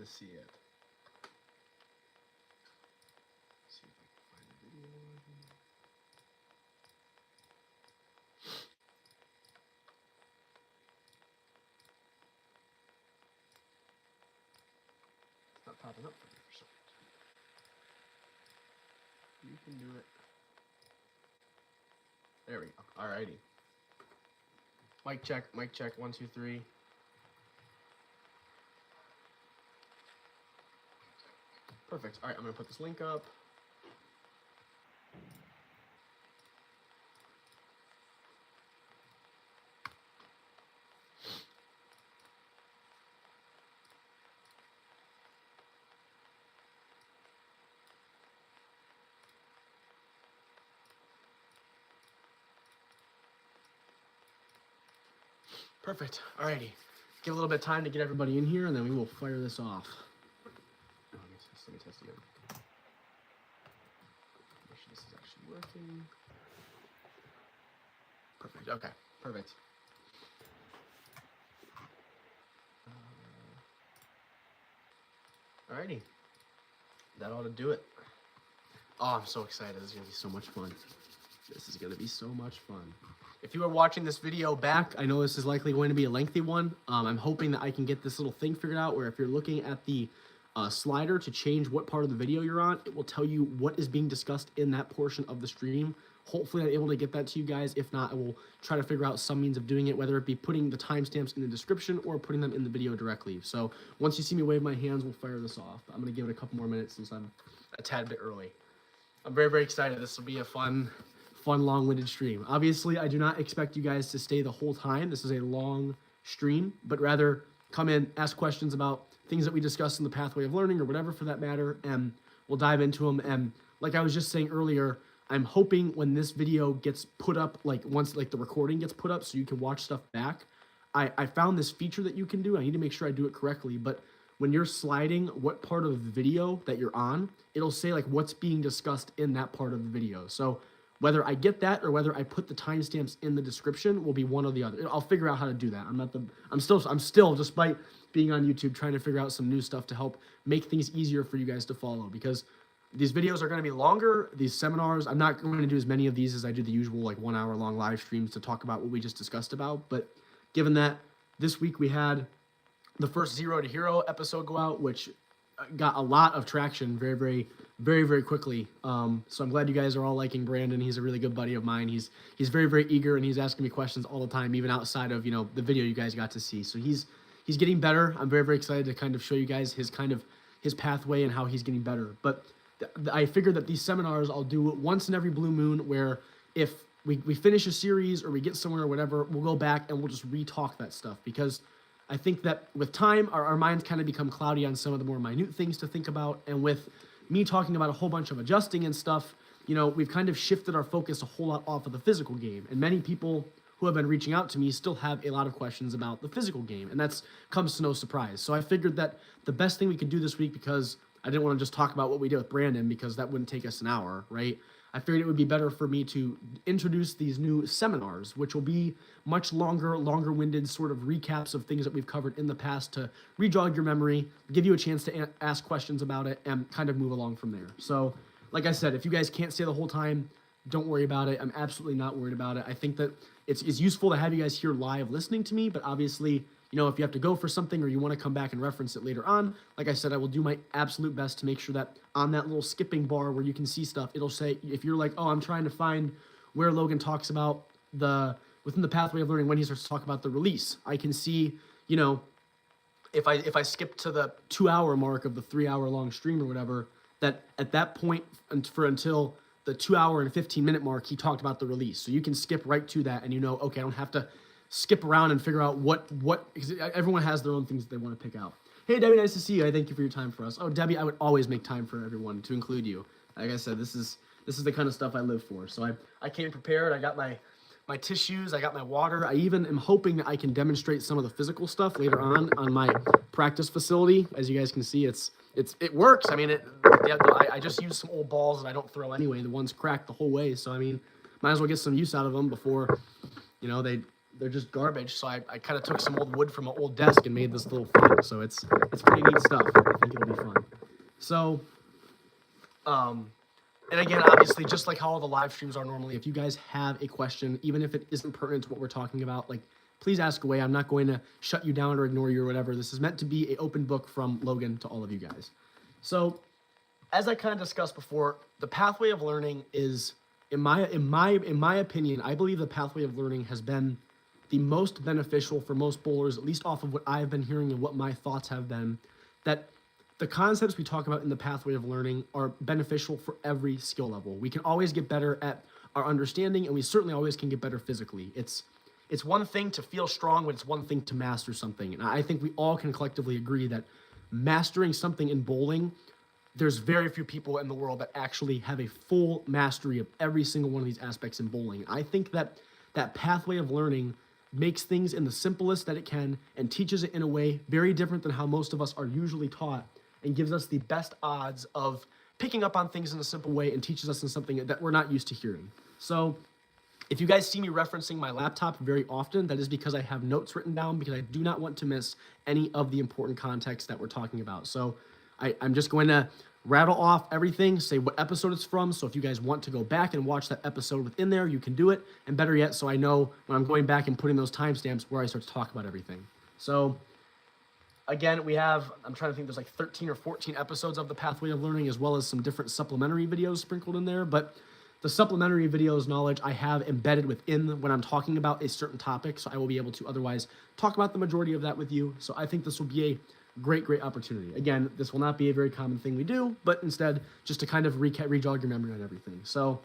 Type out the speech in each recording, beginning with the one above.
to see it. Let's see if I can find the video. It's not popping up for me for some reason. You can do it. There we go. Alrighty. Mic check, 1, 2, 3. Perfect. All right, I'm going to put this link up. Perfect. All righty. Give a little bit of time to get everybody in here, and then we will fire this off. Let me test again. Make sure this is actually working. Perfect. Okay. Perfect. All righty. That ought to do it. Oh, I'm so excited. This is going to be so much fun. This is going to be so much fun. If you are watching this video back, I know this is likely going to be a lengthy one. I'm hoping that I can get this little thing figured out where if you're looking at the slider to change what part of the video you're on, it will tell you what is being discussed in that portion of the stream. Hopefully I'm able to get that to you guys. If not, I will try to figure out some means of doing it, whether it be putting the timestamps in the description or putting them in the video directly. So once you see me wave my hands, we'll fire this off. I'm going to give it a couple more minutes since I'm a tad bit early. I'm very, very excited. This will be a fun, long-winded stream. Obviously, I do not expect you guys to stay the whole time. This is a long stream, but rather come in, ask questions about things that we discussed in the pathway of learning or whatever for that matter, and we'll dive into them. And like I was just saying earlier, I'm hoping when this video gets put up, like once like the recording gets put up so you can watch stuff back, I found this feature that you can do. I need to make sure I do it correctly, but when you're sliding what part of the video that you're on, it'll say like what's being discussed in that part of the video. So whether I get that or whether I put the timestamps in the description will be one or the other. I'll figure out how to do that. I'm still, despite being on YouTube, trying to figure out some new stuff to help make things easier for you guys to follow, because these videos are going to be longer. These seminars, I'm not going to do as many of these as I do the usual like 1 hour long live streams to talk about what we just discussed about. But given that this week we had the first 0 to Hero episode go out, which got a lot of traction very quickly. So I'm glad you guys are all liking Brandon. He's a really good buddy of mine. He's very eager, and he's asking me questions all the time, even outside of, you know, the video you guys got to see. So he's getting better. I'm very excited to kind of show you guys his pathway and how he's getting better. But I figured that these seminars I'll do once in every blue moon, where if we finish a series or we get somewhere or whatever, we'll go back and we'll just re-talk that stuff, because I think that with time, our minds kind of become cloudy on some of the more minute things to think about. And with me talking about a whole bunch of adjusting and stuff, you know, we've kind of shifted our focus a whole lot off of the physical game. And many people who have been reaching out to me still have a lot of questions about the physical game. And that's comes to no surprise. So I figured that the best thing we could do this week, because I didn't want to just talk about what we did with Brandon, because that wouldn't take us an hour, right? I figured it would be better for me to introduce these new seminars, which will be much longer-winded sort of recaps of things that we've covered in the past to re-jog your memory, give you a chance to ask questions about it, and kind of move along from there. So, like I said, if you guys can't stay the whole time, don't worry about it. I'm absolutely not worried about it. I think that it's useful to have you guys here live listening to me, but obviously, you know, if you have to go for something or you want to come back and reference it later on, like I said, I will do my absolute best to make sure that on that little skipping bar where you can see stuff, it'll say, if you're like, oh, I'm trying to find where Logan talks about within the pathway of learning, when he starts to talk about the release, I can see, you know, if I skip to the 2 hour mark of the 3 hour long stream or whatever, that at that point until the 2 hour and 15 minute mark, he talked about the release. So you can skip right to that and you know, okay, I don't have to skip around and figure out what because everyone has their own things that they want to pick out. Hey, Debbie, nice to see you. I thank you for your time for us. Oh, Debbie, I would always make time for everyone, to include you. Like I said, this is the kind of stuff I live for. So I came prepared. I got my tissues. I got my water. I even am hoping that I can demonstrate some of the physical stuff later on my practice facility. As you guys can see, it works. I mean, I just use some old balls that I don't throw anyway. The ones cracked the whole way. So, I mean, might as well get some use out of them before, you know, they they're just garbage. So I kind of took some old wood from an old desk and made this little thing. So it's pretty neat stuff. I think it'll be fun. So, and again, obviously, just like how all the live streams are normally, if you guys have a question, even if it isn't pertinent to what we're talking about, like, please ask away. I'm not going to shut you down or ignore you or whatever. This is meant to be an open book from Logan to all of you guys. So, as I kind of discussed before, the pathway of learning is, in my opinion, I believe the pathway of learning has been the most beneficial for most bowlers, at least off of what I've been hearing and what my thoughts have been, that the concepts we talk about in the pathway of learning are beneficial for every skill level. We can always get better at our understanding, and we certainly always can get better physically. It's one thing to feel strong, but it's one thing to master something. And I think we all can collectively agree that mastering something in bowling, there's very few people in the world that actually have a full mastery of every single one of these aspects in bowling. I think that that pathway of learning makes things in the simplest that it can and teaches it in a way very different than how most of us are usually taught, and gives us the best odds of picking up on things in a simple way and teaches us in something that we're not used to hearing. So if you guys see me referencing my laptop very often, that is because I have notes written down, because I do not want to miss any of the important context that we're talking about. So I'm just going to rattle off everything, say what episode it's from. So if you guys want to go back and watch that episode within there, you can do it. And better yet, so I know when I'm going back and putting those timestamps where I start to talk about everything. So again, we have, I'm trying to think, there's like 13 or 14 episodes of the Pathway of Learning, as well as some different supplementary videos sprinkled in there. But the supplementary videos knowledge I have embedded within when I'm talking about a certain topic, so I will be able to otherwise talk about the majority of that with you. So I think this will be a great opportunity. Again, this will not be a very common thing we do, but instead just to kind of re-jog your memory on everything. So,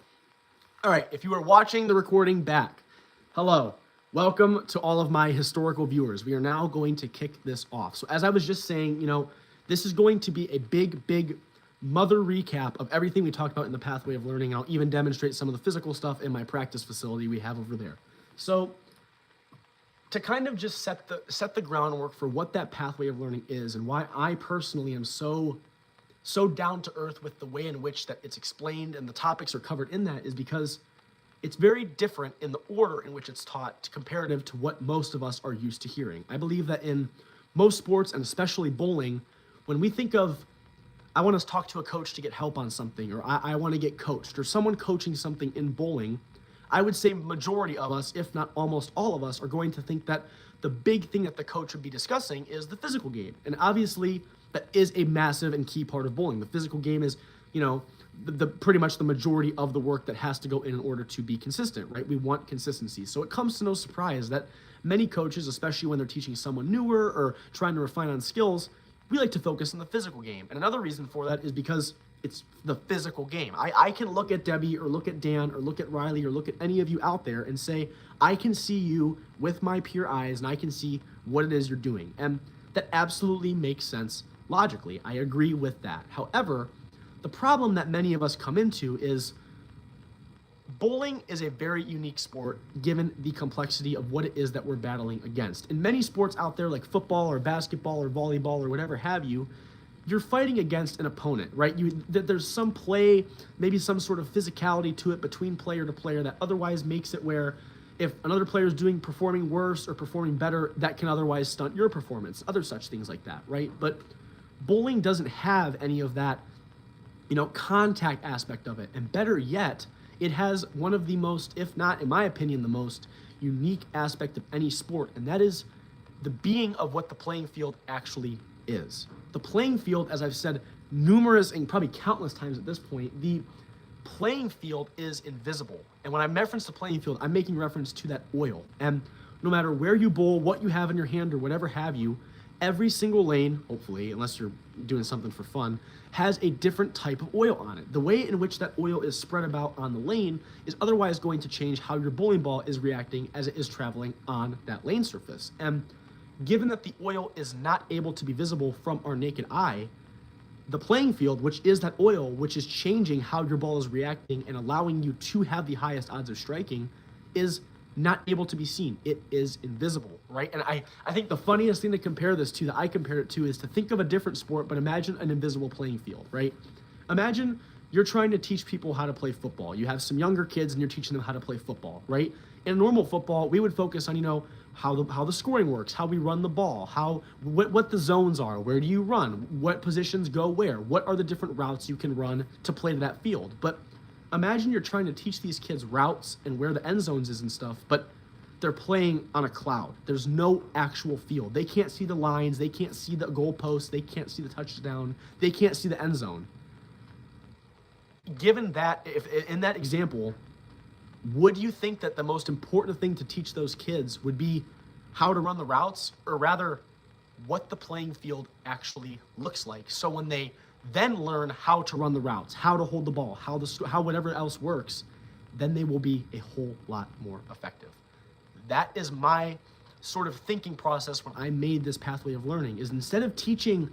all right, if you are watching the recording back, hello. Welcome to all of my historical viewers. We are now going to kick this off. So as I was just saying, this is going to be a big mother recap of everything we talked about in the Pathway of Learning. I'll even demonstrate some of the physical stuff in my practice facility we have over there. So to kind of just set the groundwork for what that Pathway of Learning is and why I personally am so down to earth with the way in which that it's explained and the topics are covered in that, is because it's very different in the order in which it's taught comparative to what most of us are used to hearing. I believe that in most sports, and especially bowling, when we think of, I want to talk to a coach to get help on something, or I want to get coached, or someone coaching something in bowling, I would say majority of us, if not almost all of us, are going to think that the big thing that the coach would be discussing is the physical game. And obviously, that is a massive and key part of bowling. The physical game is, the pretty much the majority of the work that has to go in order to be consistent, right? We want consistency. So it comes to no surprise that many coaches, especially when they're teaching someone newer or trying to refine on skills, we like to focus on the physical game. And another reason for that is because it's the physical game. I can look at Debbie or look at Dan or look at Riley or look at any of you out there and say, I can see you with my pure eyes and I can see what it is you're doing. And that absolutely makes sense logically. I agree with that. However, the problem that many of us come into is bowling is a very unique sport given the complexity of what it is that we're battling against. In many sports out there like football or basketball or volleyball or whatever have you, you're fighting against an opponent, right? There's some play, maybe some sort of physicality to it between player to player that otherwise makes it where if another player is performing worse or performing better, that can otherwise stunt your performance, other such things like that, right? But bowling doesn't have any of that contact aspect of it. And better yet, it has one of the most, if not, in my opinion, the most unique aspect of any sport, and that is the being of what the playing field actually is. The playing field, as I've said numerous and probably countless times at this point, the playing field is invisible. And when I reference the playing field, I'm making reference to that oil. And no matter where you bowl, what you have in your hand, or whatever have you, every single lane, hopefully, unless you're doing something for fun, has a different type of oil on it. The way in which that oil is spread about on the lane is otherwise going to change how your bowling ball is reacting as it is traveling on that lane surface. And given that the oil is not able to be visible from our naked eye, the playing field, which is that oil, which is changing how your ball is reacting and allowing you to have the highest odds of striking, is not able to be seen. It is invisible, right? And I think the funniest thing to compare this to, that I compare it to, is to think of a different sport, but imagine an invisible playing field, right? Imagine you're trying to teach people how to play football. You have some younger kids and you're teaching them how to play football, right? in normal football, we would focus on, you know, how the scoring works, how we run the ball, what the zones are, where do you run, what positions go where, what are the different routes you can run to play to that field. But imagine you're trying to teach these kids routes and where the end zones is and stuff, but they're playing on a cloud. There's no actual field. They can't see the lines, they can't see the goalposts, they can't see the touchdown, they can't see the end zone. Given that, if in that example, would you think that the most important thing to teach those kids would be how to run the routes, or rather what the playing field actually looks like? So when they then learn how to run the routes, how to hold the ball, how whatever else works, then they will be a whole lot more effective. That is my sort of thinking process when I made this pathway of learning, is instead of teaching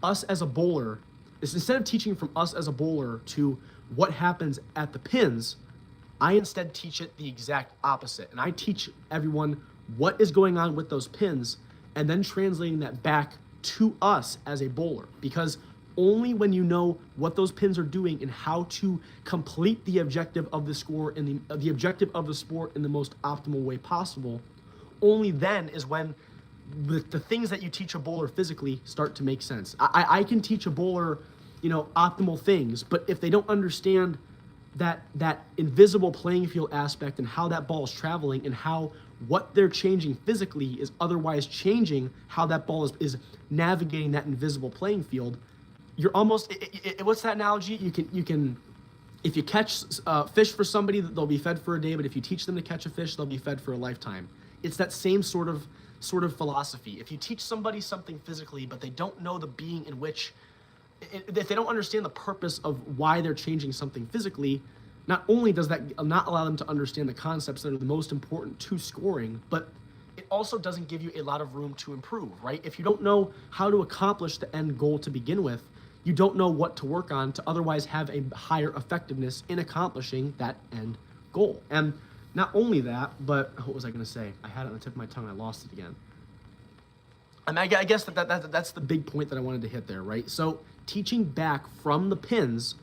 us as a bowler, to what happens at the pins, I instead teach it the exact opposite. And I teach everyone what is going on with those pins and then translating that back to us as a bowler. Because only when you know what those pins are doing and how to complete the objective of the score and the objective of the sport in the most optimal way possible, only then is when the things that you teach a bowler physically start to make sense. I can teach a bowler, you know, optimal things, but if they don't understand that invisible playing field aspect and how that ball is traveling and how what they're changing physically is otherwise changing how that ball is navigating that invisible playing field, you're almost, what's that analogy? You can, if you catch fish for somebody, they'll be fed for a day, but if you teach them to catch a fish, they'll be fed for a lifetime. It's that same sort of philosophy. If you teach somebody something physically, but they don't know the being in which, if they don't understand the purpose of why they're changing something physically, not only does that not allow them to understand the concepts that are the most important to scoring, but it also doesn't give you a lot of room to improve, right? If you don't know how to accomplish the end goal to begin with, you don't know what to work on to otherwise have a higher effectiveness in accomplishing that end goal. And not only that, but what was I going to say? I had it on the tip of my tongue. I lost it again. And I guess that's the big point that I wanted to hit there, right? So teaching back from the pins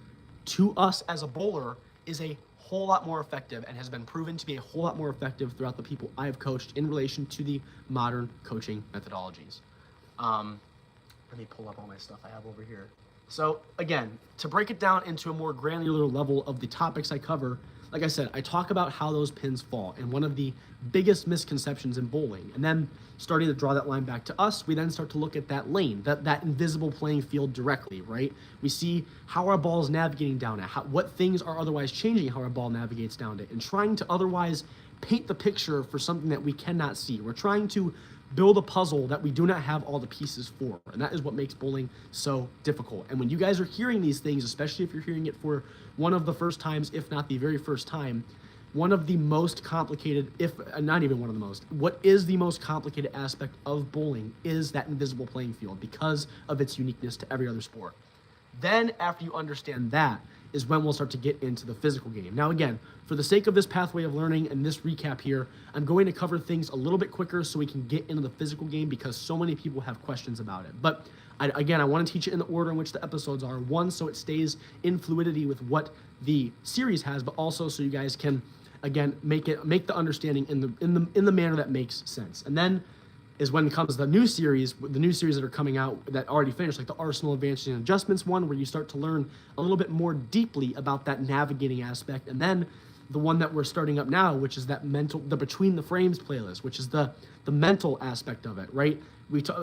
to us as a bowler is a whole lot more effective and has been proven to be a whole lot more effective throughout the people I have coached in relation to the modern coaching methodologies. Let me pull up all my stuff I have over here. So again, to break it down into a more granular level of the topics I cover, like I said, I talk about how those pins fall and one of the biggest misconceptions in bowling. And then starting to draw that line back to us, we then start to look at that lane, that invisible playing field directly, right? We see how our ball is navigating down it, what things are otherwise changing how our ball navigates down it, and trying to otherwise paint the picture for something that we cannot see. We're trying to build a puzzle that we do not have all the pieces for. And that is what makes bowling so difficult. And when you guys are hearing these things, especially if you're hearing it for one of the first times, if not the very first time, one of the most complicated, if not even one of the most, what is the most complicated aspect of bowling is that invisible playing field because of its uniqueness to every other sport. Then after you understand that is when we'll start to get into the physical game. Now again, for the sake of this pathway of learning and this recap here, I'm going to cover things a little bit quicker so we can get into the physical game because so many people have questions about it. But I want to teach it in the order in which the episodes are. One, so it stays in fluidity with what the series has, but also so you guys can, again, make the understanding in the manner that makes sense. And then is when comes the new series that are coming out that already finished, like the Arsenal Advanced and Adjustments one, where you start to learn a little bit more deeply about that navigating aspect. And then the one that we're starting up now, which is that the Between the Frames playlist, which is the mental aspect of it, right?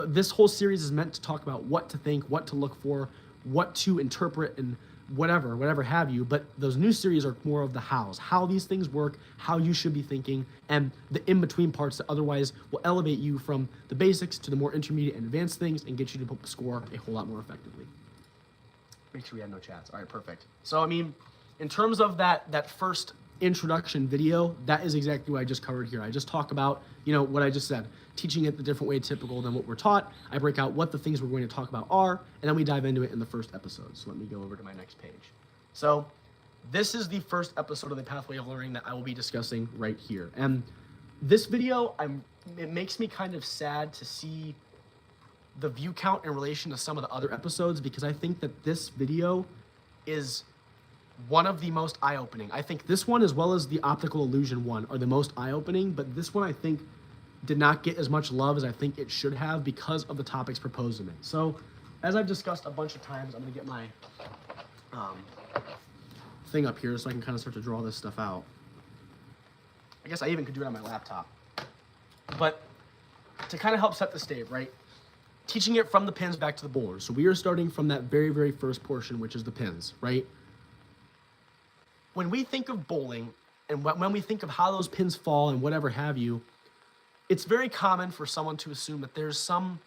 This whole series is meant to talk about what to think, what to look for, what to interpret, and whatever have you. But those new series are more of the hows, how these things work, how you should be thinking, and the in-between parts that otherwise will elevate you from the basics to the more intermediate and advanced things and get you to score a whole lot more effectively. Make sure we have no chats. All right, perfect. So, I mean, in terms of that first introduction video, that is exactly what I just covered here. I just talk about, what I just said, teaching it the different way typical than what we're taught. I break out what the things we're going to talk about are, and then we dive into it in the first episode. So let me go over to my next page. So this is the first episode of the Pathway of Learning that I will be discussing right here. And this video, it makes me kind of sad to see the view count in relation to some of the other episodes because I think that this video is one of the most eye-opening. I think this one, as well as the Optical Illusion one, are the most eye-opening, but this one I think did not get as much love as I think it should have because of the topics proposed in it. So, as I've discussed a bunch of times, I'm going to get my thing up here so I can kind of start to draw this stuff out. I guess I even could do it on my laptop. But to kind of help set the stage, right? Teaching it from the pins back to the bowler. So we are starting from that very, very first portion, which is the pins, right? When we think of bowling and when we think of how those pins fall and whatever have you, it's very common for someone to assume that there's some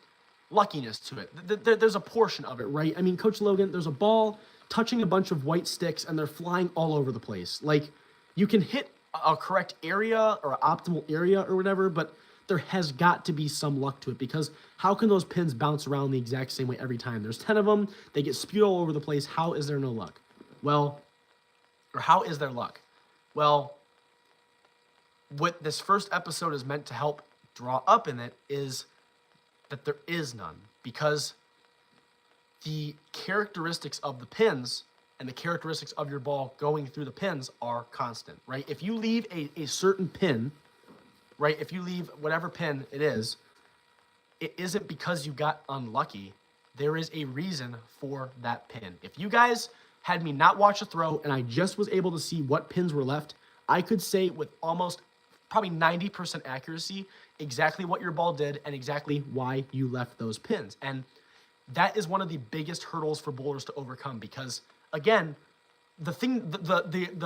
luckiness to it. There's a portion of it, right? I mean, Coach Logan, there's a ball touching a bunch of white sticks and they're flying all over the place. Like, you can hit a correct area or an optimal area or whatever, but there has got to be some luck to it, because how can those pins bounce around the exact same way every time? There's 10 of them. They get spewed all over the place. How is there no luck? Well, or how is there luck? Well, what this first episode is meant to help draw up in it is that there is none, because the characteristics of the pins and the characteristics of your ball going through the pins are constant, right? If you leave a certain pin, right, if you leave whatever pin it isn't because you got unlucky. There is a reason for that pin. If you guys had me not watch a throw and I just was able to see what pins were left, I could say with almost probably 90% accuracy exactly what your ball did and exactly why you left those pins. And that is one of the biggest hurdles for bowlers to overcome, because again, the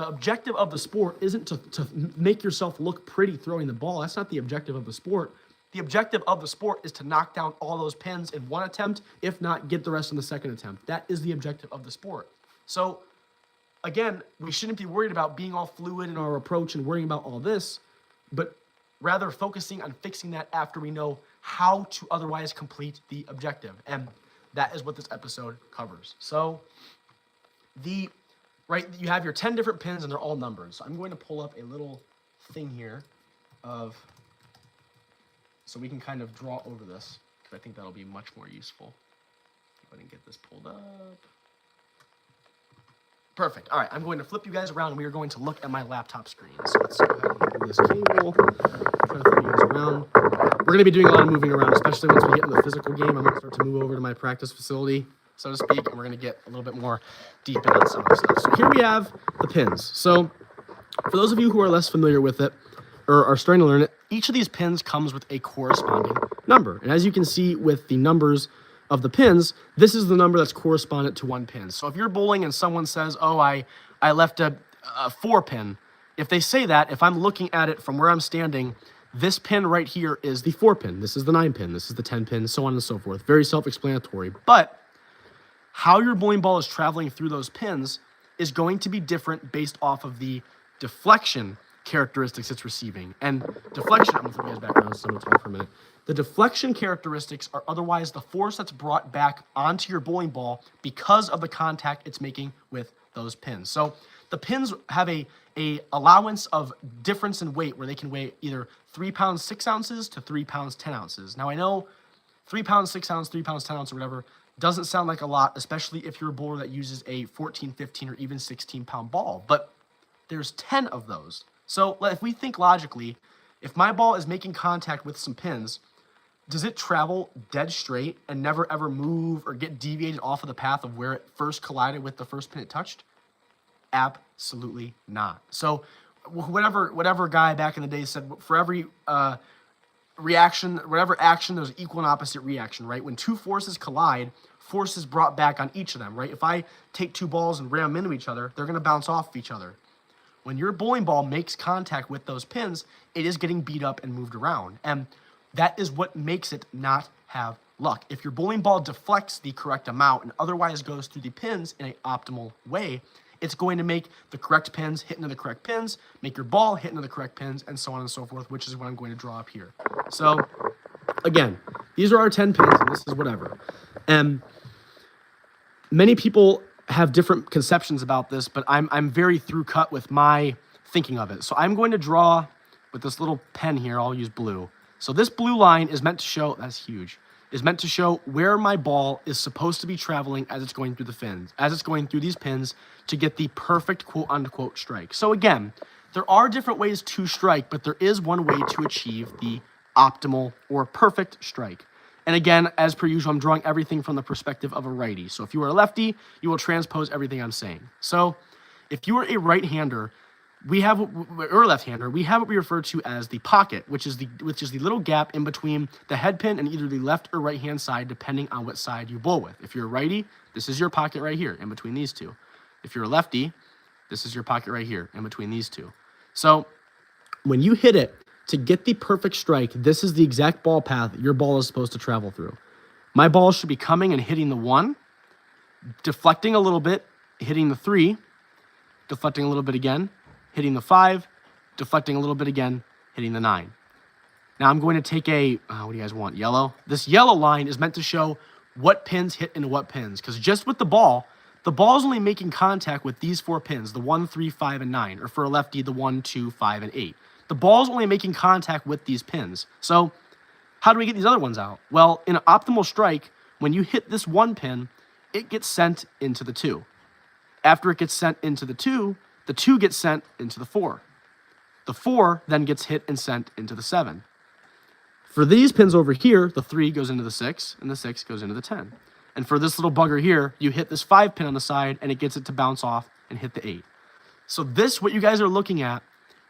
objective of the sport isn't to make yourself look pretty throwing the ball. That's not the objective of the sport. The objective of the sport is to knock down all those pins in one attempt, if not get the rest in the second attempt. That is the objective of the sport. So again, we shouldn't be worried about being all fluid in our approach and worrying about all this, but rather focusing on fixing that after we know how to otherwise complete the objective. And that is what this episode covers. So right, you have your 10 different pins and they're all numbered. So I'm going to pull up a little thing here so we can kind of draw over this, because I think that'll be much more useful. Go ahead and get this pulled up. Perfect. All right, I'm going to flip you guys around and we are going to look at my laptop screen. So let's go ahead and move this cable. Try to flip you guys around. We're going to be doing a lot of moving around, especially once we get in the physical game. I'm going to start to move over to my practice facility, so to speak, and we're going to get a little bit more deep into some of the stuff. So here we have the pins. So for those of you who are less familiar with it or are starting to learn it, each of these pins comes with a corresponding number. And as you can see with the numbers of the pins, this is the number that's correspondent to one pin. So if you're bowling and someone says, oh, I left a 4 pin, if they say that, if I'm looking at it from where I'm standing, this pin right here is the 4 pin. This is the 9 pin. This is the 10 pin, so on and so forth. Very self-explanatory. But how your bowling ball is traveling through those pins is going to be different based off of the deflection characteristics it's receiving. And deflection, I'm going to flip you guys back around so I'm going to talk for a minute. The deflection characteristics are otherwise the force that's brought back onto your bowling ball because of the contact it's making with those pins. So the pins have a allowance of difference in weight, where they can weigh either 3 pounds 6 ounces to 3 pounds 10 ounces. Now I know 3 pounds 6 ounces, 3 pounds 10 ounces, or whatever doesn't sound like a lot, especially if you're a bowler that uses a 14, 15, or even 16 pound ball, but there's 10 of those. So if we think logically, if my ball is making contact with some pins, does it travel dead straight and never ever move or get deviated off of the path of where it first collided with the first pin it touched? Absolutely not. So whatever guy back in the day said, for every reaction, whatever action, there's equal and opposite reaction, right? When two forces collide, force is brought back on each of them, right? If I take 2 balls and ram them into each other, they're going to bounce off of each other. When your bowling ball makes contact with those pins, it is getting beat up and moved around. And that is what makes it not have luck. If your bowling ball deflects the correct amount and otherwise goes through the pins in an optimal way, it's going to make the correct pins hit into the correct pins, make your ball hit into the correct pins, and so on and so forth, which is what I'm going to draw up here. So, again, these are our 10 pins, and this is whatever. And many people have different conceptions about this, but I'm very through cut with my thinking of it. So I'm going to draw with this little pen here. I'll use blue. So this blue line is meant to show, that's huge. is meant to show where my ball is supposed to be traveling as it's going through the fins, as it's going through these pins to get the perfect quote-unquote strike. So again, there are different ways to strike, but there is one way to achieve the optimal or perfect strike. And again, as per usual, I'm drawing everything from the perspective of a righty. So if you are a lefty, you will transpose everything I'm saying. So if you are a right-hander, or left-hander, we have what we refer to as the pocket, which is the little gap in between the head pin and either the left or right-hand side, depending on what side you bowl with. If you're a righty, this is your pocket right here, in between these two. If you're a lefty, this is your pocket right here, in between these two. So when you hit it, to get the perfect strike, this is the exact ball path your ball is supposed to travel through. My ball should be coming and hitting the 1, deflecting a little bit, hitting the 3, deflecting a little bit again, hitting the 5, deflecting a little bit again, hitting the 9. Now I'm going to take what do you guys want, yellow? This yellow line is meant to show what pins hit into what pins, because just with the ball is only making contact with these 4 pins, the 1, 3, 5, and 9, or for a lefty, the 1, 2, 5, and 8. The ball is only making contact with these pins. So how do we get these other ones out? Well, in an optimal strike, when you hit this 1 pin, it gets sent into the 2. After it gets sent into the 2 gets sent into the 4. The 4 then gets hit and sent into the 7. For these pins over here, the 3 goes into the 6, and the 6 goes into the 10. And for this little bugger here, you hit this 5 pin on the side, and it gets it to bounce off and hit the 8. So this, what you guys are looking at,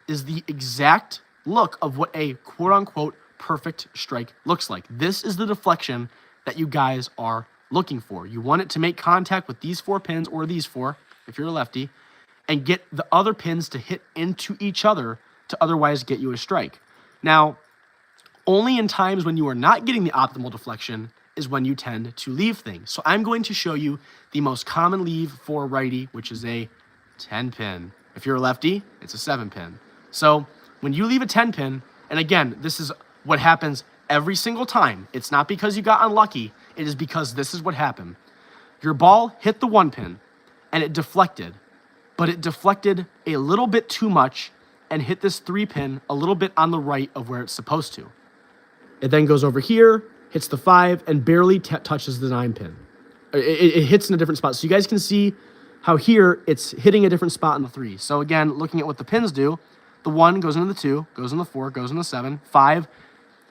is the exact look of what a quote-unquote perfect strike looks like. This is the deflection that you guys are looking for. You want it to make contact with these 4 pins, or these 4, if you're a lefty, and get the other pins to hit into each other to otherwise get you a strike. Now, only in times when you are not getting the optimal deflection is when you tend to leave things. So I'm going to show you the most common leave for a righty, which is a 10 pin. If you're a lefty, it's a 7 pin. So when you leave a 10 pin, and again, this is what happens every single time. It's not because you got unlucky. It is because this is what happened. Your ball hit the 1 pin and it deflected, but it deflected a little bit too much and hit this 3 pin a little bit on the right of where it's supposed to. It then goes over here, hits the 5, and barely touches the 9 pin. It hits in a different spot. So you guys can see how here it's hitting a different spot in the 3. So again, looking at what the pins do, the 1 goes into the 2, goes in the 4, goes in the 7, 5.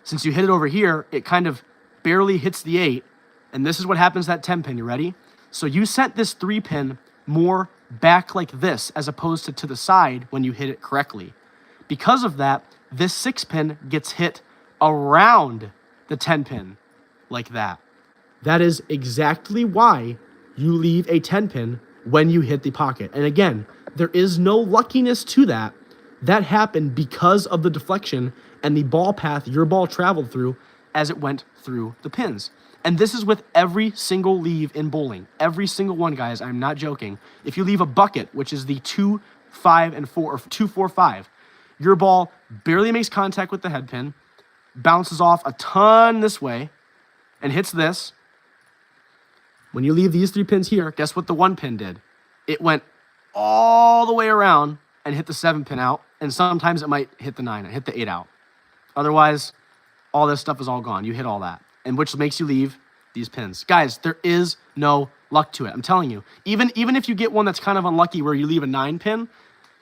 Since you hit it over here, it kind of barely hits the 8. And this is what happens to that 10 pin. You ready? So you sent this 3 pin more back like this as opposed to the side when you hit it correctly. Because of that, this 6 pin gets hit around the 10 pin like that. That is exactly why you leave a 10 pin when you hit the pocket. And again, there is no luckiness to that. That happened because of the deflection and the ball path your ball traveled through as it went through the pins. And this is with every single leave in bowling. Every single one, guys. I'm not joking. If you leave a bucket, which is the 2, 5, and 4, or 2, 4, 5, your ball barely makes contact with the head pin, bounces off a ton this way, and hits this. When you leave these 3 pins here, guess what the 1 pin did? It went all the way around and hit the 7 pin out, and sometimes it might hit the 9 and hit the 8 out. Otherwise, all this stuff is all gone. You hit all that, and which makes you leave these pins. Guys, there is no luck to it. I'm telling you. Even if you get one that's kind of unlucky where you leave a 9 pin,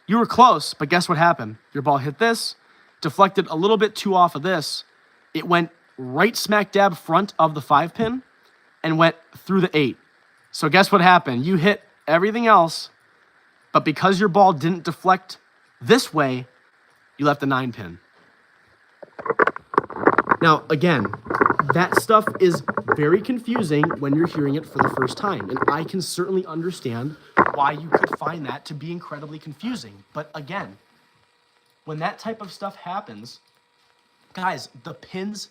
you were close, but guess what happened? Your ball hit this, deflected a little bit too off of this. It went right smack dab front of the 5 pin and went through the 8. So guess what happened? You hit everything else, but because your ball didn't deflect this way, you left the 9 pin. Now, again, that stuff is very confusing when you're hearing it for the first time, and I can certainly understand why you could find that to be incredibly confusing. But again, when that type of stuff happens, guys, the pins,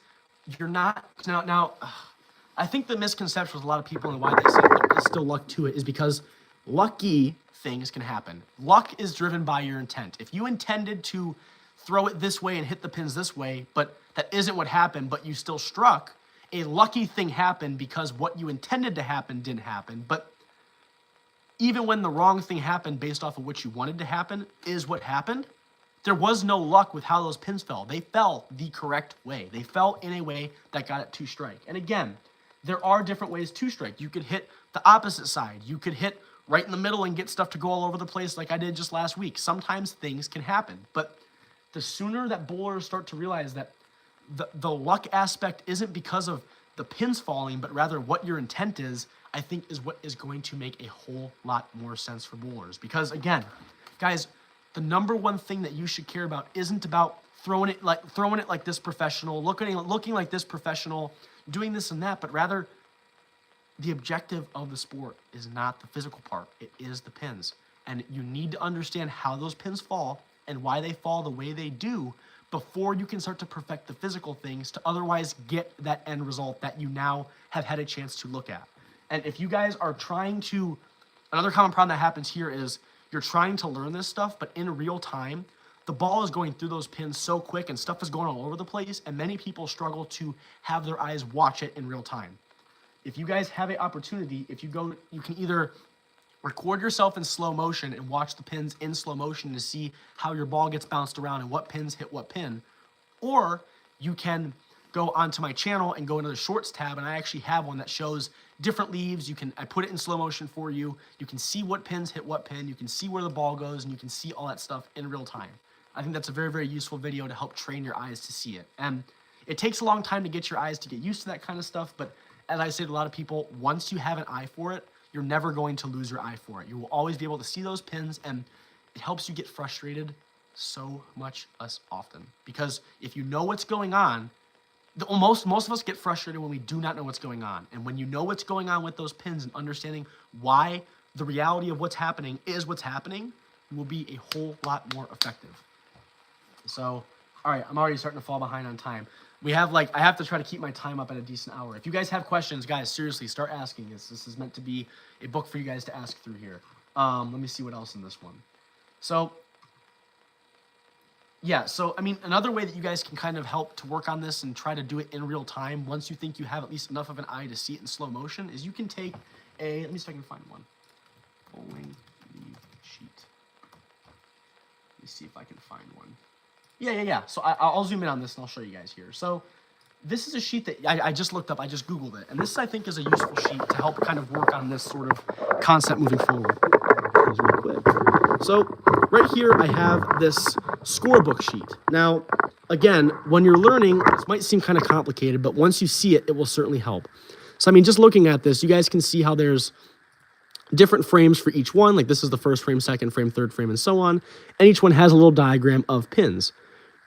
you're not, now, I think the misconception with a lot of people and why they say there's still luck to it is because lucky things can happen. Luck is driven by your intent. If you intended to throw it this way and hit the pins this way, but that isn't what happened, but you still struck, a lucky thing happened because what you intended to happen didn't happen. But even when the wrong thing happened based off of what you wanted to happen is what happened, there was no luck with how those pins fell. They fell the correct way. They fell in a way that got it to strike. And again, there are different ways to strike. You could hit the opposite side. You could hit right in the middle and get stuff to go all over the place like I did just last week. Sometimes things can happen. But the sooner that bowlers start to realize that the luck aspect isn't because of the pins falling, but rather what your intent is, I think is what is going to make a whole lot more sense for bowlers. Because again, guys, the number one thing that you should care about isn't about throwing it like this professional, looking like this professional, doing this and that, but rather the objective of the sport is not the physical part. It is the pins. And you need to understand how those pins fall and why they fall the way they do before you can start to perfect the physical things to otherwise get that end result that you now have had a chance to look at. And if you guys are trying to, another common problem that happens here is you're trying to learn this stuff, but in real time, the ball is going through those pins so quick and stuff is going all over the place, and many people struggle to have their eyes watch it in real time. If you guys have an opportunity, if you go, you can either record yourself in slow motion and watch the pins in slow motion to see how your ball gets bounced around and what pins hit what pin, or you can go onto my channel and go into the shorts tab, and I actually have one that shows different leaves. I put it in slow motion for you. You can see what pins hit what pin. You can see where the ball goes, and you can see all that stuff in real time. I think that's a very, very useful video to help train your eyes to see it. And it takes a long time to get your eyes to get used to that kind of stuff, but as I say to a lot of people, once you have an eye for it, you're never going to lose your eye for it. You will always be able to see those pins, and it helps you get frustrated so much less often. Because if you know what's going on, most of us get frustrated when we do not know what's going on. And when you know what's going on with those pins and understanding why the reality of what's happening is what's happening, you will be a whole lot more effective. So, all right, I'm already starting to fall behind on time. We have I have to try to keep my time up at a decent hour. If you guys have questions, guys, seriously, start asking this. This is meant to be a book for you guys to ask through here. Let me see what else in this one. So, yeah, so, I mean, another way that you guys can kind of help to work on this and try to do it in real time, once you think you have at least enough of an eye to see it in slow motion, is you can take let me see if I can find one. Bowling lead sheet. Let me see if I can find one. Yeah. So I'll zoom in on this and I'll show you guys here. So this is a sheet that I just looked up. I just Googled it. And this, I think, is a useful sheet to help kind of work on this sort of concept moving forward. Real quick. So right here, I have this scorebook sheet. Now, again, when you're learning, this might seem kind of complicated, but once you see it, it will certainly help. So, I mean, just looking at this, you guys can see how there's different frames for each one. Like this is the first frame, second frame, third frame, and so on. And each one has a little diagram of pins.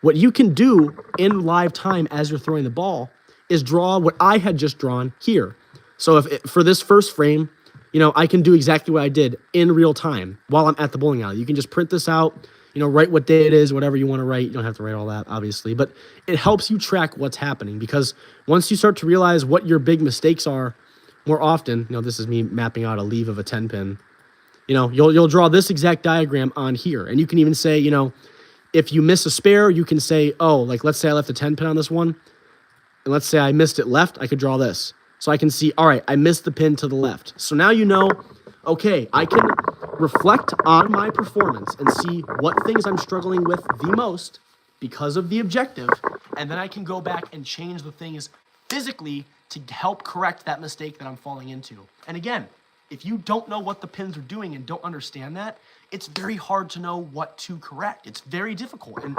What you can do in live time as you're throwing the ball is draw what I had just drawn here. So for this first frame, you know, I can do exactly what I did in real time while I'm at the bowling alley. You can just print this out, you know, write what day it is, whatever you want to write. You don't have to write all that, obviously, but it helps you track what's happening, because once you start to realize what your big mistakes are more often, you know, this is me mapping out a leave of a 10 pin, you know, you'll draw this exact diagram on here. And you can even say, you know, if you miss a spare, you can say, oh, like let's say I left a 10 pin on this one, and let's say I missed it left, I could draw this. So I can see, all right, I missed the pin to the left. So now you know, okay, I can reflect on my performance and see what things I'm struggling with the most because of the objective, and then I can go back and change the things physically to help correct that mistake that I'm falling into. And again, if you don't know what the pins are doing and don't understand that, it's very hard to know what to correct. It's very difficult, and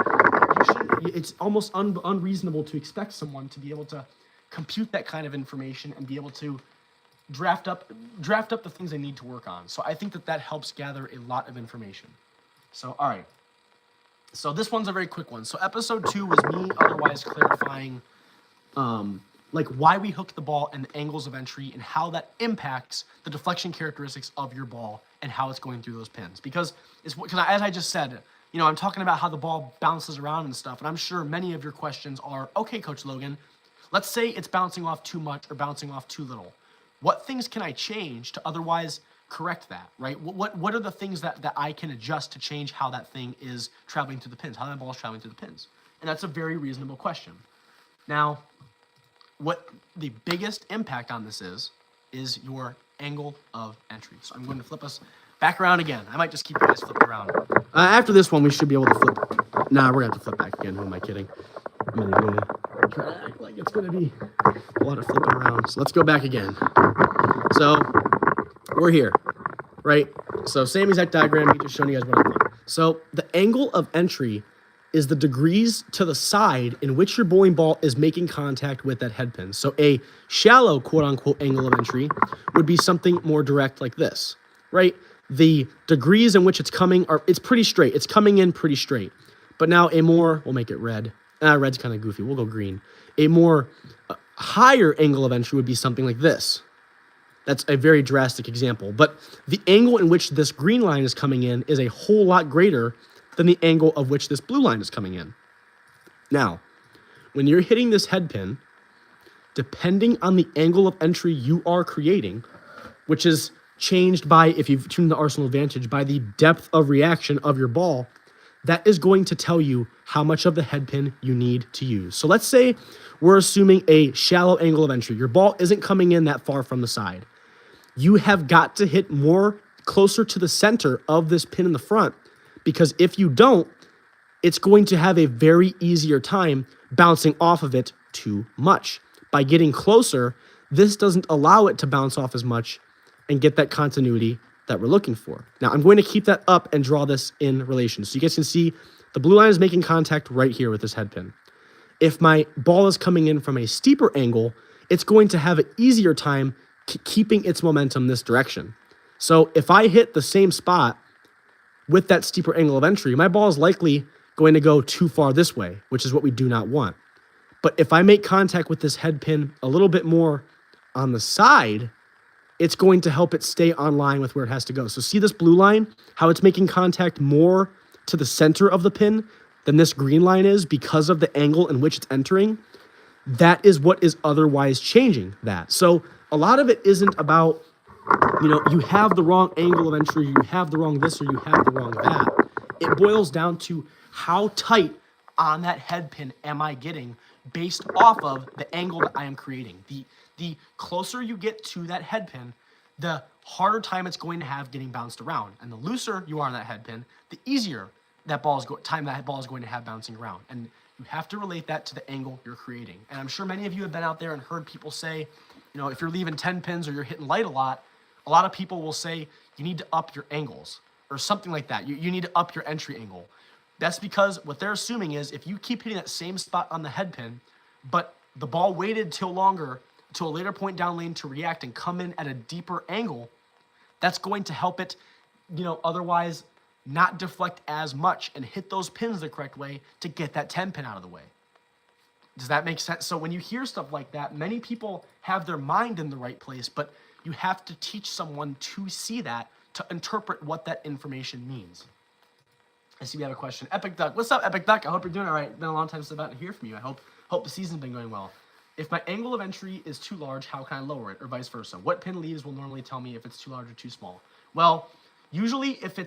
it's almost unreasonable to expect someone to be able to compute that kind of information and be able to draft up the things they need to work on. So I think that helps gather a lot of information. So, all right. So this one's a very quick one. So episode 2 was me otherwise clarifying like why we hook the ball and the angles of entry and how that impacts the deflection characteristics of your ball and how it's going through those pins. Because as I just said, you know, I'm talking about how the ball bounces around and stuff, and I'm sure many of your questions are, okay, Coach Logan, let's say it's bouncing off too much or bouncing off too little. What things can I change to otherwise correct that, right? What are the things that I can adjust to change how that thing is traveling through the pins, how that ball is traveling through the pins? And that's a very reasonable question. Now, what the biggest impact on this is your angle of entry. So I'm going to flip us back around again. I might just keep you guys flipping around. After this one, we should be able to flip Nah, we're going to have to flip back again. Who am I kidding? I'm going to try to act like it's going to be a lot of flipping around. So let's go back again. So we're here, right? So same exact diagram, me just showing you guys what I'm doing. So the angle of entry is the degrees to the side in which your bowling ball is making contact with that head pin. So a shallow, quote unquote, angle of entry would be something more direct like this, right? The degrees in which it's coming it's pretty straight. It's coming in pretty straight. But now a more, we'll make it red. Red's kind of goofy. We'll go green. A more higher angle of entry would be something like this. That's a very drastic example. But the angle in which this green line is coming in is a whole lot greater than the angle of which this blue line is coming in. Now, when you're hitting this head pin, depending on the angle of entry you are creating, which is changed by, if you've tuned the Arsenal Advantage, by the depth of reaction of your ball, that is going to tell you how much of the head pin you need to use. So let's say we're assuming a shallow angle of entry. Your ball isn't coming in that far from the side. You have got to hit more closer to the center of this pin in the front, because if you don't, it's going to have a very easier time bouncing off of it too much. By getting closer, this doesn't allow it to bounce off as much and get that continuity that we're looking for. Now, I'm going to keep that up and draw this in relation. So you guys can see the blue line is making contact right here with this head pin. If my ball is coming in from a steeper angle, it's going to have an easier time keeping its momentum this direction. So if I hit the same spot with that steeper angle of entry, my ball is likely going to go too far this way, which is what we do not want. But if I make contact with this head pin a little bit more on the side, it's going to help it stay on line with where it has to go. So see this blue line, how it's making contact more to the center of the pin than this green line is because of the angle in which it's entering? That is what is otherwise changing that. So a lot of it isn't about, you have the wrong angle of entry, you have the wrong this, or you have the wrong that. It boils down to how tight on that head pin am I getting based off of the angle that I am creating. The closer you get to that head pin, the harder time it's going to have getting bounced around. And the looser you are on that head pin, the easier that ball is going to have bouncing around. And you have to relate that to the angle you're creating. And I'm sure many of you have been out there and heard people say, if you're leaving 10 pins or you're hitting light a lot of people will say you need to up your angles or something like that. You need to up your entry angle. That's because what they're assuming is if you keep hitting that same spot on the head pin, but the ball waited till a later point down lane to react and come in at a deeper angle, that's going to help it, otherwise not deflect as much and hit those pins the correct way to get that 10 pin out of the way. Does that make sense? So when you hear stuff like that, many people have their mind in the right place, but you have to teach someone to see that, to interpret what that information means. I see we have a question. Epic Duck. What's up, Epic Duck? I hope you're doing all right. It's been a long time since I've gotten to hear from you. I hope the season's been going well. If my angle of entry is too large, how can I lower it, or vice versa? What pin leaves will normally tell me if it's too large or too small? Well, usually if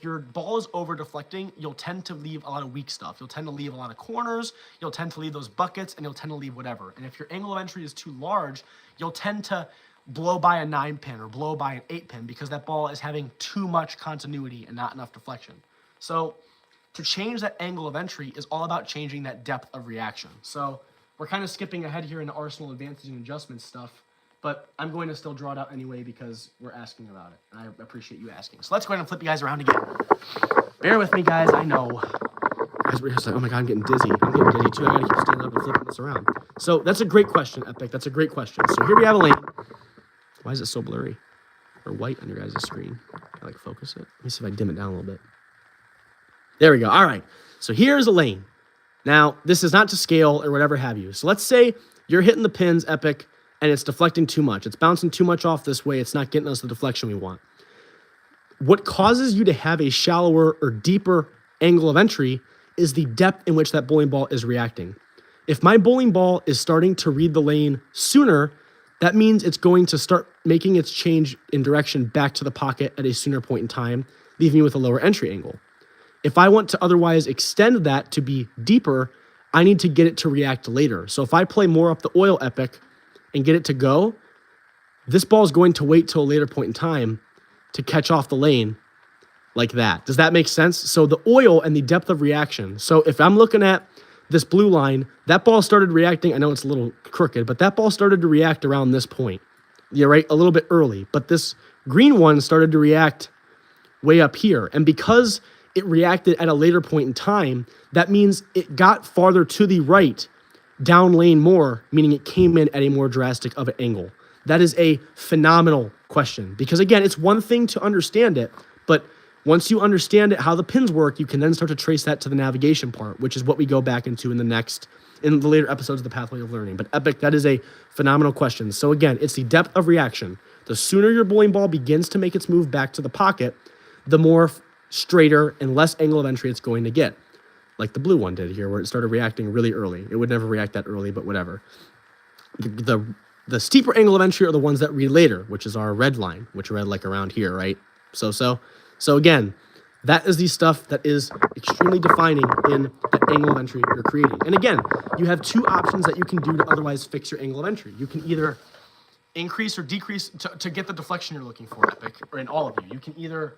your ball is over deflecting, you'll tend to leave a lot of weak stuff. You'll tend to leave a lot of corners, you'll tend to leave those buckets, and you'll tend to leave whatever. And if your angle of entry is too large, you'll tend to blow by a 9 pin or blow by an 8 pin because that ball is having too much continuity and not enough deflection. So to change that angle of entry is all about changing that depth of reaction. So we're kind of skipping ahead here into Arsenal Advantage and adjustment stuff, but I'm going to still draw it out anyway because we're asking about it, and I appreciate you asking. So let's go ahead and flip you guys around again. Bear with me, guys. I know. Guys, we're just like, oh my God, I'm getting dizzy. I'm getting dizzy too. I gotta keep standing up and flipping this around. So that's a great question, Epic. That's a great question. So here we have a lane. Why is it so blurry or white on your guys' screen? Can I focus it? Let me see if I dim it down a little bit. There we go. All right. So here's a lane. Now, this is not to scale or whatever have you. So let's say you're hitting the pins, Epic, and it's deflecting too much. It's bouncing too much off this way. It's not getting us the deflection we want. What causes you to have a shallower or deeper angle of entry is the depth in which that bowling ball is reacting. If my bowling ball is starting to read the lane sooner, that means it's going to start making its change in direction back to the pocket at a sooner point in time, leaving me with a lower entry angle. If I want to otherwise extend that to be deeper, I need to get it to react later. So if I play more up the oil, Epic, and get it to go, this ball is going to wait till a later point in time to catch off the lane like that. Does that make sense? So the oil and the depth of reaction. So if I'm looking at this blue line, that ball started reacting. I know it's a little crooked, but that ball started to react around this point. Yeah, right, a little bit early. But this green one started to react way up here. And because it reacted at a later point in time, that means it got farther to the right, down lane more, meaning it came in at a more drastic of an angle. That is a phenomenal question because, again, it's one thing to understand it, but once you understand it, how the pins work, you can then start to trace that to the navigation part, which is what we go back into in the later episodes of the Pathway of Learning. But Epic, that is a phenomenal question. So again, it's the depth of reaction. The sooner your bowling ball begins to make its move back to the pocket, the more straighter and less angle of entry it's going to get. Like the blue one did here, where it started reacting really early. It would never react that early, but whatever. The steeper angle of entry are the ones that read later, which is our red line, which read like around here, right? So again, that is the stuff that is extremely defining in the angle of entry you're creating. And again, you have two options that you can do to otherwise fix your angle of entry. You can either increase or decrease to get the deflection you're looking for, Epic, or in all of you. You can either,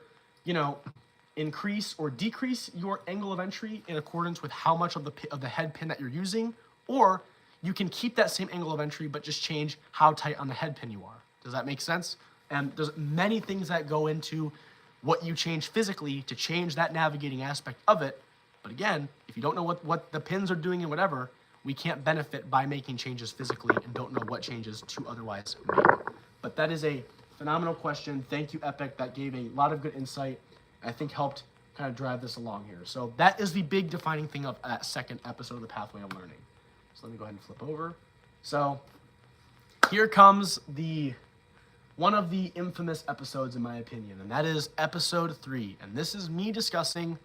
increase or decrease your angle of entry in accordance with how much of the head pin that you're using, or you can keep that same angle of entry but just change how tight on the head pin you are. Does that make sense? And there's many things that go into what you change physically to change that navigating aspect of it. But again, if you don't know what the pins are doing and whatever, we can't benefit by making changes physically and don't know what changes to otherwise make. But that is a phenomenal question. Thank you, Epic. That gave a lot of good insight. I think helped kind of drive this along here. So that is the big defining thing of that second episode of the Pathway of Learning. So let me go ahead and flip over. So here comes one of the infamous episodes, in my opinion, and that is episode 3. And this is me discussing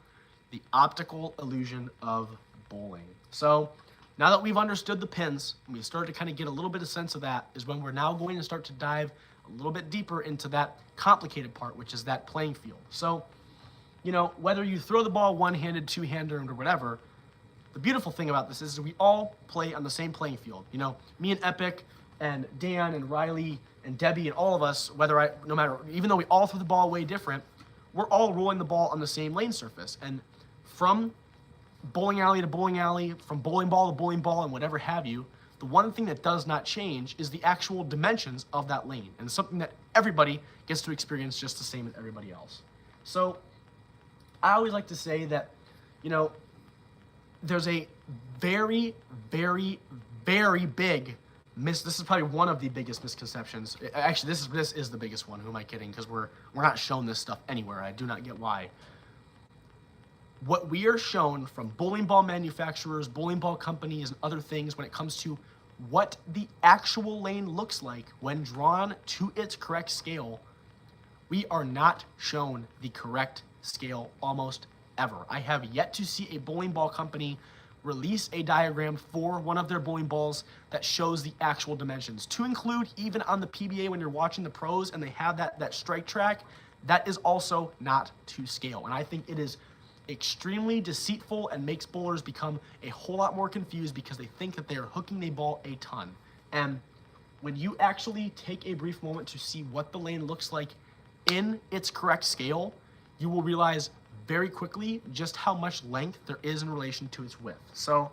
the optical illusion of bowling. So now that we've understood the pins, and we've started to kind of get a little bit of sense of that, is when we're now going to start to dive a little bit deeper into that complicated part, which is that playing field. So, whether you throw the ball one-handed, two-handed, or whatever, the beautiful thing about this is we all play on the same playing field. Me and Epic and Dan and Riley and Debbie and all of us, even though we all throw the ball way different, we're all rolling the ball on the same lane surface. And from bowling alley to bowling alley, from bowling ball to bowling ball, and whatever have you, the one thing that does not change is the actual dimensions of that lane. And it's something that everybody gets to experience just the same as everybody else. So I always like to say that, there's a very, very, very big this is probably one of the biggest misconceptions. Actually, this is the biggest one. Who am I kidding? Because we're not shown this stuff anywhere. I do not get why. What we are shown from bowling ball manufacturers, bowling ball companies, and other things when it comes to what the actual lane looks like when drawn to its correct scale, we are not shown the correct scale almost ever. I have yet to see a bowling ball company release a diagram for one of their bowling balls that shows the actual dimensions. To include even on the PBA when you're watching the pros and they have that strike track, that is also not to scale. And I think it is extremely deceitful and makes bowlers become a whole lot more confused because they think that they are hooking the ball a ton. And when you actually take a brief moment to see what the lane looks like in its correct scale, you will realize very quickly just how much length there is in relation to its width. So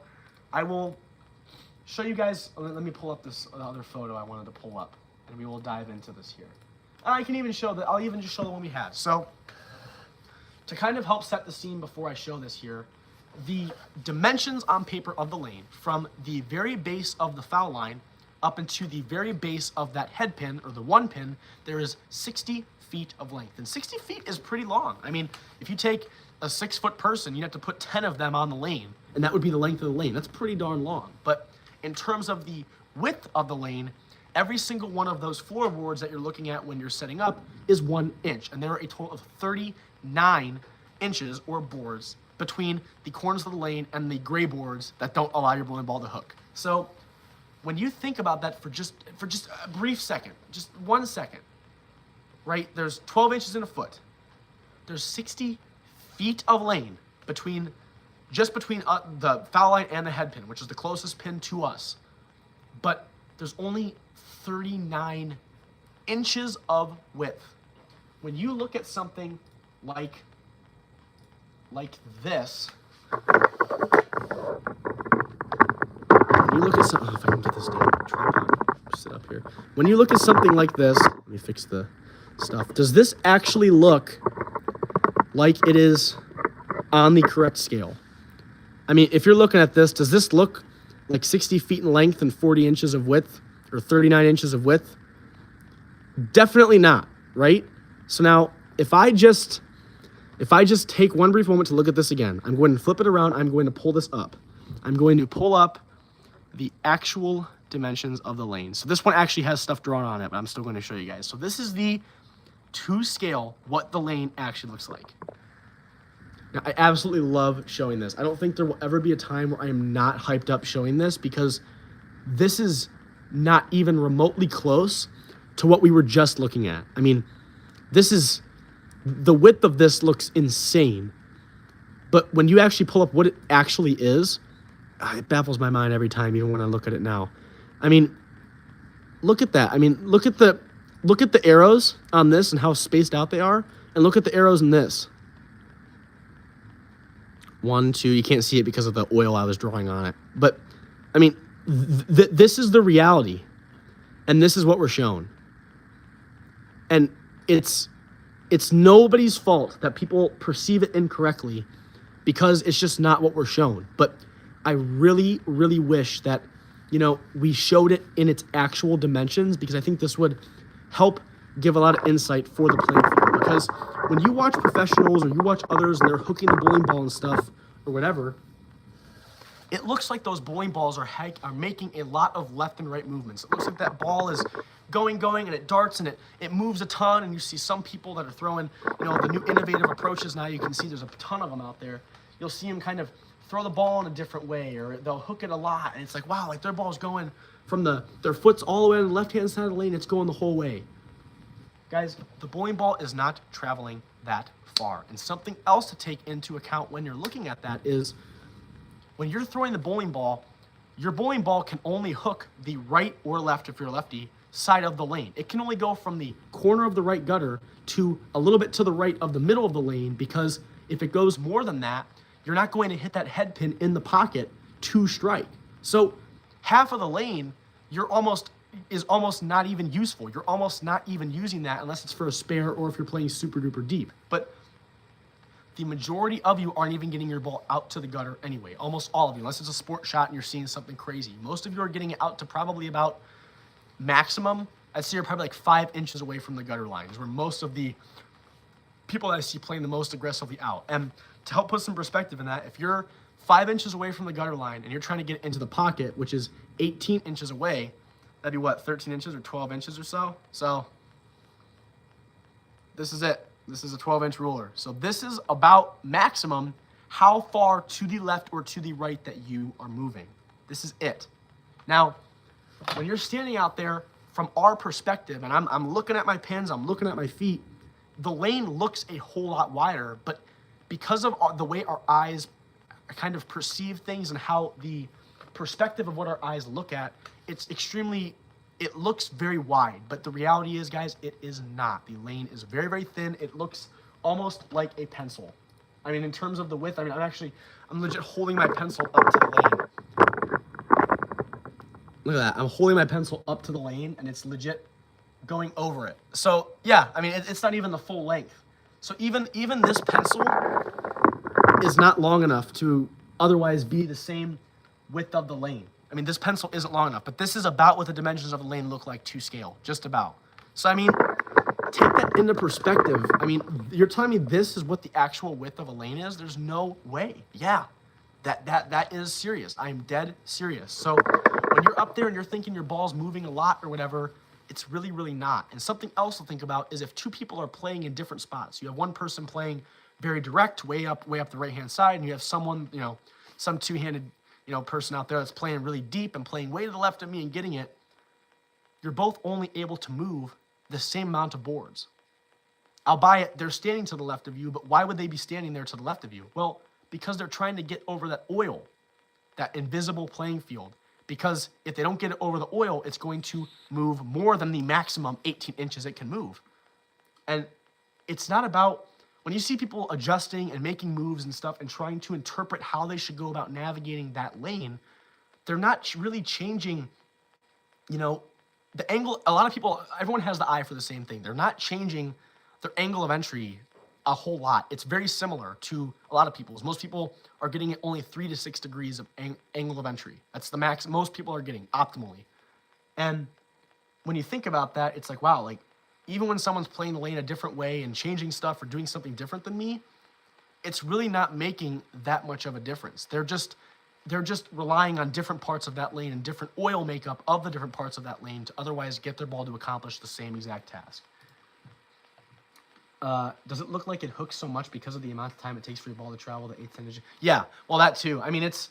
I will show you guys, let me pull up this other photo I wanted to pull up, and we will dive into this here. I can even show I'll even just show the one we have. So to kind of help set the scene before I show this here, the dimensions on paper of the lane from the very base of the foul line up into the very base of that head pin, or the one pin, there is 60 feet of length. And 60 feet is pretty long. I mean, if you take a 6-foot person, you'd have to put 10 of them on the lane, and that would be the length of the lane. That's pretty darn long. But in terms of the width of the lane, every single one of those floorboards that you're looking at when you're setting up is 1 inch. And there are a total of 39 inches or boards between the corners of the lane and the gray boards that don't allow your bowling ball to hook. So when you think about that for just a brief second, just 1 second, right? There's 12 inches in a foot. There's 60 feet of lane between the foul line and the head pin, which is the closest pin to us. But there's only 39 inches of width. When you look at something like like this, when you look at something, if I can get this damn tripod, sit up here. When you look at something like this, let me fix the stuff. Does this actually look like it is on the correct scale? I mean, if you're looking at this, does this look like 60 feet in length and 40 inches of width or 39 inches of width? Definitely not, right? So now if I just take one brief moment to look at this again, I'm going to flip it around. I'm going to pull this up. I'm going to pull up the actual dimensions of the lane. So this one actually has stuff drawn on it, but I'm still going to show you guys. So this is the to scale what the lane actually looks like. Now, I absolutely love showing this. I don't think there will ever be a time where I am not hyped up showing this, because this is not even remotely close to what we were just looking at. I mean, the width of this looks insane, but when you actually pull up what it actually is, it baffles my mind every time, even when I look at it now. I mean, look at that. I mean, look at the arrows on this and how spaced out they are, and look at the arrows in this. 1, 2, you can't see it because of the oil I was drawing on it. But, I mean, this is the reality, and this is what we're shown. And it's nobody's fault that people perceive it incorrectly, because it's just not what we're shown. But I really, really wish that, we showed it in its actual dimensions, because I think this would help give a lot of insight for the playing field. Because when you watch professionals or you watch others and they're hooking the bowling ball and stuff or whatever, it looks like those bowling balls are making a lot of left and right movements. It looks like that ball is going, and it darts, and it moves a ton, and you see some people that are throwing, the new innovative approaches now. You can see there's a ton of them out there. You'll see them kind of throw the ball in a different way, or they'll hook it a lot, and it's like, wow, like their ball's going from their foot's all the way on the left-hand side of the lane, it's going the whole way. Guys, the bowling ball is not traveling that far. And something else to take into account when you're looking at that is, when you're throwing the bowling ball, your bowling ball can only hook the right or left, if you're a lefty, side of the lane. It can only go from the corner of the right gutter to a little bit to the right of the middle of the lane, because if it goes more than that, you're not going to hit that head pin in the pocket to strike. So half of the lane is almost not even useful. You're almost not even using that unless it's for a spare or if you're playing super duper deep. But the majority of you aren't even getting your ball out to the gutter anyway. Almost all of you, unless it's a sport shot and you're seeing something crazy. Most of you are getting it out to probably about maximum. I'd say you're probably like 5 inches away from the gutter lines, where most of the people that I see playing the most aggressively out. And to help put some perspective in that, if you're 5 inches away from the gutter line and you're trying to get it into the pocket, which is 18 inches away, that'd be what, 13 inches or 12 inches or so? So this is it. This is a 12-inch ruler. So this is about maximum how far to the left or to the right that you are moving. This is it. Now, when you're standing out there from our perspective, and I'm looking at my pins, I'm looking at my feet, the lane looks a whole lot wider, but because of the way our eyes kind of perceive things and how the perspective of what our eyes look at, it looks very wide, but the reality is, guys, it is not. The lane is very, very thin. It looks almost like a pencil. I mean, in terms of the width, I mean, I'm legit holding my pencil up to the lane. Look at that. I'm holding my pencil up to the lane, and it's legit going over it. So, yeah, I mean, it's not even the full length. So even this pencil is not long enough to otherwise be the same width of the lane. I mean, this pencil isn't long enough, but this is about what the dimensions of the lane look like to scale, just about. So, I mean, take that into perspective. I mean, you're telling me this is what the actual width of a lane is? There's no way. Yeah, that is serious. I'm dead serious. So when you're up there and you're thinking your ball's moving a lot or whatever, it's really, really not. And something else to think about is if two people are playing in different spots. You have one person playing very direct, way up the right-hand side, and you have someone, some two-handed person out there that's playing really deep and playing way to the left of me and getting it. You're both only able to move the same amount of boards. I'll buy it, they're standing to the left of you, but why would they be standing there to the left of you? Well, because they're trying to get over that oil, that invisible playing field. Because if they don't get it over the oil, it's going to move more than the maximum 18 inches it can move. And it's not about when you see people adjusting and making moves and stuff and trying to interpret how they should go about navigating that lane, they're not really changing, you know, the angle. A lot of people, everyone has the eye for the same thing. They're not changing their angle of entry a whole lot. It's very similar to a lot of people's. Most people are getting only 3 to 6 degrees of angle of entry. That's the max most people are getting optimally. And when you think about that, it's like, wow, like even when someone's playing the lane a different way and changing stuff or doing something different than me, it's really not making that much of a difference. They're just relying on different parts of that lane and different oil makeup of the different parts of that lane to otherwise get their ball to accomplish the same exact task. Does it look like it hooks so much because of the amount of time it takes for your ball to travel the 8th inch? Yeah, well, that too. I mean, it's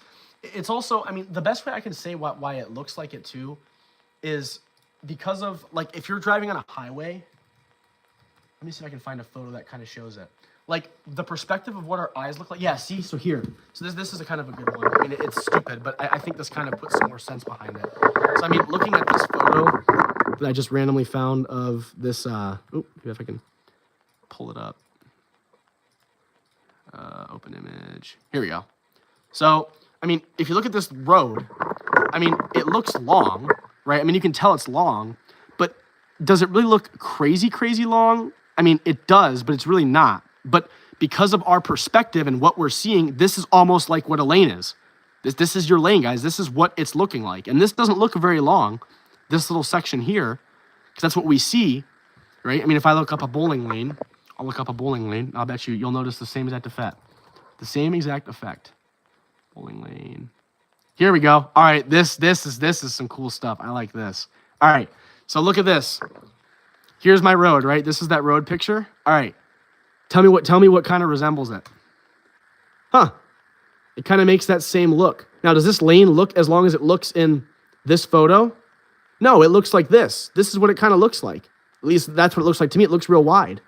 also, I mean, the best way I can say why it looks like it too is because of, like, if you're driving on a highway, let me see if I can find a photo that kind of shows it. Like, the perspective of what our eyes look like. Yeah, see, so here. So this is a kind of a good one. I mean, it's stupid, but I think this kind of puts some more sense behind it. So, I mean, looking at this photo that I just randomly found of this, if I can pull it up. Open image. Here we go. So, I mean, if you look at this road, I mean, it looks long, right? I mean, you can tell it's long, but does it really look crazy long? I mean, it does, but it's really not. But because of our perspective and what we're seeing, this is almost like what a lane is. This is your lane, guys. This is what it's looking like. And this doesn't look very long, this little section here, because that's what we see, right? I mean, if I look up a bowling lane, I'll look up a bowling lane. I'll bet you'll notice the same exact effect. The same exact effect. Bowling lane. Here we go. All right, this is some cool stuff. I like this. All right, so look at this. Here's my road, right? This is that road picture. All right, tell me what kind of resembles it. Huh? It kind of makes that same look. Now, does this lane look as long as it looks in this photo? No, it looks like this. This is what it kind of looks like. At least that's what it looks like to me. It looks real wide.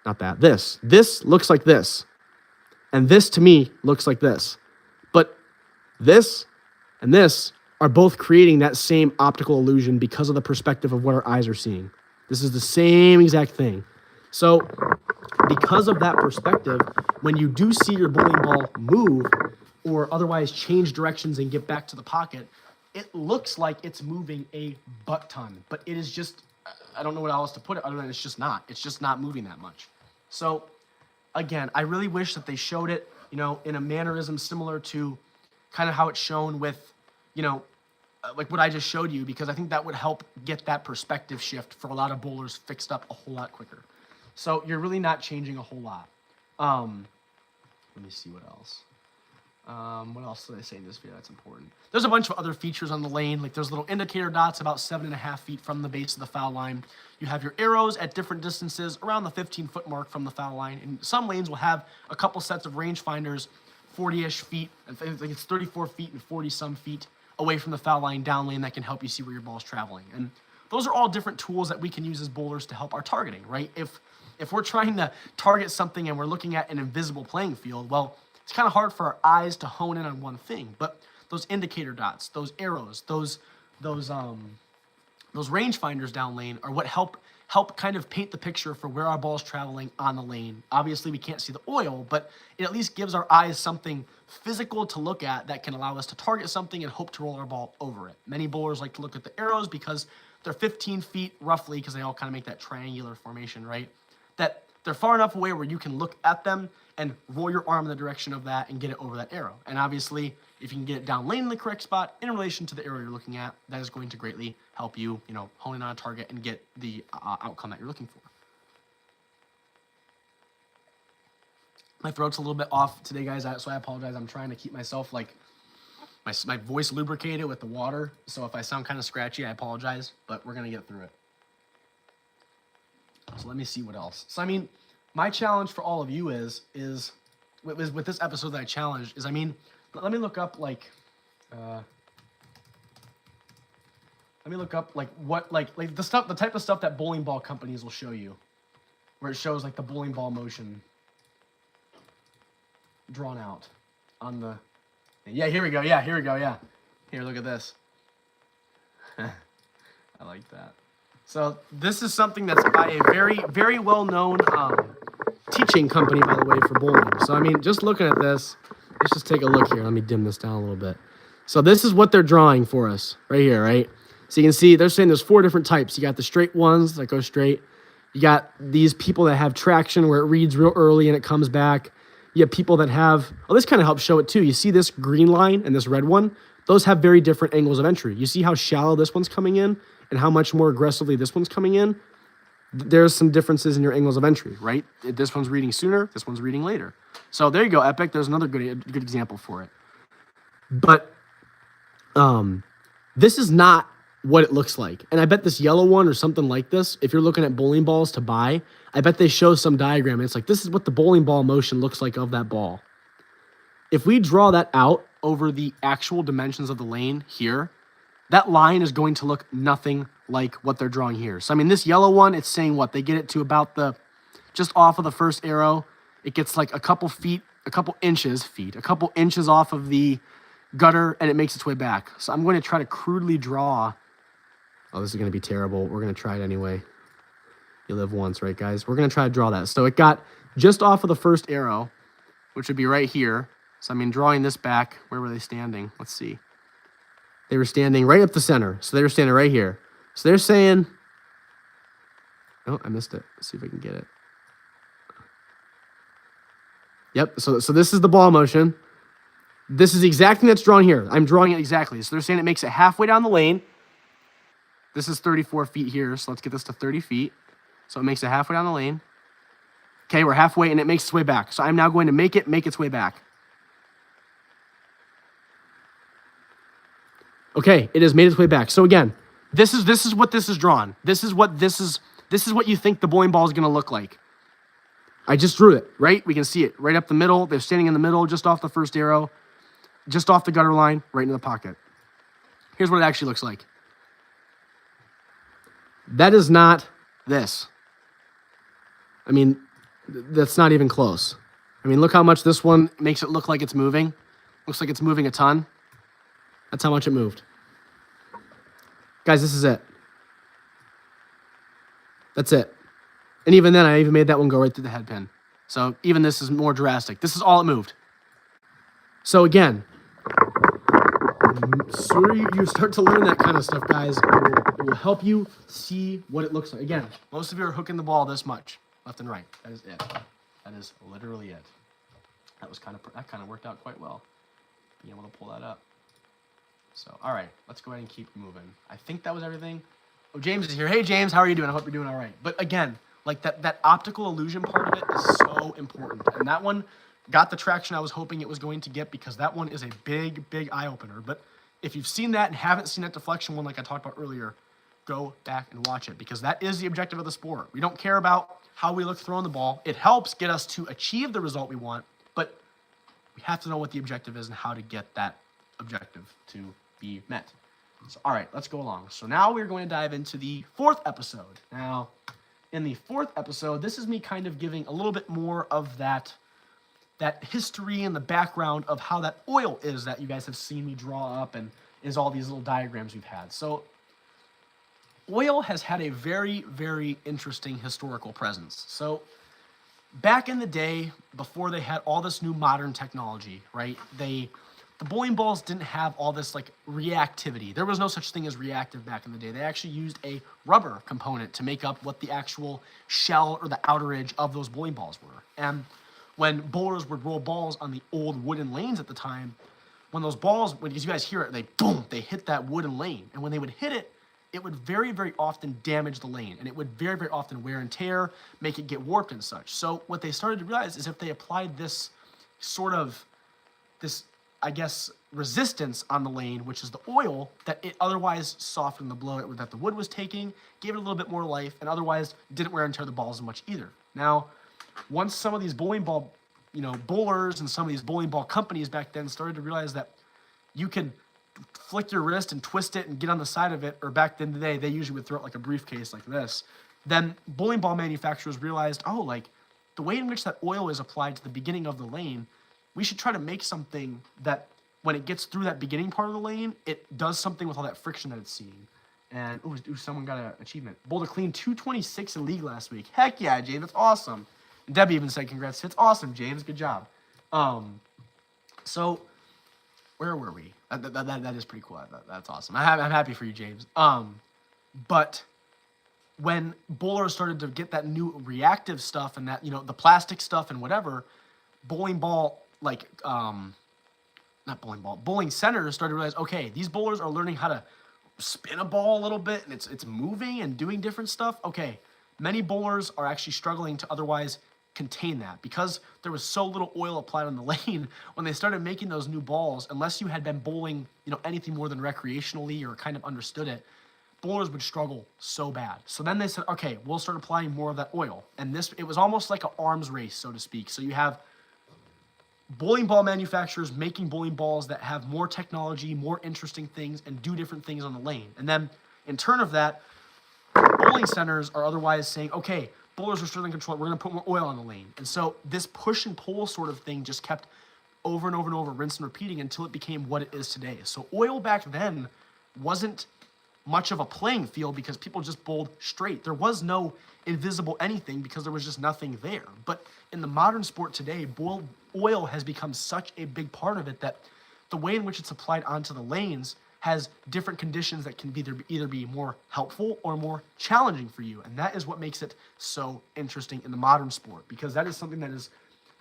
Not that. This looks like this, and this to me looks like this. But this and this are both creating that same optical illusion because of the perspective of what our eyes are seeing. This is the same exact thing. So because of that perspective, when you do see your bowling ball move or otherwise change directions and get back to the pocket, it looks like it's moving a butt ton, but it is just, I don't know what else to put it other than it's just not moving that much. So again, I really wish that they showed it, you know, in a mannerism similar to kind of how it's shown with, you know, like what I just showed you, because I think that would help get that perspective shift for a lot of bowlers fixed up a whole lot quicker. So you're really not changing a whole lot. Let me see what else. What else did I say in this video that's important? There's a bunch of other features on the lane. Like there's little indicator dots about 7.5 feet from the base of the foul line. You have your arrows at different distances around the 15-foot mark from the foul line. And some lanes will have a couple sets of rangefinders 40-ish feet. I think it's 34 feet and 40-some feet away from the foul line down lane that can help you see where your ball's traveling. And those are all different tools that we can use as bowlers to help our targeting, right? If we're trying to target something and we're looking at an invisible playing field, well, it's kind of hard for our eyes to hone in on one thing. But those indicator dots, those arrows, those rangefinders down lane are what help kind of paint the picture for where our ball's traveling on the lane. Obviously, we can't see the oil, but it at least gives our eyes something physical to look at that can allow us to target something and hope to roll our ball over it. Many bowlers like to look at the arrows because they're 15 feet roughly, because they all kind of make that triangular formation, right? That they're far enough away where you can look at them and roll your arm in the direction of that and get it over that arrow. And obviously, if you can get it down lane in the correct spot in relation to the arrow you're looking at, that is going to greatly help you, you know, hone in on a target and get the outcome that you're looking for. My throat's a little bit off today, guys, so I apologize. I'm trying to keep myself, like, my voice lubricated with the water. So if I sound kind of scratchy, I apologize, but we're going to get through it. So let me see what else. So, I mean, my challenge for all of you is with this episode that I challenged is, I mean, let me look up, like, what, like the type of stuff that bowling ball companies will show you, where it shows, like, the bowling ball motion drawn out on the, yeah, here we go, yeah. Here, look at this. I like that. So this is something that's by a very, very well-known teaching company, by the way, for bowling. So, I mean, just looking at this, let's just take a look here. Let me dim this down a little bit. So this is what they're drawing for us right here, right? So you can see they're saying there's 4 different types. You got the straight ones that go straight. You got these people that have traction where it reads real early and it comes back. You have people that have, oh, this kind of helps show it too. You see this green line and this red one? Those have very different angles of entry. You see how shallow this one's coming in and how much more aggressively this one's coming in? There's some differences in your angles of entry, right? This one's reading sooner, this one's reading later. So there you go, Epic. There's another good example for it. But this is not what it looks like. And I bet this yellow one or something like this, if you're looking at bowling balls to buy, I bet they show some diagram. And it's like, this is what the bowling ball motion looks like of that ball. If we draw that out over the actual dimensions of the lane here, that line is going to look nothing like what they're drawing here. So, I mean, this yellow one, it's saying what? They get it to about just off of the first arrow. It gets like a couple inches off of the gutter, and it makes its way back. So I'm going to try to crudely draw. Oh, this is going to be terrible. We're going to try it anyway. You live once, right, guys? We're going to try to draw that. So it got just off of the first arrow, which would be right here. So, I mean, drawing this back, where were they standing? Let's see. They were standing right up the center. So they were standing right here. So they're saying, oh, I missed it. Let's see if I can get it. Yep, so this is the ball motion. This is the exact thing that's drawn here. I'm drawing it exactly. So they're saying it makes it halfway down the lane. This is 34 feet here, so let's get this to 30 feet. So it makes it halfway down the lane. Okay, we're halfway, and it makes its way back. So I'm now going to make its way back. Okay, it has made its way back. So again, this is what this is drawn. This is what you think the bowling ball is going to look like. I just drew it, right? We can see it right up the middle. They're standing in the middle, just off the first arrow, just off the gutter line, right into the pocket. Here's what it actually looks like. That is not this. I mean, that's not even close. I mean, look how much this one makes it look like it's moving. Looks like it's moving a ton. That's how much it moved. Guys, this is it. That's it. And even then, I even made that one go right through the head pin. So even this is more drastic. This is all it moved. So again, sooner you start to learn that kind of stuff, guys, it will help you see what it looks like. Again, most of you are hooking the ball this much, left and right. That is it. That is literally it. That kind of worked out quite well, being able to pull that up. So, all right, let's go ahead and keep moving. I think that was everything. Oh, James is here. Hey, James, how are you doing? I hope you're doing all right. But again, like that optical illusion part of it is so important. And that one got the traction I was hoping it was going to get, because that one is a big, big eye-opener. But if you've seen that and haven't seen that deflection one like I talked about earlier, go back and watch it, because that is the objective of the sport. We don't care about how we look throwing the ball. It helps get us to achieve the result we want, but we have to know what the objective is and how to get that objective to be met. So, all right, let's go along. So now we're going to dive into the 4th episode. Now, in the 4th episode, this is me kind of giving a little bit more of that history and the background of how that oil is that you guys have seen me draw up, and is all these little diagrams we've had. So oil has had a very, very interesting historical presence. So back in the day, before they had all this new modern technology, right, the bowling balls didn't have all this like reactivity. There was no such thing as reactive back in the day. They actually used a rubber component to make up what the actual shell or the outer edge of those bowling balls were. And when bowlers would roll balls on the old wooden lanes at the time, when those balls, as you guys hear it, they hit that wooden lane. And when they would hit it, it would very, very often damage the lane. And it would very, very often wear and tear, make it get warped and such. So what they started to realize is if they applied this I guess, resistance on the lane, which is the oil, that it otherwise softened the blow that the wood was taking, gave it a little bit more life, and otherwise didn't wear and tear the balls as much either. Now, once some of these bowling ball, bowlers and some of these bowling ball companies back then started to realize that you can flick your wrist and twist it and get on the side of it, or back then today, they usually would throw it like a briefcase like this, then bowling ball manufacturers realized, oh, like, the way in which that oil is applied to the beginning of the lane, we should try to make something that when it gets through that beginning part of the lane, it does something with all that friction that it's seeing. And, someone got an achievement. Bowled a clean 226 in league last week. Heck yeah, Jay, that's awesome. Debbie even said, congrats. It's awesome, James. Good job. So where were we? That is pretty cool. That's awesome. I'm happy for you, James. But when bowlers started to get that new reactive stuff and that, the plastic stuff and whatever, bowling centers started to realize, okay, these bowlers are learning how to spin a ball a little bit and it's moving and doing different stuff. Okay, many bowlers are actually struggling to otherwise contain that because there was so little oil applied on the lane. When they started making those new balls, unless you had been bowling, anything more than recreationally or kind of understood it, bowlers would struggle so bad. So then they said, okay, we'll start applying more of that oil. And it was almost like an arms race, so to speak. So you have bowling ball manufacturers making bowling balls that have more technology, more interesting things, and do different things on the lane. And then in turn of that, bowling centers are otherwise saying, okay, bowlers are struggling to control it. We're going to put more oil on the lane. And so this push and pull sort of thing just kept over and over and over, rinse and repeating until it became what it is today. So oil back then wasn't much of a playing field because people just bowled straight. There was no invisible anything because there was just nothing there. But in the modern sport today, oil has become such a big part of it that the way in which it's applied onto the lanes has different conditions that can either be more helpful or more challenging for you. And that is what makes it so interesting in the modern sport, because that is something that is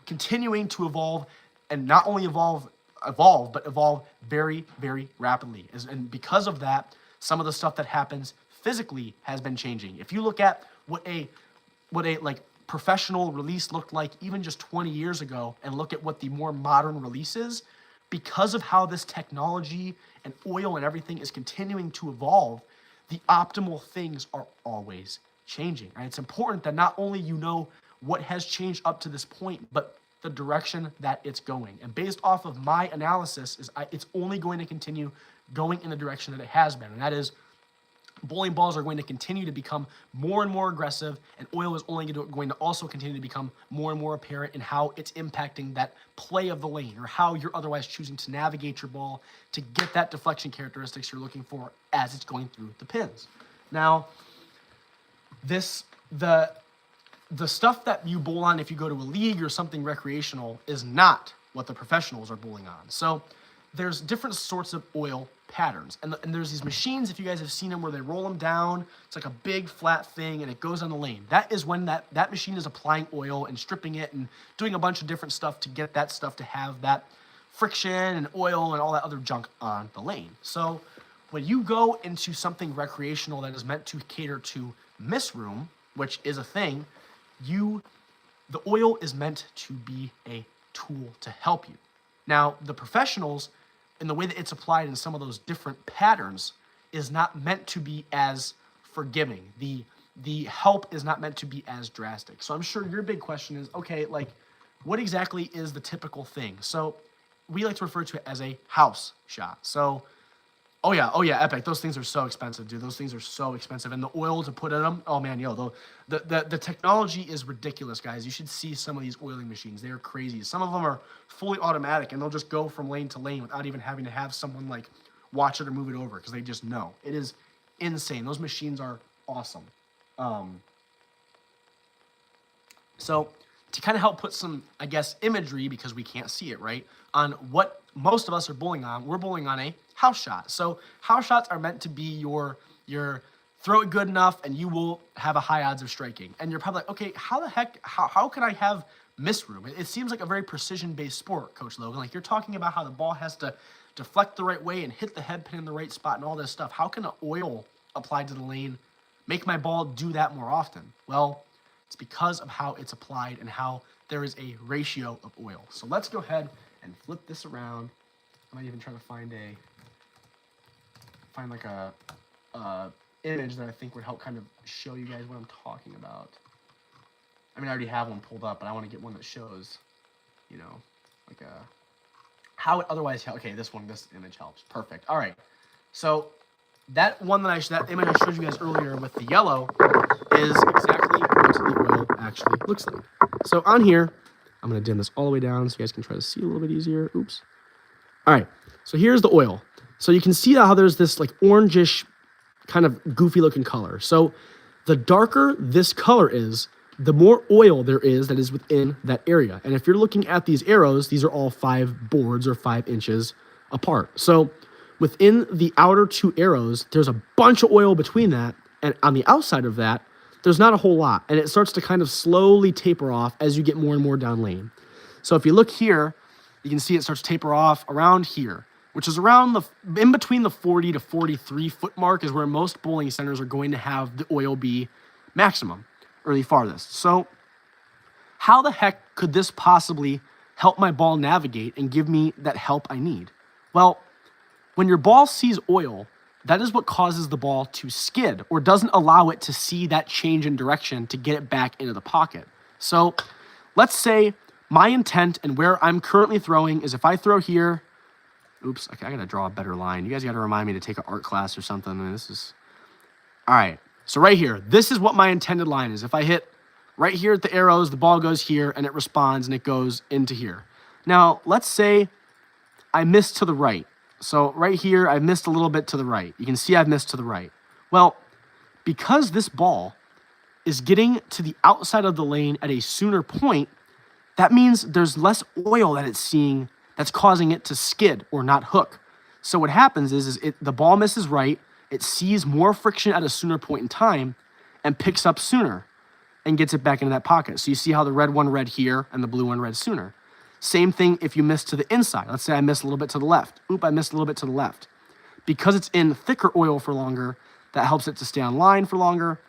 continuing to evolve, and not only evolve, but evolve very, very rapidly. And because of that, some of the stuff that happens physically has been changing. If you look at what a professional release looked like even just 20 years ago and look at what the more modern release is, because of how this technology and oil and everything is continuing to evolve, the optimal things are always changing. Right? It's important that not only you know what has changed up to this point, but the direction that it's going. And based off of my analysis, it's only going to continue going in the direction that it has been. And that is, bowling balls are going to continue to become more and more aggressive, and oil is only going to also continue to become more and more apparent in how it's impacting that play of the lane, or how you're otherwise choosing to navigate your ball to get that deflection characteristics you're looking for as it's going through the pins. Now, the stuff that you bowl on if you go to a league or something recreational is not what the professionals are bowling on. So there's different sorts of oil patterns. And there's these machines, if you guys have seen them, where they roll them down. It's like a big flat thing, and it goes on the lane. That is when that machine is applying oil and stripping it and doing a bunch of different stuff to get that stuff to have that friction and oil and all that other junk on the lane. So when you go into something recreational that is meant to cater to miss room, which is a thing, the oil is meant to be a tool to help you. Now, the professionals, in the way that it's applied in some of those different patterns, is not meant to be as forgiving. The help is not meant to be as drastic. So I'm sure your big question is, okay, like, what exactly is the typical thing? So we like to refer to it as a house shot. So, oh yeah, Epic. Those things are so expensive, dude. Those things are so expensive. And the oil to put in them, oh man, the technology is ridiculous, guys. You should see some of these oiling machines. They are crazy. Some of them are fully automatic, and they'll just go from lane to lane without even having to have someone like watch it or move it over, because they just know. It is insane. Those machines are awesome. So to kind of help put some, I guess, imagery, because we can't see it, right, on what most of us are bowling on, we're bowling on a house shot. So house shots are meant to be your throw it good enough and you will have a high odds of striking. And you're probably like, okay, how can I have miss room? It seems like a very precision-based sport, Coach Logan. Like, you're talking about how the ball has to deflect the right way and hit the head pin in the right spot and all this stuff. How can an oil applied to the lane make my ball do that more often? Well, it's because of how it's applied and how there is a ratio of oil. So let's go ahead and flip this around. I might even try to find like a image that I think would help kind of show you guys what I'm talking about. I mean, I already have one pulled up, but I want to get one that shows, like how it otherwise. Okay, this image helps. Perfect. All right. So that image I showed you guys earlier with the yellow is exactly what the oil actually looks like. So on here, I'm going to dim this all the way down so you guys can try to see a little bit easier. Oops. All right. So here's the oil. So you can see how there's this like orangish kind of goofy looking color. So the darker this color is, the more oil there is that is within that area. And if you're looking at these arrows, these are all 5 boards or 5 inches apart. So within the outer 2 arrows, there's a bunch of oil between that. And on the outside of that, there's not a whole lot. And it starts to kind of slowly taper off as you get more and more down lane. So if you look here, you can see it starts to taper off around here, which is around in between the 40 to 43 foot mark is where most bowling centers are going to have the oil be maximum, or the farthest. So how the heck could this possibly help my ball navigate and give me that help I need? Well, when your ball sees oil, that is what causes the ball to skid or doesn't allow it to see that change in direction to get it back into the pocket. So let's say my intent and where I'm currently throwing is if I throw here, oops, okay, I gotta draw a better line. You guys gotta remind me to take an art class or something. All right, so right here, this is what my intended line is. If I hit right here at the arrows, the ball goes here and it responds and it goes into here. Now, let's say I missed to the right. So right here, I missed a little bit to the right. You can see I've missed to the right. Well, because this ball is getting to the outside of the lane at a sooner point, that means there's less oil that it's seeing that's causing it to skid or not hook. So what happens is the ball misses right, it sees more friction at a sooner point in time and picks up sooner and gets it back into that pocket. So you see how the red one read here and the blue one read sooner. Same thing if you miss to the inside. Let's say I missed a little bit to the left. Oop, I missed a little bit to the left. Because it's in thicker oil for longer, that helps it to stay on line for longer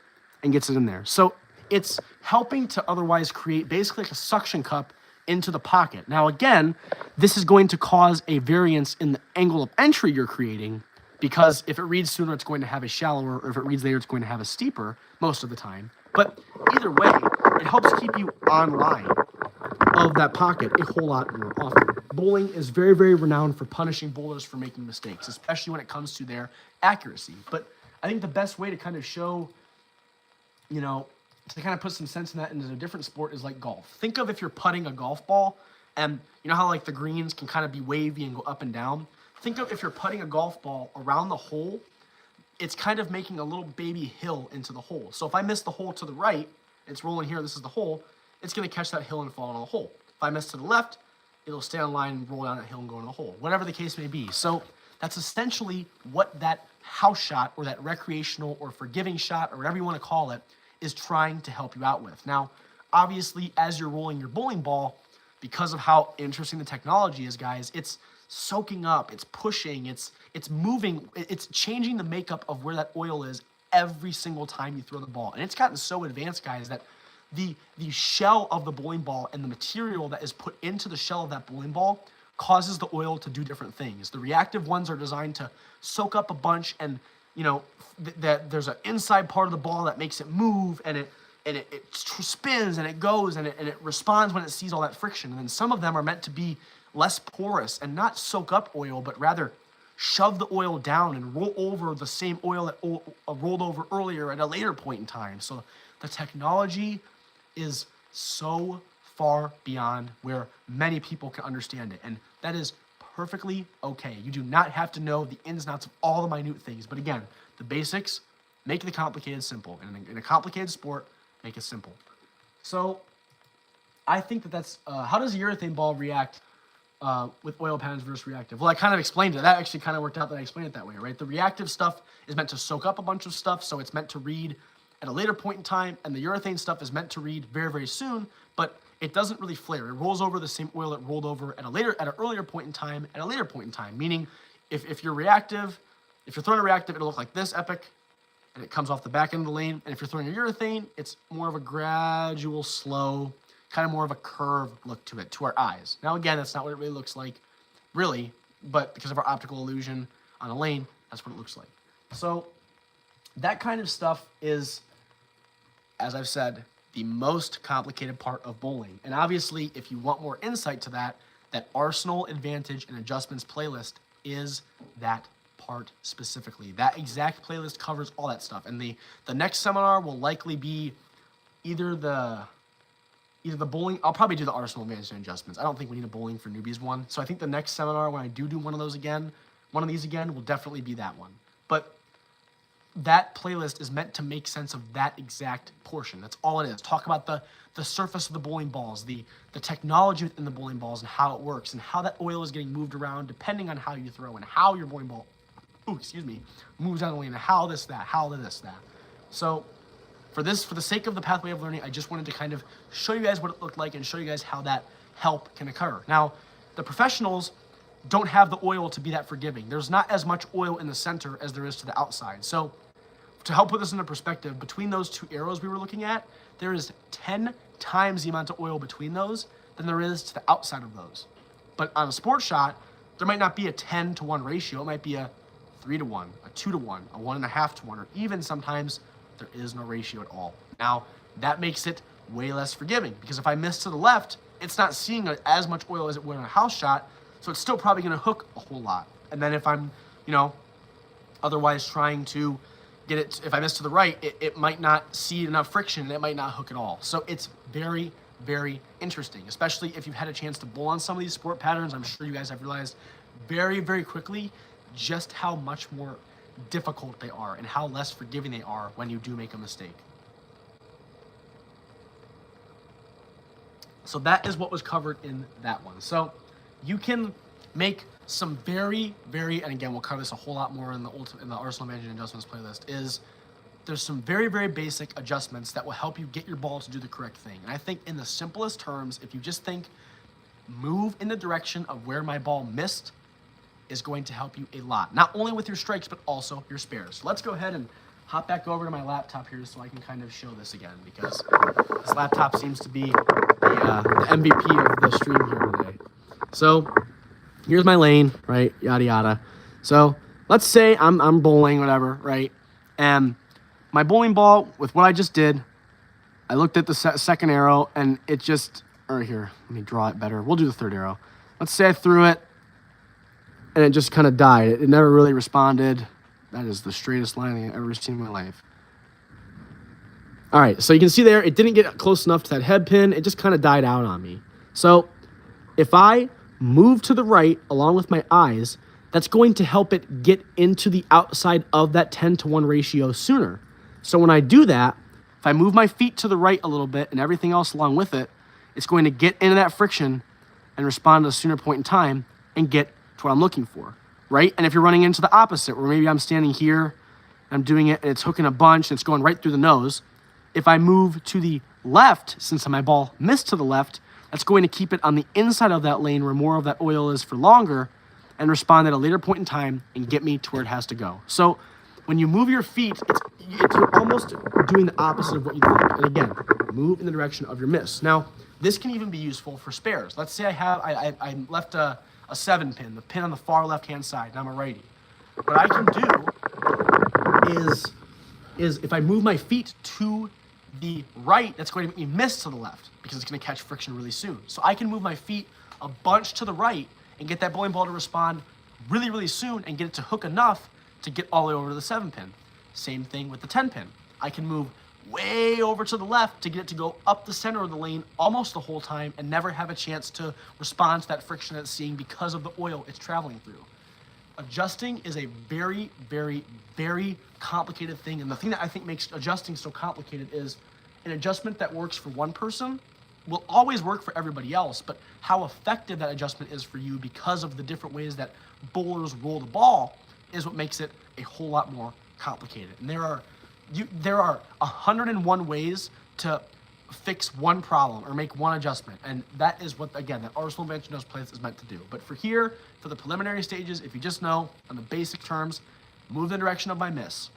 and gets it in there. So it's helping to otherwise create basically like a suction cup into the pocket. Now again, this is going to cause a variance in the angle of entry you're creating, because if it reads sooner, it's going to have a shallower, or if it reads later, it's going to have a steeper most of the time. But either way, it helps keep you on line of that pocket a whole lot more often. Bowling is very, very renowned for punishing bowlers for making mistakes, especially when it comes to their accuracy. But I think the best way to kind of show, to kind of put some sense in that into a different sport is like golf. Think of if you're putting a golf ball, and you know how like the greens can kind of be wavy and go up and down? Think of if you're putting a golf ball around the hole, it's kind of making a little baby hill into the hole. So if I miss the hole to the right, it's rolling here, this is the hole, it's going to catch that hill and fall into the hole. If I miss to the left, it'll stay on line and roll down that hill and go into the hole, whatever the case may be. So that's essentially what that house shot or that recreational or forgiving shot or whatever you want to call it is trying to help you out with. Now, obviously, as you're rolling your bowling ball, because of how interesting the technology is, guys, it's soaking up, it's pushing, it's moving, it's changing the makeup of where that oil is every single time you throw the ball. And it's gotten so advanced, guys, that the shell of the bowling ball and the material that is put into the shell of that bowling ball causes the oil to do different things. The reactive ones are designed to soak up a bunch, and that there's an inside part of the ball that makes it move, and it spins and it goes and it responds when it sees all that friction. And then some of them are meant to be less porous and not soak up oil, but rather shove the oil down and roll over the same oil that rolled over earlier at a later point in time. So the technology is so far beyond where many people can understand it, and that is perfectly okay. You do not have to know the ins and outs of all the minute things, but again, the basics, make the complicated simple, and in a complicated sport, make it simple. So I think that's how does a urethane ball react with oil patterns versus reactive? Well, I kind of explained it. That actually kind of worked out that I explained it that way, right? The reactive stuff is meant to soak up a bunch of stuff, so it's meant to read at a later point in time, and the urethane stuff is meant to read very, very soon, but it doesn't really flare. It rolls over the same oil it rolled over at an earlier point in time, at a later point in time. Meaning, if you're reactive, if you're throwing a reactive, it'll look like this, epic, and it comes off the back end of the lane. And if you're throwing a urethane, it's more of a gradual, slow, kind of more of a curve look to it, to our eyes. Now, again, that's not what it really looks like, really, but because of our optical illusion on a lane, that's what it looks like. So that kind of stuff is, as I've said, the most complicated part of bowling. And obviously, if you want more insight to that Arsenal Advantage and Adjustments playlist is that part specifically. That exact playlist covers all that stuff. And the next seminar will likely be either the bowling. I'll probably do the Arsenal Advantage and Adjustments. I don't think we need a bowling for newbies one. So I think the next seminar, when I do one of these again, will definitely be that one. But that playlist is meant to make sense of that exact portion. That's all it is. Talk about the surface of the bowling balls, the technology within the bowling balls and how it works and how that oil is getting moved around depending on how you throw and how your bowling ball, moves down the lane and how this, that. So for the sake of the pathway of learning, I just wanted to kind of show you guys what it looked like and show you guys how that help can occur. Now, the professionals don't have the oil to be that forgiving. There's not as much oil in the center as there is to the outside. So to help put this into perspective, between those two arrows we were looking at, there is 10 times the amount of oil between those than there is to the outside of those. But on a sport shot, there might not be a 10-to-1 ratio. It might be a 3-to-1, a 2-to-1, a 1.5-to-1, or even sometimes there is no ratio at all. Now, that makes it way less forgiving because if I miss to the left, it's not seeing as much oil as it would on a house shot, so it's still probably going to hook a whole lot. And then if I'm, otherwise trying to get it, if I miss to the right, it might not see enough friction and it might not hook at all. So it's very, very interesting, especially if you've had a chance to bowl on some of these sport patterns. I'm sure you guys have realized very, very quickly just how much more difficult they are and how less forgiving they are when you do make a mistake. So that is what was covered in that one. So you can make some very, very, and again, we'll cover this a whole lot more in the Arsenal Management Adjustments playlist, there's some very, very basic adjustments that will help you get your ball to do the correct thing. And I think in the simplest terms, if you just think move in the direction of where my ball missed is going to help you a lot. Not only with your strikes, but also your spares. So let's go ahead and hop back over to my laptop here so I can kind of show this again because this laptop seems to be the MVP of the stream here today. So here's my lane, right? Yada, yada. So let's say I'm bowling, whatever, right? And my bowling ball, with what I just did, I looked at the second arrow and it just, or here, let me draw it better. We'll do the third arrow. Let's say I threw it and it just kind of died. It never really responded. That is the straightest line I've ever seen in my life. All right, so you can see there, it didn't get close enough to that head pin. It just kind of died out on me. So if I move to the right along with my eyes, that's going to help it get into the outside of that 10-to-1 ratio sooner. So when I do that, if I move my feet to the right a little bit and everything else along with it, it's going to get into that friction and respond at a sooner point in time and get to what I'm looking for, right? And if you're running into the opposite, where maybe I'm standing here, I'm doing it, and it's hooking a bunch, and it's going right through the nose, if I move to the left, since my ball missed to the left, that's going to keep it on the inside of that lane where more of that oil is for longer and respond at a later point in time and get me to where it has to go. So when you move your feet, you're almost doing the opposite of what you think. And again, move in the direction of your miss. Now, this can even be useful for spares. Let's say I left a 7-pin, the pin on the far left-hand side, and I'm a righty. What I can do is if I move my feet to the right, that's going to make me miss to the left because it's going to catch friction really soon. So I can move my feet a bunch to the right and get that bowling ball to respond really, really soon and get it to hook enough to get all the way over to the 7-pin. Same thing with the 10-pin. I can move way over to the left to get it to go up the center of the lane almost the whole time and never have a chance to respond to that friction that it's seeing because of the oil it's traveling through. Adjusting is a very, very, very complicated thing. And the thing that I think makes adjusting so complicated is an adjustment that works for one person will always work for everybody else, but how effective that adjustment is for you because of the different ways that bowlers roll the ball is what makes it a whole lot more complicated. And there are 101 ways to fix one problem or make one adjustment. And that is what, again, that Arsenal Management Adjustments is meant to do. But for here, for the preliminary stages, if you just know on the basic terms, move the direction of my miss.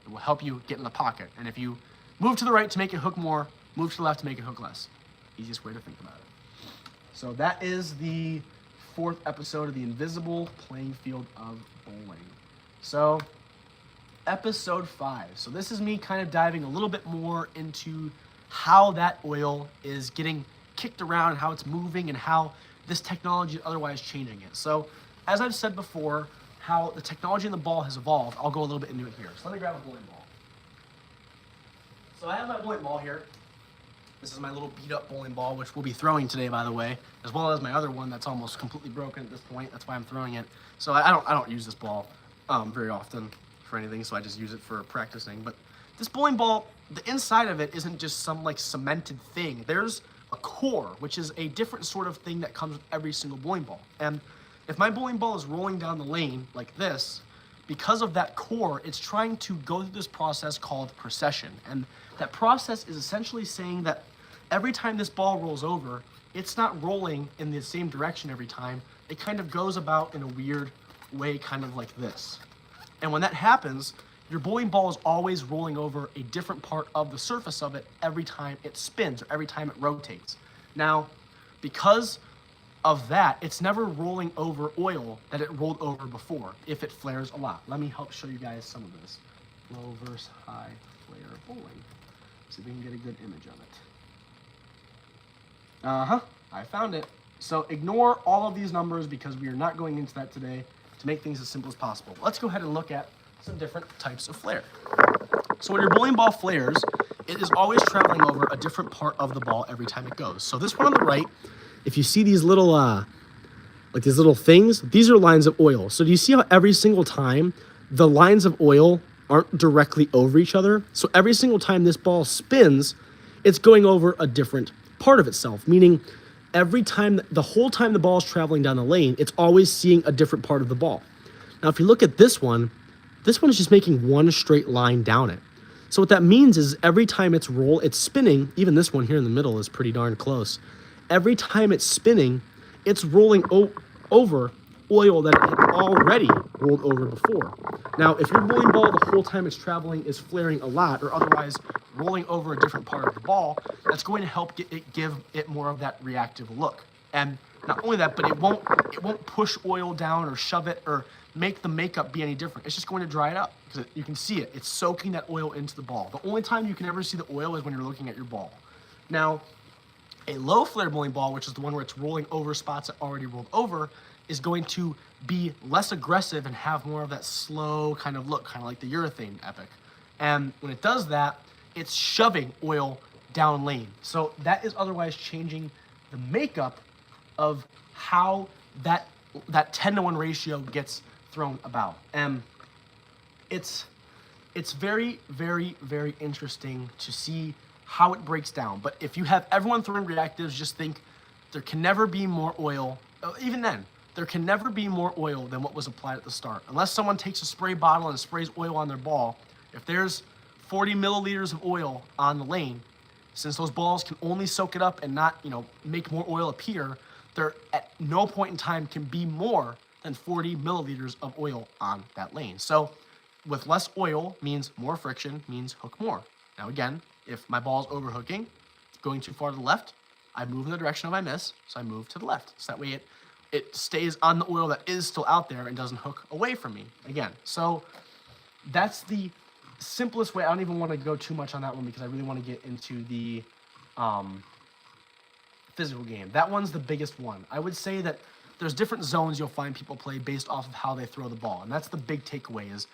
It will help you get in the pocket. And if you move to the right to make it hook more, move to the left to make it hook less. Easiest way to think about it. So that is the 4th episode of the Invisible Playing Field of Bowling. So episode 5. So this is me kind of diving a little bit more into how that oil is getting kicked around and how it's moving and how this technology is otherwise changing it. So as I've said before, how the technology in the ball has evolved, I'll go a little bit into it here. So let me grab a bowling ball. So I have my bowling ball here. This is my little beat up bowling ball, which we'll be throwing today, by the way, as well as my other one that's almost completely broken at this point. That's why I'm throwing it. So I don't use this ball very often. for anything, so I just use it for practicing. But this bowling ball, the inside of it isn't just some like cemented thing. There's a core, which is a different sort of thing that comes with every single bowling ball. And if my bowling ball is rolling down the lane like this, because of that core, it's trying to go through this process called precession. And that process is essentially saying that every time this ball rolls over, it's not rolling in the same direction every time. It kind of goes about in a weird way, kind of like this. And when that happens, your bowling ball is always rolling over a different part of the surface of it every time it spins or every time it rotates. Now, because of that, it's never rolling over oil that it rolled over before if it flares a lot. Let me help show you guys some of this. Low versus high flare bowling. See if we can get a good image of it. I found it. So ignore all of these numbers because we are not going into that today to make things as simple as possible. Let's go ahead and look at some different types of flare. So when your bowling ball flares, it is always traveling over a different part of the ball every time it goes. So this one on the right, if you see these little, like these little things, these are lines of oil. So do you see how every single time the lines of oil aren't directly over each other? So every single time this ball spins, it's going over a different part of itself, meaning every time, the whole time the ball is traveling down the lane, it's always seeing a different part of the ball. Now, if you look at this one is just making one straight line down it. So what that means is every time it's spinning, even this one here in the middle is pretty darn close. Every time it's spinning, it's rolling over oil that it had already rolled over before. Now, if your bowling ball the whole time it's traveling is flaring a lot or otherwise rolling over a different part of the ball, that's going to help give it more of that reactive look. And not only that, but it won't push oil down or shove it or make the makeup be any different. It's just going to dry it up because you can see it. It's soaking that oil into the ball. The only time you can ever see the oil is when you're looking at your ball. Now, a low flare bowling ball, which is the one where it's rolling over spots that already rolled over, is going to be less aggressive and have more of that slow kind of look, kind of like the urethane epic. And when it does that, it's shoving oil down lane. So that is otherwise changing the makeup of how that 10-to-1 ratio gets thrown about. And it's very, very, very interesting to see how it breaks down. But if you have everyone throwing reactives, just think there can never be more oil. Even then, there can never be more oil than what was applied at the start. Unless someone takes a spray bottle and sprays oil on their ball, if there's 40 milliliters of oil on the lane, since those balls can only soak it up and not, make more oil appear, there at no point in time can be more than 40 milliliters of oil on that lane. So with less oil means more friction, means hook more. Now again, if my ball's overhooking, going too far to the left, I move in the direction of my miss, so I move to the left. So that way it stays on the oil that is still out there and doesn't hook away from me again. So that's the simplest way. I don't even want to go too much on that one because I really want to get into the physical game. That one's the biggest one. I would say that there's different zones you'll find people play based off of how they throw the ball. And that's the big takeaway is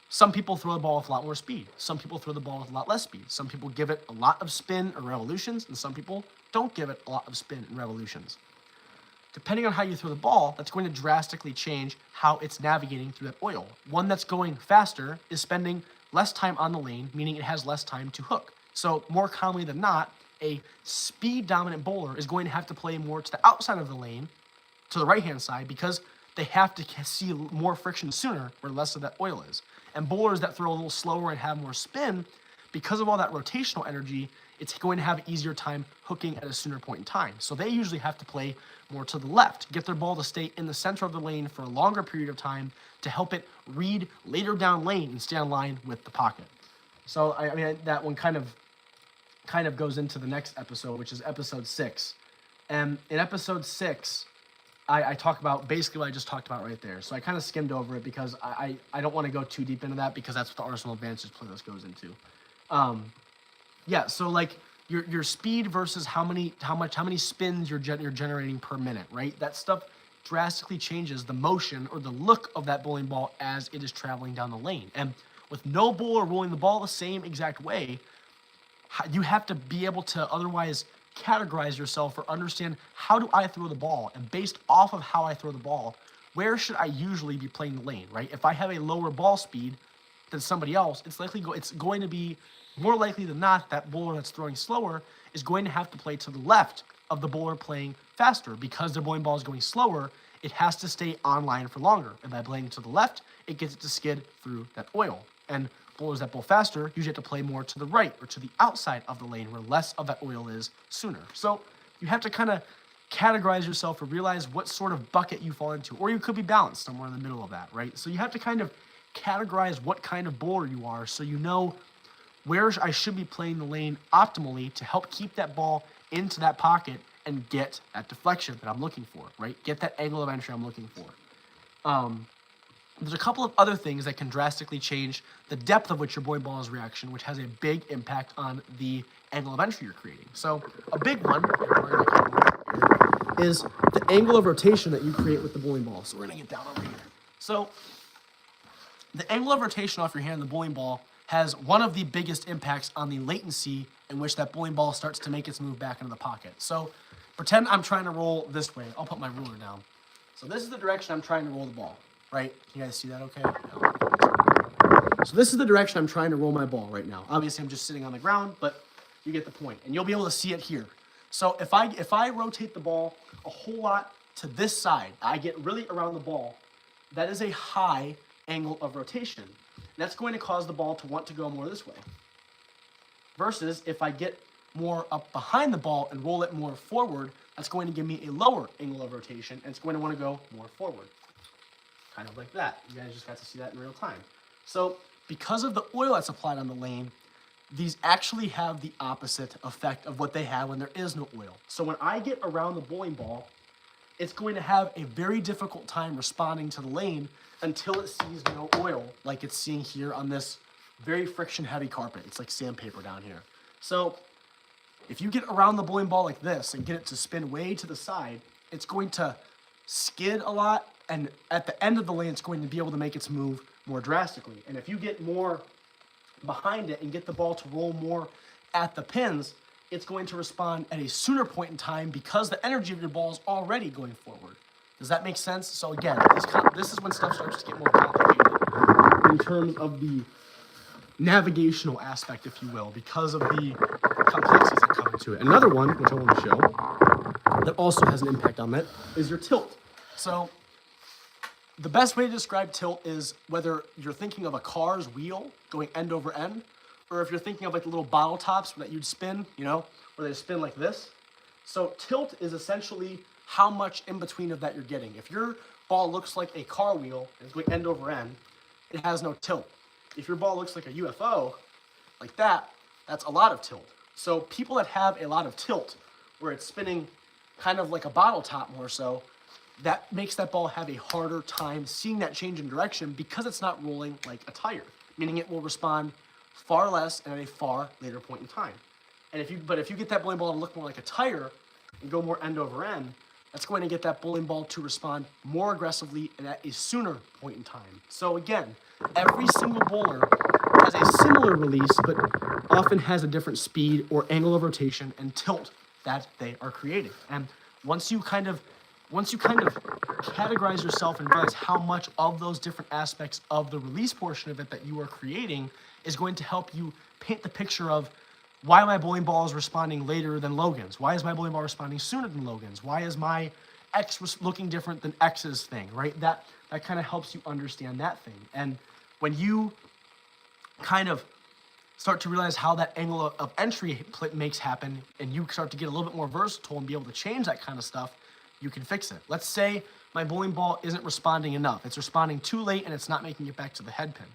some people throw the ball with a lot more speed. Some people throw the ball with a lot less speed. Some people give it a lot of spin or revolutions, and some people don't give it a lot of spin and revolutions. Depending on how you throw the ball, that's going to drastically change how it's navigating through that oil. One that's going faster is spending less time on the lane, meaning it has less time to hook. So more commonly than not, a speed-dominant bowler is going to have to play more to the outside of the lane, to the right-hand side, because they have to see more friction sooner where less of that oil is. And bowlers that throw a little slower and have more spin, because of all that rotational energy, it's going to have an easier time hooking at a sooner point in time. So they usually have to play more to the left, get their ball to stay in the center of the lane for a longer period of time to help it read later down lane and stay on line with the pocket. So, I mean, that one kind of goes into the next episode, which is episode 6. And in episode 6, I talk about basically what I just talked about right there. So I kind of skimmed over it because I don't want to go too deep into that because that's what the Arsenal Advances playlist goes into. Yeah, so like your speed versus how many spins you're generating per minute, right? That stuff drastically changes the motion or the look of that bowling ball as it is traveling down the lane. And with no bowler rolling the ball the same exact way, you have to be able to otherwise categorize yourself or understand how do I throw the ball, and based off of how I throw the ball, where should I usually be playing the lane, right? If I have a lower ball speed, than somebody else, it's going to be more likely than not that bowler that's throwing slower is going to have to play to the left of the bowler playing faster. Because their bowling ball is going slower, it has to stay on line for longer. And by playing to the left, it gets it to skid through that oil. And bowlers that bowl faster usually have to play more to the right or to the outside of the lane where less of that oil is sooner. So you have to kind of categorize yourself or realize what sort of bucket you fall into. Or you could be balanced somewhere in the middle of that, right? So you have to kind of categorize what kind of bowler you are so you know where I should be playing the lane optimally to help keep that ball into that pocket and get that deflection that I'm looking for, right? Get that angle of entry I'm looking for. There's a couple of other things that can drastically change the depth of which your bowling ball's reaction, which has a big impact on the angle of entry you're creating. So a big one is the angle of rotation that you create with the bowling ball. So we're gonna get down over here. So the angle of rotation off your hand in the bowling ball has one of the biggest impacts on the latency in which that bowling ball starts to make its move back into the pocket. So pretend I'm trying to roll this way. I'll put my ruler down. So this is the direction I'm trying to roll the ball, right? You guys see that okay? So this is the direction I'm trying to roll my ball right now. Obviously, I'm just sitting on the ground, but you get the point. And you'll be able to see it here. So if I rotate the ball a whole lot to this side, I get really around the ball, that is a high angle of rotation. That's going to cause the ball to want to go more this way. Versus if I get more up behind the ball and roll it more forward, that's going to give me a lower angle of rotation, and it's going to want to go more forward. Kind of like that. You guys just got to see that in real time. So because of the oil that's applied on the lane, these actually have the opposite effect of what they have when there is no oil. So when I get around the bowling ball, it's going to have a very difficult time responding to the lane until it sees no oil, like it's seeing here on this very friction-heavy carpet. It's like sandpaper down here. So if you get around the bowling ball like this and get it to spin way to the side, it's going to skid a lot, and at the end of the lane, it's going to be able to make its move more drastically. And if you get more behind it and get the ball to roll more at the pins, it's going to respond at a sooner point in time because the energy of your ball is already going forward. Does that make sense? So again, this is when stuff starts to get more complicated in terms of the navigational aspect, if you will, because of the complexities that come into it. Another one, which I want to show, that also has an impact on that, is your tilt. So the best way to describe tilt is whether you're thinking of a car's wheel going end over end, or if you're thinking of like the little bottle tops that you'd spin, you know, where they spin like this. So tilt is essentially how much in between of that you're getting. If your ball looks like a car wheel and it's going end over end, it has no tilt. If your ball looks like a UFO, like that, that's a lot of tilt. So people that have a lot of tilt, where it's spinning kind of like a bottle top more so, that makes that ball have a harder time seeing that change in direction because it's not rolling like a tire, meaning it will respond far less and at a far later point in time. And if you get that bowling ball to look more like a tire and go more end over end, that's going to get that bowling ball to respond more aggressively and at a sooner point in time. So again, every single bowler has a similar release, but often has a different speed or angle of rotation and tilt that they are creating. And once you kind of categorize yourself and realize how much of those different aspects of the release portion of it that you are creating is going to help you paint the picture of why my bowling ball is responding later than Logan's. Why is my bowling ball responding sooner than Logan's? Why is my X looking different than X's thing, right? That kind of helps you understand that thing. And when you kind of start to realize how that angle of entry makes happen, and you start to get a little bit more versatile and be able to change that kind of stuff, you can fix it. Let's say my bowling ball isn't responding enough. It's responding too late and it's not making it back to the head pin.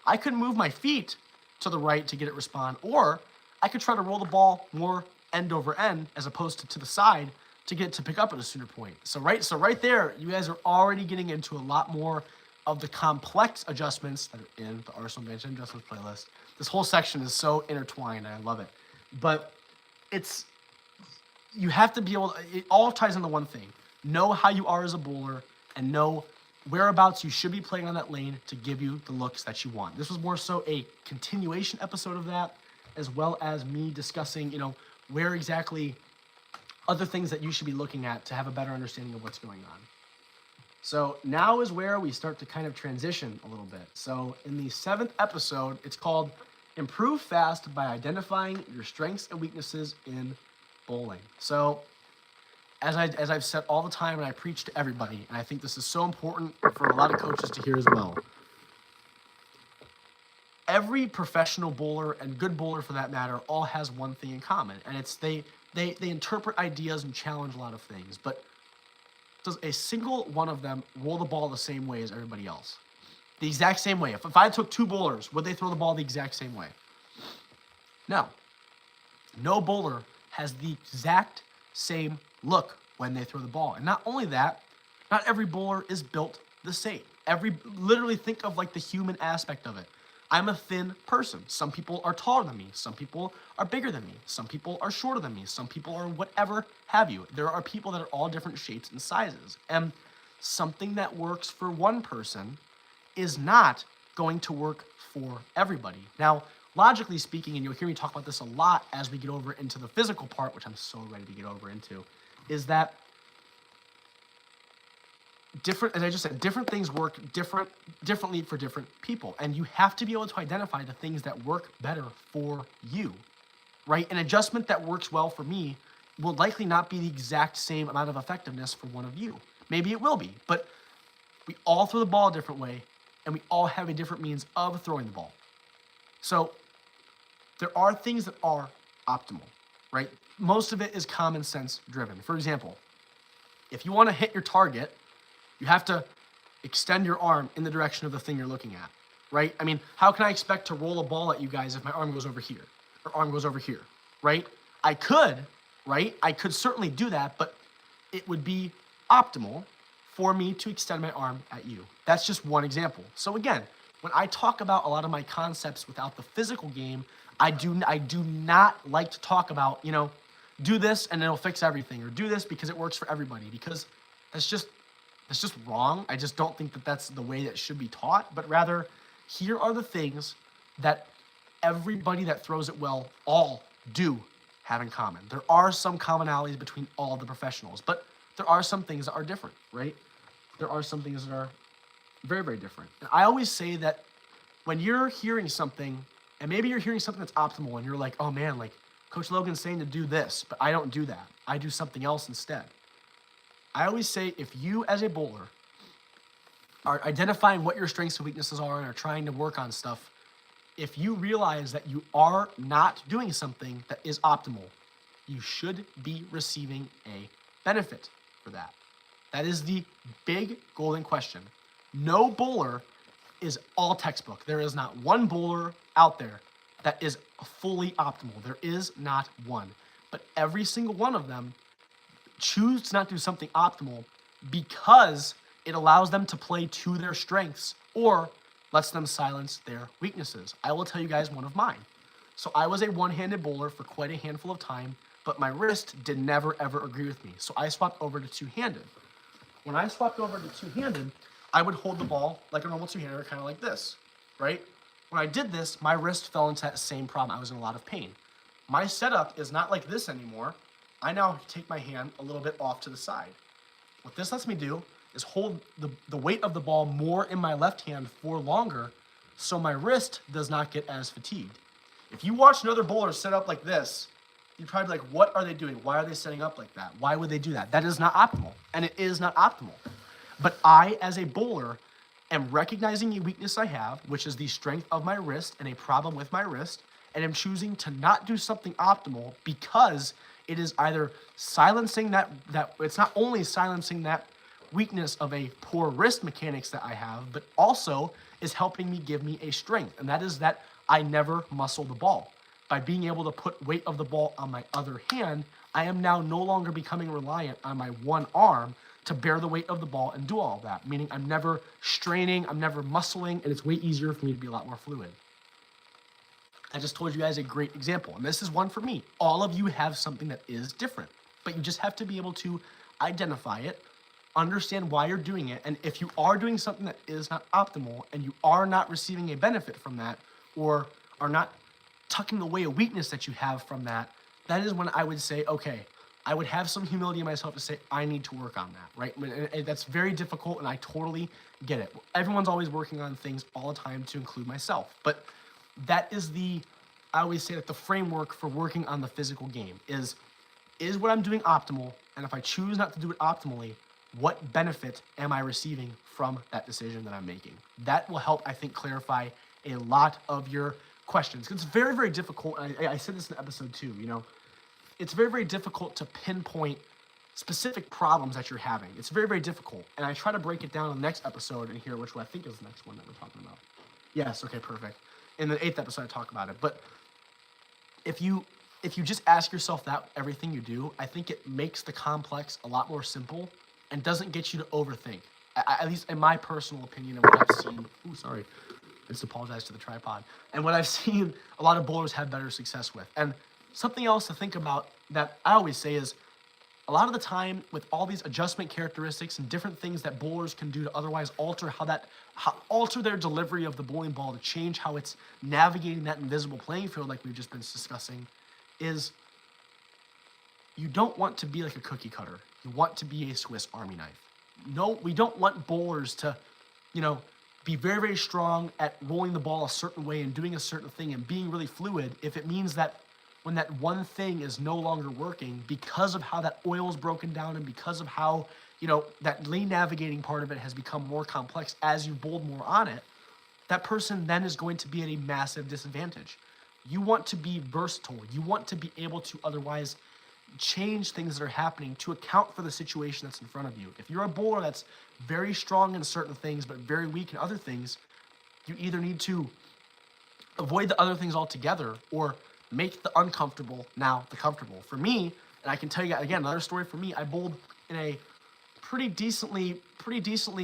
I could move my feet to the right to get it respond, or I could try to roll the ball more end over end as opposed to the side to get it to pick up at a sooner point. So right there, you guys are already getting into a lot more of the complex adjustments that are in the Arsenal Bench Adjustments playlist. This whole section is so intertwined, and I love it. But you have to be able to, it all ties into one thing. Know how you are as a bowler and know whereabouts you should be playing on that lane to give you the looks that you want. This was more so a continuation episode of that, as well as me discussing, where exactly other things that you should be looking at to have a better understanding of what's going on. So now is where we start to kind of transition a little bit. So in the 7th episode, it's called Improve Fast by Identifying Your Strengths and Weaknesses in Bowling. So as I've said all the time, and I preach to everybody, and I think this is so important for a lot of coaches to hear as well. Every professional bowler and good bowler for that matter all has one thing in common, and it's they interpret ideas and challenge a lot of things, but does a single one of them roll the ball the same way as everybody else? The exact same way. If I took 2 bowlers, would they throw the ball the exact same way? No. No bowler has the exact same look when they throw the ball. And not only that, not every bowler is built the same. Literally think of like the human aspect of it. I'm a thin person. Some people are taller than me. Some people are bigger than me. Some people are shorter than me. Some people are whatever have you. There are people that are all different shapes and sizes. And something that works for one person is not going to work for everybody. Now, logically speaking, and you'll hear me talk about this a lot as we get over into the physical part, which I'm so ready to get over into, is that as I just said, different things work differently for different people. And you have to be able to identify the things that work better for you, right? An adjustment that works well for me will likely not be the exact same amount of effectiveness for one of you. Maybe it will be, but we all throw the ball a different way, and we all have a different means of throwing the ball. So there are things that are optimal, right? Most of it is common sense driven. For example, if you want to hit your target, you have to extend your arm in the direction of the thing you're looking at, right? I mean, how can I expect to roll a ball at you guys if my arm goes over here or arm goes over here, right? I could, right? I could certainly do that, but it would be optimal for me to extend my arm at you. That's just one example. So again, when I talk about a lot of my concepts without the physical game, I do not like to talk about, do this and it'll fix everything, or do this because it works for everybody, because that's just wrong. I just don't think that that's the way that should be taught, but rather, here are the things that everybody that throws it well all do have in common. There are some commonalities between all the professionals, but there are some things that are different, right? There are some things that are very, very different. And I always say that when you're hearing something, and maybe you're hearing something that's optimal, and you're like, oh man, like Coach Logan's saying to do this, but I don't do that. I do something else instead. I always say, if you as a bowler are identifying what your strengths and weaknesses are and are trying to work on stuff, if you realize that you are not doing something that is optimal, you should be receiving a benefit for that. That is the big golden question. No bowler is all textbook. There is not one bowler out there that is fully optimal. There is not one. But every single one of them choose to not do something optimal because it allows them to play to their strengths or lets them silence their weaknesses. I will tell you guys one of mine. So I was a one-handed bowler for quite a handful of time, but my wrist did never ever agree with me. So I swapped over to two-handed. When I swapped over to two-handed, I would hold the ball like a normal two-hander, kind of like this, right? When I did this, my wrist fell into that same problem. I was in a lot of pain. My setup is not like this anymore. I now take my hand a little bit off to the side. What this lets me do is hold the weight of the ball more in my left hand for longer, so my wrist does not get as fatigued. If you watch another bowler set up like this, you'd probably be like, what are they doing? Why are they setting up like that? Why would they do that? That is not optimal, and it is not optimal. But I, as a bowler, am recognizing a weakness I have, which is the strength of my wrist and a problem with my wrist, and am choosing to not do something optimal because it is either silencing that it's not only silencing that weakness of a poor wrist mechanics that I have, but also is helping me give me a strength. And that is that I never muscle the ball. By being able to put weight of the ball on my other hand, I am now no longer becoming reliant on my one arm to bear the weight of the ball and do all of that. Meaning I'm never straining, I'm never muscling, and it's way easier for me to be a lot more fluid. I just told you guys a great example, and this is one for me. All of you have something that is different, but you just have to be able to identify it, understand why you're doing it, and if you are doing something that is not optimal and you are not receiving a benefit from that, or are not tucking away a weakness that you have from that, that is when I would say, okay, I would have some humility in myself to say, I need to work on that, right? And that's very difficult, and I totally get it. Everyone's always working on things all the time, to include myself. But that is I always say that the framework for working on the physical game is what I'm doing optimal? And if I choose not to do it optimally, what benefit am I receiving from that decision that I'm making? That will help, I think, clarify a lot of your questions. It's very, very difficult. I said this in episode 2, it's very, very difficult to pinpoint specific problems that you're having. It's very, very difficult. And I try to break it down in the next episode and hear which one I think is the next one that we're talking about. Yes, okay, perfect. In the 8th episode, I talk about it. But if you just ask yourself that everything you do, I think it makes the complex a lot more simple and doesn't get you to overthink. At least in my personal opinion and what I've seen. Ooh, sorry. I just apologize to the tripod. And what I've seen a lot of bowlers have better success with. And something else to think about that I always say is, a lot of the time with all these adjustment characteristics and different things that bowlers can do to otherwise alter alter their delivery of the bowling ball to change how it's navigating that invisible playing field, like we've just been discussing, is you don't want to be like a cookie cutter. You want to be a Swiss Army knife. No, we don't want bowlers to, be very, very strong at rolling the ball a certain way and doing a certain thing and being really fluid if it means that when that one thing is no longer working because of how that oil is broken down and because of how, that lane navigating part of it has become more complex as you bowled more on it, that person then is going to be at a massive disadvantage. You want to be versatile. You want to be able to otherwise change things that are happening to account for the situation that's in front of you. If you're a bowler that's very strong in certain things but very weak in other things, you either need to avoid the other things altogether or make the uncomfortable now the comfortable. For me, and I can tell you again, another story for me, I bowled in a pretty decently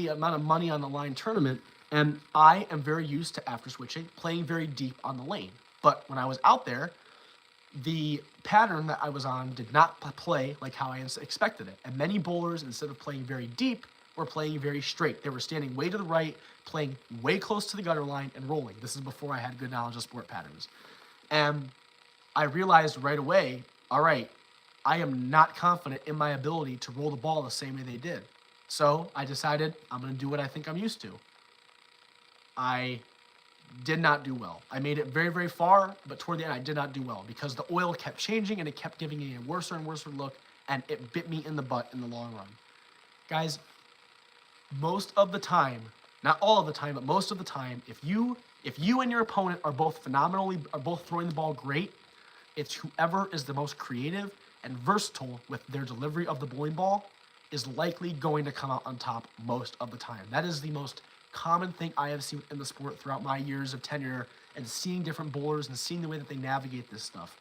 amount of money on the line tournament, and I am very used to, after switching, playing very deep on the lane. But when I was out there, the pattern that I was on did not play like how I expected it. And many bowlers, instead of playing very deep, were playing very straight. They were standing way to the right, playing way close to the gutter line, and rolling. This is before I had good knowledge of sport patterns. And I realized right away, all right, I am not confident in my ability to roll the ball the same way they did. So I decided I'm going to do what I think I'm used to. I did not do well. I made it very, very far, but toward the end I did not do well because the oil kept changing and it kept giving me a worse and worse look, and it bit me in the butt in the long run. Guys, most of the time, not all of the time, but most of the time, if you and your opponent are both throwing the ball great, it's whoever is the most creative and versatile with their delivery of the bowling ball is likely going to come out on top most of the time. That is the most common thing I have seen in the sport throughout my years of tenure and seeing different bowlers and seeing the way that they navigate this stuff.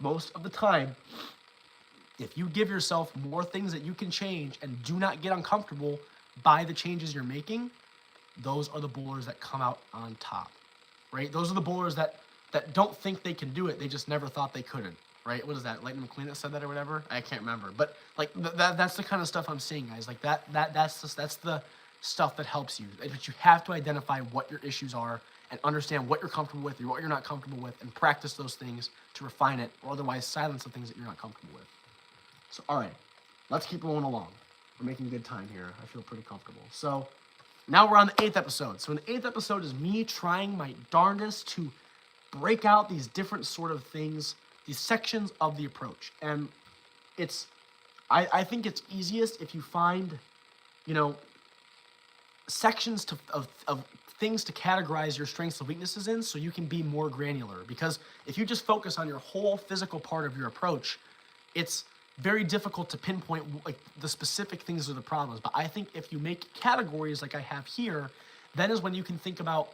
Most of the time, if you give yourself more things that you can change and do not get uncomfortable by the changes you're making, those are the bowlers that come out on top, right? Those are the bowlers that don't think they can do it. They just never thought they couldn't, right? What is that? Lightning McQueen that said that or whatever? I can't remember. But like that's the kind of stuff I'm seeing, guys. Like that's the stuff that helps you. But you have to identify what your issues are and understand what you're comfortable with or what you're not comfortable with and practice those things to refine it or otherwise silence the things that you're not comfortable with. So, all right, let's keep rolling along. We're making good time here. I feel pretty comfortable. So now we're on the 8th episode. So in the 8th episode is me trying my darndest to break out these different sort of things, these sections of the approach. And I think it's easiest if you find, sections of things to categorize your strengths and weaknesses in so you can be more granular. Because if you just focus on your whole physical part of your approach, it's very difficult to pinpoint like the specific things or the problems. But I think if you make categories like I have here, then is when you can think about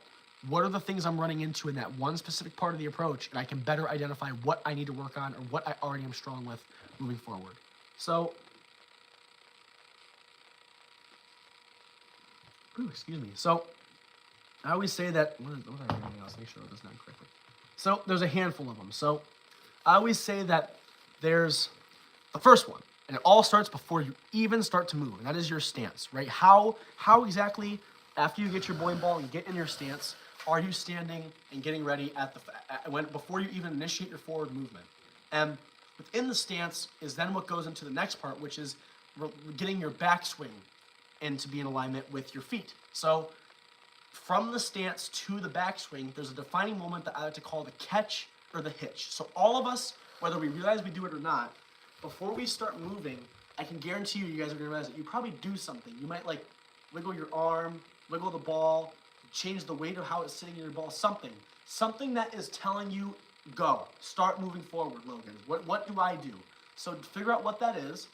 what are the things I'm running into in that one specific part of the approach, and I can better identify what I need to work on or what I already am strong with moving forward. So, excuse me. So, I always say that, what did I write else? Make sure I wrote this down correctly. So, there's a handful of them. So, I always say that there's the first one, and it all starts before you even start to move, and that is your stance, right? How exactly, after you get your bowling ball and get in your stance, are you standing and getting ready before you even initiate your forward movement? And Within the stance is then what goes into the next part, which is getting your backswing and to be in alignment with your feet. So from the stance to the backswing, there's a defining moment that I like to call the catch or the hitch. So all of us, whether we realize we do it or not, before we start moving, I can guarantee you guys are gonna realize that you probably do something. You might like wiggle your arm, wiggle the ball, change the weight of how it's sitting in your ball, something that is telling you, go, start moving forward, Logan. What do I do? So figure out what that is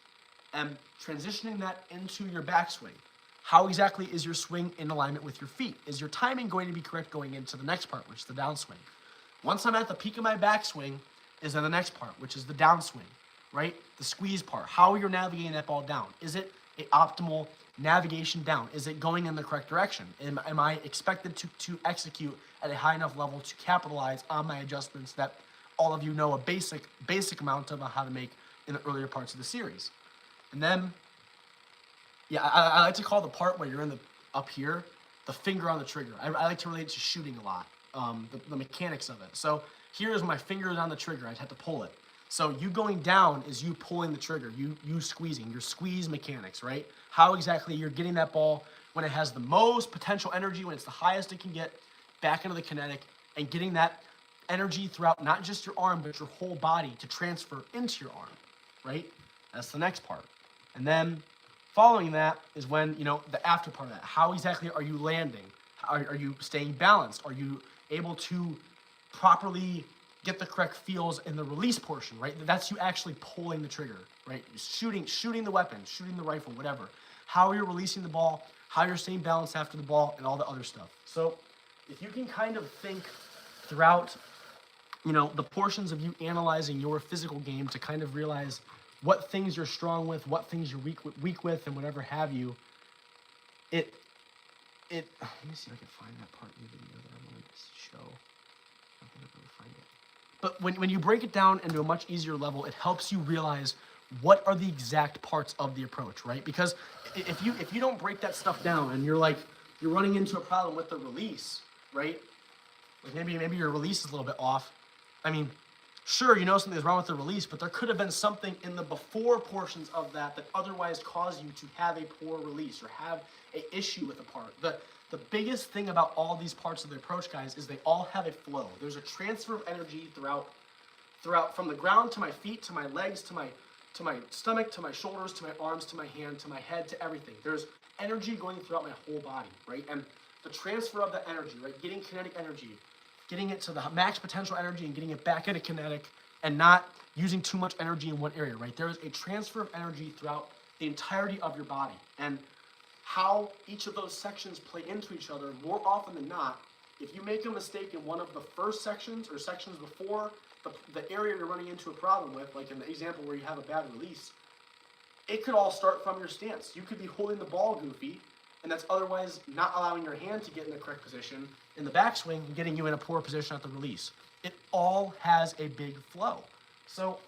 and transitioning that into your backswing. How exactly is your swing in alignment with your feet? Is your timing going to be correct going into the next part, which is the downswing? Once I'm at the peak of my backswing is then the next part, which is the downswing, right? The squeeze part. How you're navigating that ball down. Is it an optimal navigation down? Is it going in the correct direction? Am I expected to execute at a high enough level to capitalize on my adjustments that all of you know a basic amount of how to make in the earlier parts of the series? And then, yeah, I like to call the part where you're in the up here, the finger on the trigger. I like to relate to shooting a lot, the mechanics of it. So here is my finger is on the trigger. I'd have to pull it. So you going down is you pulling the trigger, you squeezing, your squeeze mechanics, right? How exactly you're getting that ball when it has the most potential energy, when it's the highest it can get, back into the kinetic, and getting that energy throughout not just your arm, but your whole body to transfer into your arm, right? That's the next part. And then following that is when, the after part of that. How exactly are you landing? Are you staying balanced? Are you able to properly get the correct feels in the release portion, right? That's you actually pulling the trigger, right? Shooting the weapon, shooting the rifle, whatever. How you're releasing the ball, how you're staying balanced after the ball, and all the other stuff. So if you can kind of think throughout, the portions of you analyzing your physical game to kind of realize what things you're strong with, what things you're weak with, and whatever have you, let me see if I can find that part in the video that I wanted to show. I think I can find it. But when you break it down into a much easier level, it helps you realize what are the exact parts of the approach, right? Because if you don't break that stuff down and you're running into a problem with the release, right? Like maybe your release is a little bit off. I mean, sure, something's wrong with the release, but there could have been something in the before portions of that otherwise caused you to have a poor release or have an issue with a part. The biggest thing about all these parts of the approach, guys, is they all have a flow. There's a transfer of energy throughout from the ground to my feet, to my legs, to my stomach, to my shoulders, to my arms, to my hand, to my head, to everything. There's energy going throughout my whole body, right? And the transfer of that energy, right? Getting kinetic energy, getting it to the max potential energy and getting it back into kinetic and not using too much energy in one area, right? There is a transfer of energy throughout the entirety of your body. And how each of those sections play into each other, more often than not, if you make a mistake in one of the first sections or sections before the area you're running into a problem with, like in the example where you have a bad release, it could all start from your stance. You could be holding the ball goofy, and that's otherwise not allowing your hand to get in the correct position in the backswing and getting you in a poor position at the release. It all has a big flow. So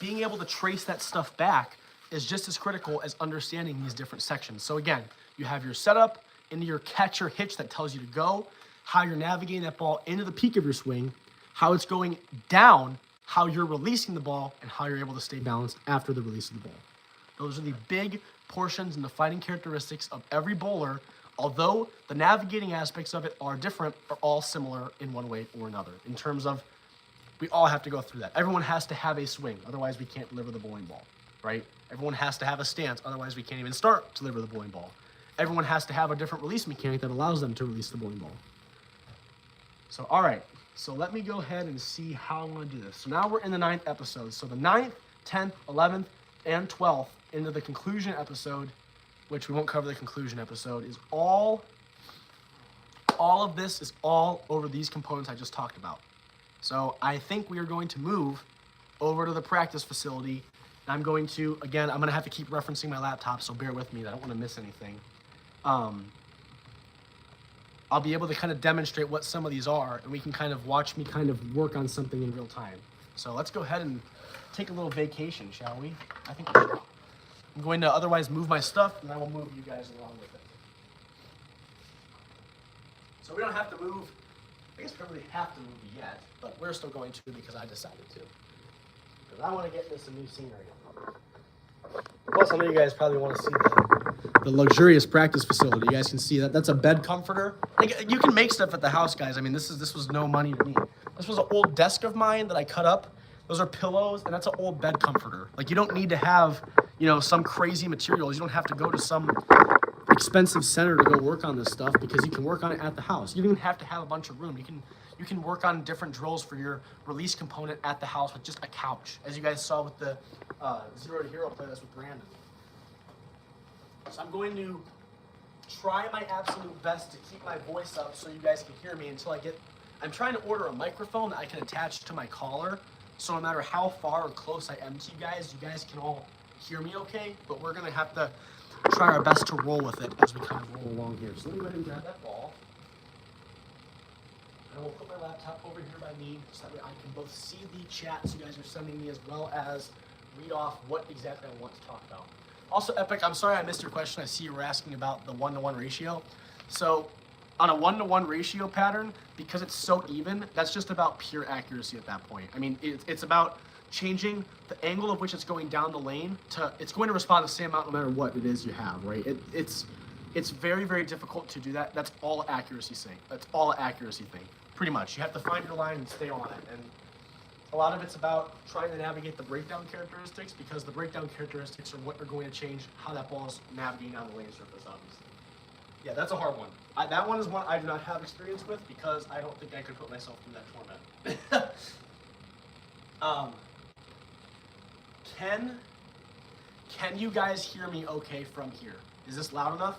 being able to trace that stuff back is just as critical as understanding these different sections. So again, you have your setup into your catch or hitch that tells you to go, how you're navigating that ball into the peak of your swing, how it's going down, how you're releasing the ball, and how you're able to stay balanced after the release of the ball. Those are the big portions and defining characteristics of every bowler. Although the navigating aspects of it are different, are all similar in one way or another in terms of we all have to go through that. Everyone has to have a swing, otherwise we can't deliver the bowling ball, right? Everyone has to have a stance, otherwise we can't even start to deliver the bowling ball. Everyone has to have a different release mechanic that allows them to release the bowling ball. So, all right, so let me go ahead and see how I'm gonna do this. So now we're in the 9th episode. So the 9th, 10th, 11th, and 12th into the conclusion episode, which we won't cover the conclusion episode, is all of this is all over these components I just talked about. So I think we are going to move over to the practice facility. I'm going to have to keep referencing my laptop, so bear with me. I don't want to miss anything. I'll be able to kind of demonstrate what some of these are, and we can kind of watch me kind of work on something in real time. So let's go ahead and take a little vacation, shall we? I think we should. I'm going to otherwise move my stuff, and I will move you guys along with it. So we don't have to move. I guess we don't really have to move yet, but we're still going to because I decided to. because I want to get into some new scenery. Plus, I know you guys probably want to see the luxurious practice facility. You guys can see that. That's a bed comforter. Like, you can make stuff at the house, guys. I mean, this was no money to me. This was an old desk of mine that I cut up. Those are pillows, and that's an old bed comforter. Like, you don't need to have, you know, some crazy materials. You don't have to go to some expensive center to go work on this stuff, because you can work on it at the house. You don't even have to have a bunch of room. You can work on different drills for your release component at the house with just a couch, as you guys saw with the Zero to Hero playlist with Brandon. So I'm going to try my absolute best to keep my voice up so you guys can hear me until I'm trying to order a microphone that I can attach to my collar, so no matter how far or close I am to you guys can all hear me okay, but we're gonna have to try our best to roll with it as we kind of roll along here. So let me go ahead and grab that ball. And we'll put my laptop over here by me so that way I can both see the chats you guys are sending me as well as read off what exactly I want to talk about. Also, Epic, I'm sorry I missed your question. I see you were asking about the 1-to-1 ratio. So on a 1-to-1 ratio pattern, because it's so even, that's just about pure accuracy at that point. I mean, it's about changing the angle of which it's going down the lane to, it's going to respond the same amount no matter what it is you have, right? It's very, very difficult to do that. That's all accuracy thing. That's all accuracy thing, pretty much. You have to find your line and stay on it. And a lot of it's about trying to navigate the breakdown characteristics, because the breakdown characteristics are what are going to change how that ball is navigating down the lane surface, obviously. Yeah, that's a hard one. That one is one I do not have experience with, because I don't think I could put myself through that torment. Can you guys hear me okay from here? Is this loud enough?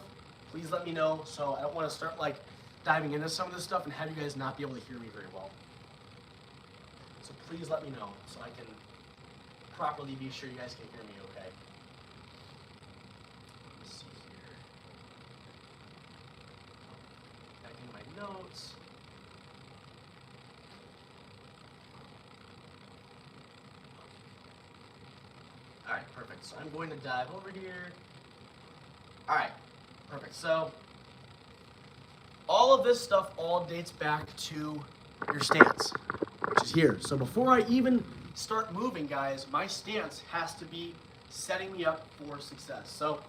Please let me know, so I don't want to start like diving into some of this stuff and have you guys not be able to hear me very well. So please let me know so I can properly be sure you guys can hear me okay. Let's see here. Back in my notes. All right, perfect. So I'm going to dive over here. All right, perfect. So all of this stuff all dates back to your stance, which is here. So before I even start moving, guys, my stance has to be setting me up for success. So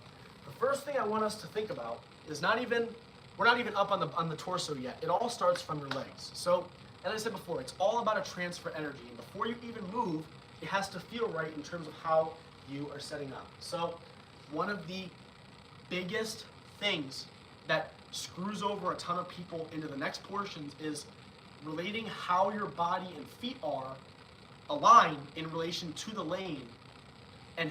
the first thing I want us to think about is we're not even up on the torso yet. It all starts from your legs. So, as I said before, it's all about a transfer energy. And before you even move, it has to feel right in terms of how you are setting up. So one of the biggest things that screws over a ton of people into the next portions is relating how your body and feet are aligned in relation to the lane and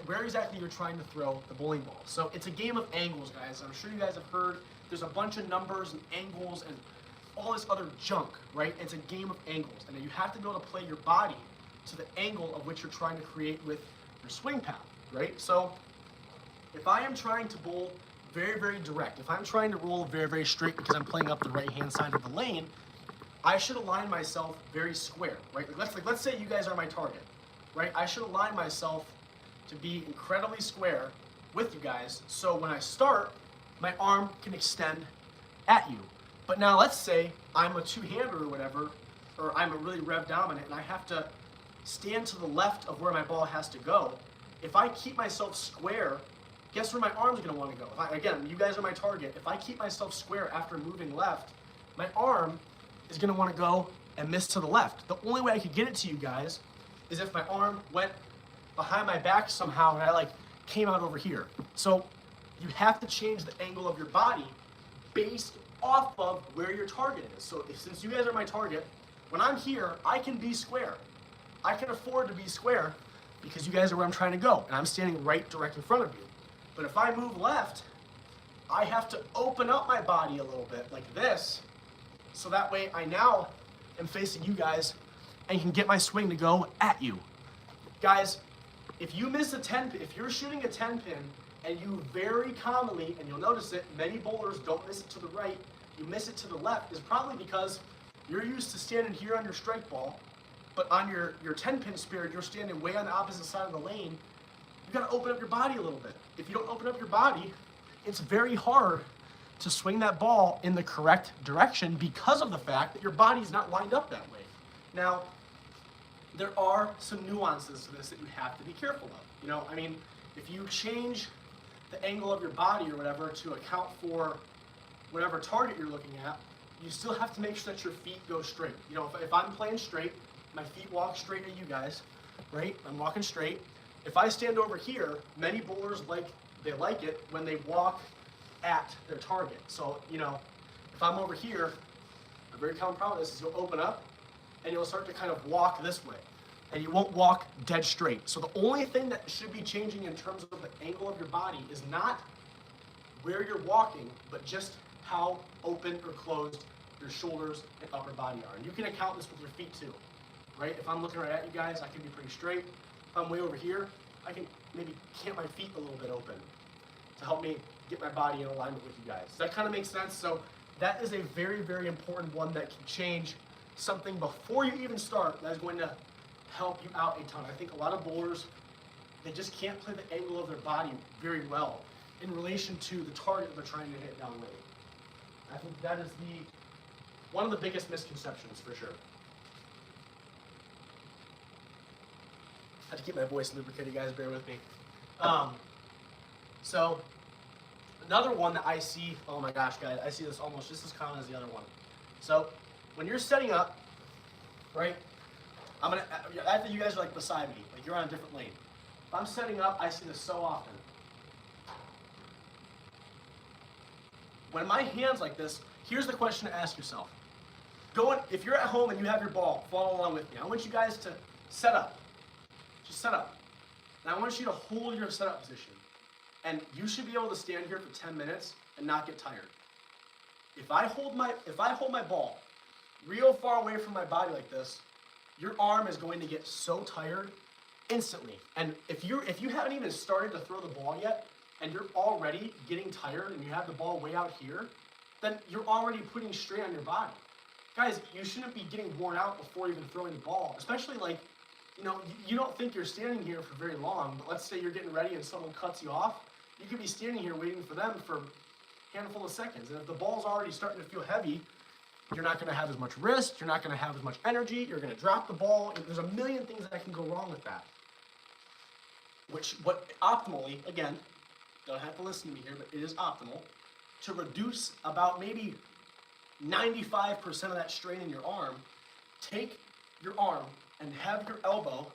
where exactly you're trying to throw the bowling ball. So it's a game of angles, guys. I'm sure you guys have heard there's a bunch of numbers and angles and all this other junk, right? It's a game of angles, and then you have to be able to play your body to the angle of which you're trying to create with your swing path, right? So if I am trying to bowl very, very direct, if I'm trying to roll very, very straight because I'm playing up the right-hand side of the lane, I should align myself very square, right? Let's say you guys are my target, right? I should align myself to be incredibly square with you guys, so when I start, my arm can extend at you. But now let's say I'm a two-hander or whatever, or I'm a really rev dominant and I have to stand to the left of where my ball has to go. If I keep myself square, guess where my arm's gonna wanna go? Again, you guys are my target. If I keep myself square after moving left, my arm is gonna wanna go and miss to the left. The only way I could get it to you guys is if my arm went behind my back somehow and I came out over here. So you have to change the angle of your body based off of where your target is. So since you guys are my target, when I'm here, I can be square. I can afford to be square because you guys are where I'm trying to go, and I'm standing right direct in front of you. But if I move left, I have to open up my body a little bit like this, so that way I now am facing you guys and can get my swing to go at you. Guys, if you miss a 10 pin, if you're shooting a 10 pin and you very commonly, and you'll notice it, many bowlers don't miss it to the right, you miss it to the left, is probably because you're used to standing here on your strike ball, but on your 10 pin spirit, you're standing way on the opposite side of the lane. You gotta open up your body a little bit. If you don't open up your body, it's very hard to swing that ball in the correct direction because of the fact that your body's not lined up that way. Now, there are some nuances to this that you have to be careful of. You know, I mean, if you change the angle of your body or whatever to account for whatever target you're looking at, you still have to make sure that your feet go straight. You know, if I'm playing straight, my feet walk straight at you guys, right? I'm walking straight. If I stand over here, many bowlers like it when they walk at their target. So, you know, if I'm over here, a very common problem with this is you'll open up and you'll start to kind of walk this way. And you won't walk dead straight. So the only thing that should be changing in terms of the angle of your body is not where you're walking, but just how open or closed your shoulders and upper body are. And you can account this with your feet too, right? If I'm looking right at you guys, I can be pretty straight. If I'm way over here, I can maybe cant my feet a little bit open to help me get my body in alignment with you guys. Does that kind of make sense? So that is a very, very important one that can change something before you even start that is going to help you out a ton. I think a lot of bowlers, they just can't play the angle of their body very well in relation to the target they're trying to hit down lane. I think that is one of the biggest misconceptions for sure. I have to keep my voice lubricated, guys, bear with me. So another one that I see, oh my gosh, guys, I see this almost just as common as the other one. So when you're setting up, right, after you guys are like beside me, like you're on a different lane. If I'm setting up, I see this so often. When my hand's like this, here's the question to ask yourself. If you're at home and you have your ball, follow along with me. I want you guys to set up. Just set up. And I want you to hold your setup position. And you should be able to stand here for 10 minutes and not get tired. If I hold my ball real far away from my body like this, your arm is going to get so tired instantly. And if you haven't even started to throw the ball yet, and you're already getting tired and you have the ball way out here, then you're already putting strain on your body. Guys, you shouldn't be getting worn out before even throwing the ball, especially like, you know, you don't think you're standing here for very long, but let's say you're getting ready and someone cuts you off, you could be standing here waiting for them for a handful of seconds. And if the ball's already starting to feel heavy, you're not gonna have as much wrist, you're not gonna have as much energy, you're gonna drop the ball. There's a million things that can go wrong with that. But optimally, again, don't have to listen to me here, but it is optimal to reduce about maybe 95% of that strain in your arm. Take your arm and have your elbow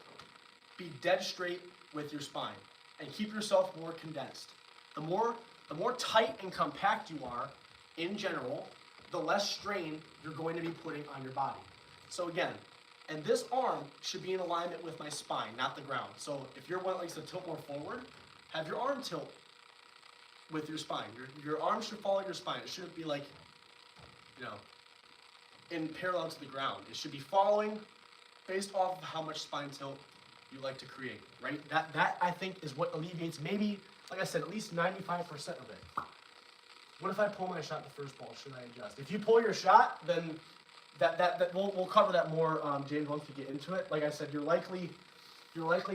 be dead straight with your spine and keep yourself more condensed. The more tight and compact you are in general, the less strain you're going to be putting on your body. So again, and this arm should be in alignment with my spine, not the ground. So if you're one that likes to tilt more forward, have your arm tilt with your spine. Your arm should follow your spine. It shouldn't be like, you know, in parallel to the ground. It should be following based off of how much spine tilt you like to create, right? That I think is what alleviates maybe, like I said, at least 95% of it. What if I pull my shot the first ball? Should I adjust? If you pull your shot, then we'll cover that more, James, once we get into it. Like I said, you're likely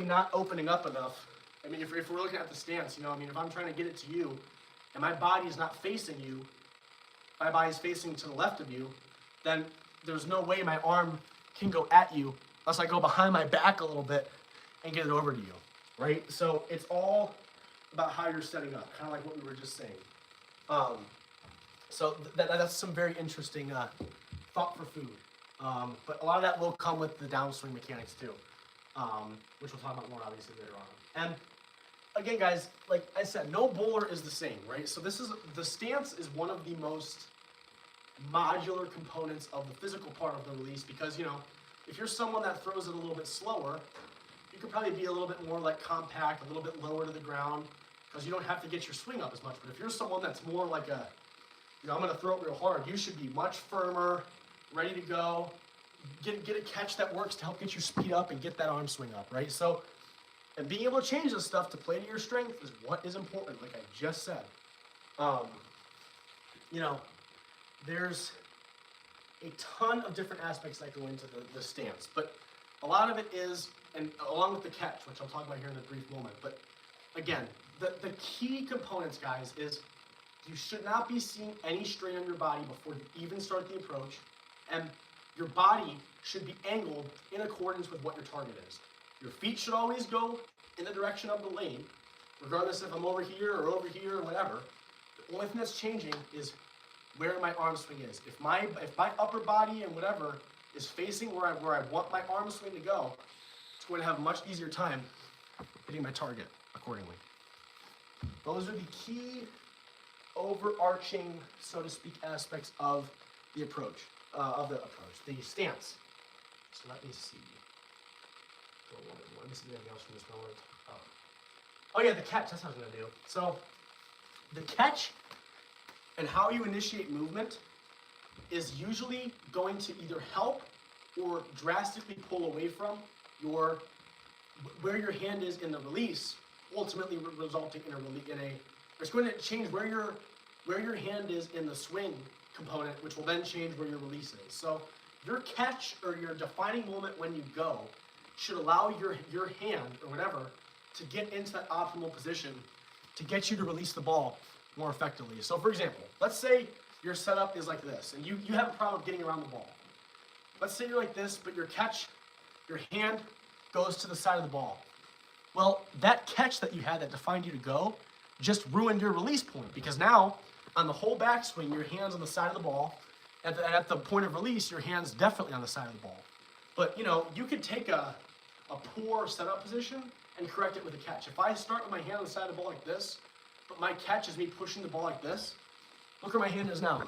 not opening up enough. I mean, if we're looking at the stance, you know, I mean, if I'm trying to get it to you, and my body is not facing you, my body is facing to the left of you, then there's no way my arm can go at you unless I go behind my back a little bit and get it over to you, right? So it's all about how you're setting up, kind of like what we were just saying. So that's some very interesting thought for food. But a lot of that will come with the downswing mechanics too, which we'll talk about more obviously later on. And again, guys, like I said, no bowler is the same, right? So the stance is one of the most modular components of the physical part of the release because, you know, if you're someone that throws it a little bit slower, you could probably be a little bit more like compact, a little bit lower to the ground because you don't have to get your swing up as much. But if you're someone that's more like a, you know, I'm going to throw it real hard, you should be much firmer, ready to go, get a catch that works to help get your speed up and get that arm swing up, right? So, and being able to change this stuff to play to your strength is what is important, like I just said. You know, there's a ton of different aspects that go into the stance, but a lot of it is, and along with the catch, which I'll talk about here in a brief moment, but again, the key components, guys, is you should not be seeing any strain on your body before you even start the approach, and your body should be angled in accordance with what your target is. Your feet should always go in the direction of the lane, regardless if I'm over here or whatever. The only thing that's changing is where my arm swing is. If my upper body and whatever is facing where I want my arm swing to go, it's going to have a much easier time hitting my target accordingly. Those are the key overarching, so to speak, aspects of the approach, the stance. So let me see. Let me see anything else from this moment. Oh yeah, the catch, that's what I was gonna do. So the catch and how you initiate movement is usually going to either help or drastically pull away from where your hand is in the release, ultimately resulting it's going to change where your hand is in the swing component, which will then change where your release is. So your catch or your defining moment when you go should allow your hand or whatever to get into that optimal position to get you to release the ball more effectively. So for example, let's say your setup is like this and you have a problem getting around the ball. Let's say you're like this, but your hand goes to the side of the ball. Well, that catch that you had that defined you to go just ruined your release point, because now on the whole backswing, your hand's on the side of the ball. At the point of release, your hand's definitely on the side of the ball. But you could take a poor setup position and correct it with a catch. If I start with my hand on the side of the ball like this, but my catch is me pushing the ball like this, look where my hand is now.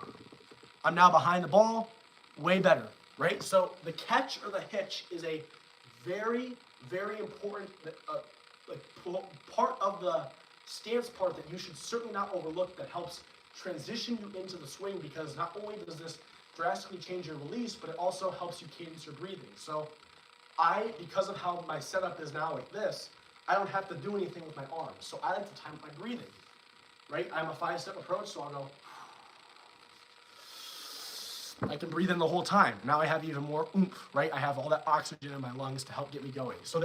I'm now behind the ball, way better, right? So the catch or the hitch is a very, very important part of the stance part that you should certainly not overlook, that helps transition you into the swing, because not only does this drastically change your release, but it also helps you cadence your breathing. So because of how my setup is now like this, I don't have to do anything with my arms. So I like to time my breathing, right? I'm a 5-step approach, so I'll go. I can breathe in the whole time. Now I have even more oomph, right? I have all that oxygen in my lungs to help get me going. So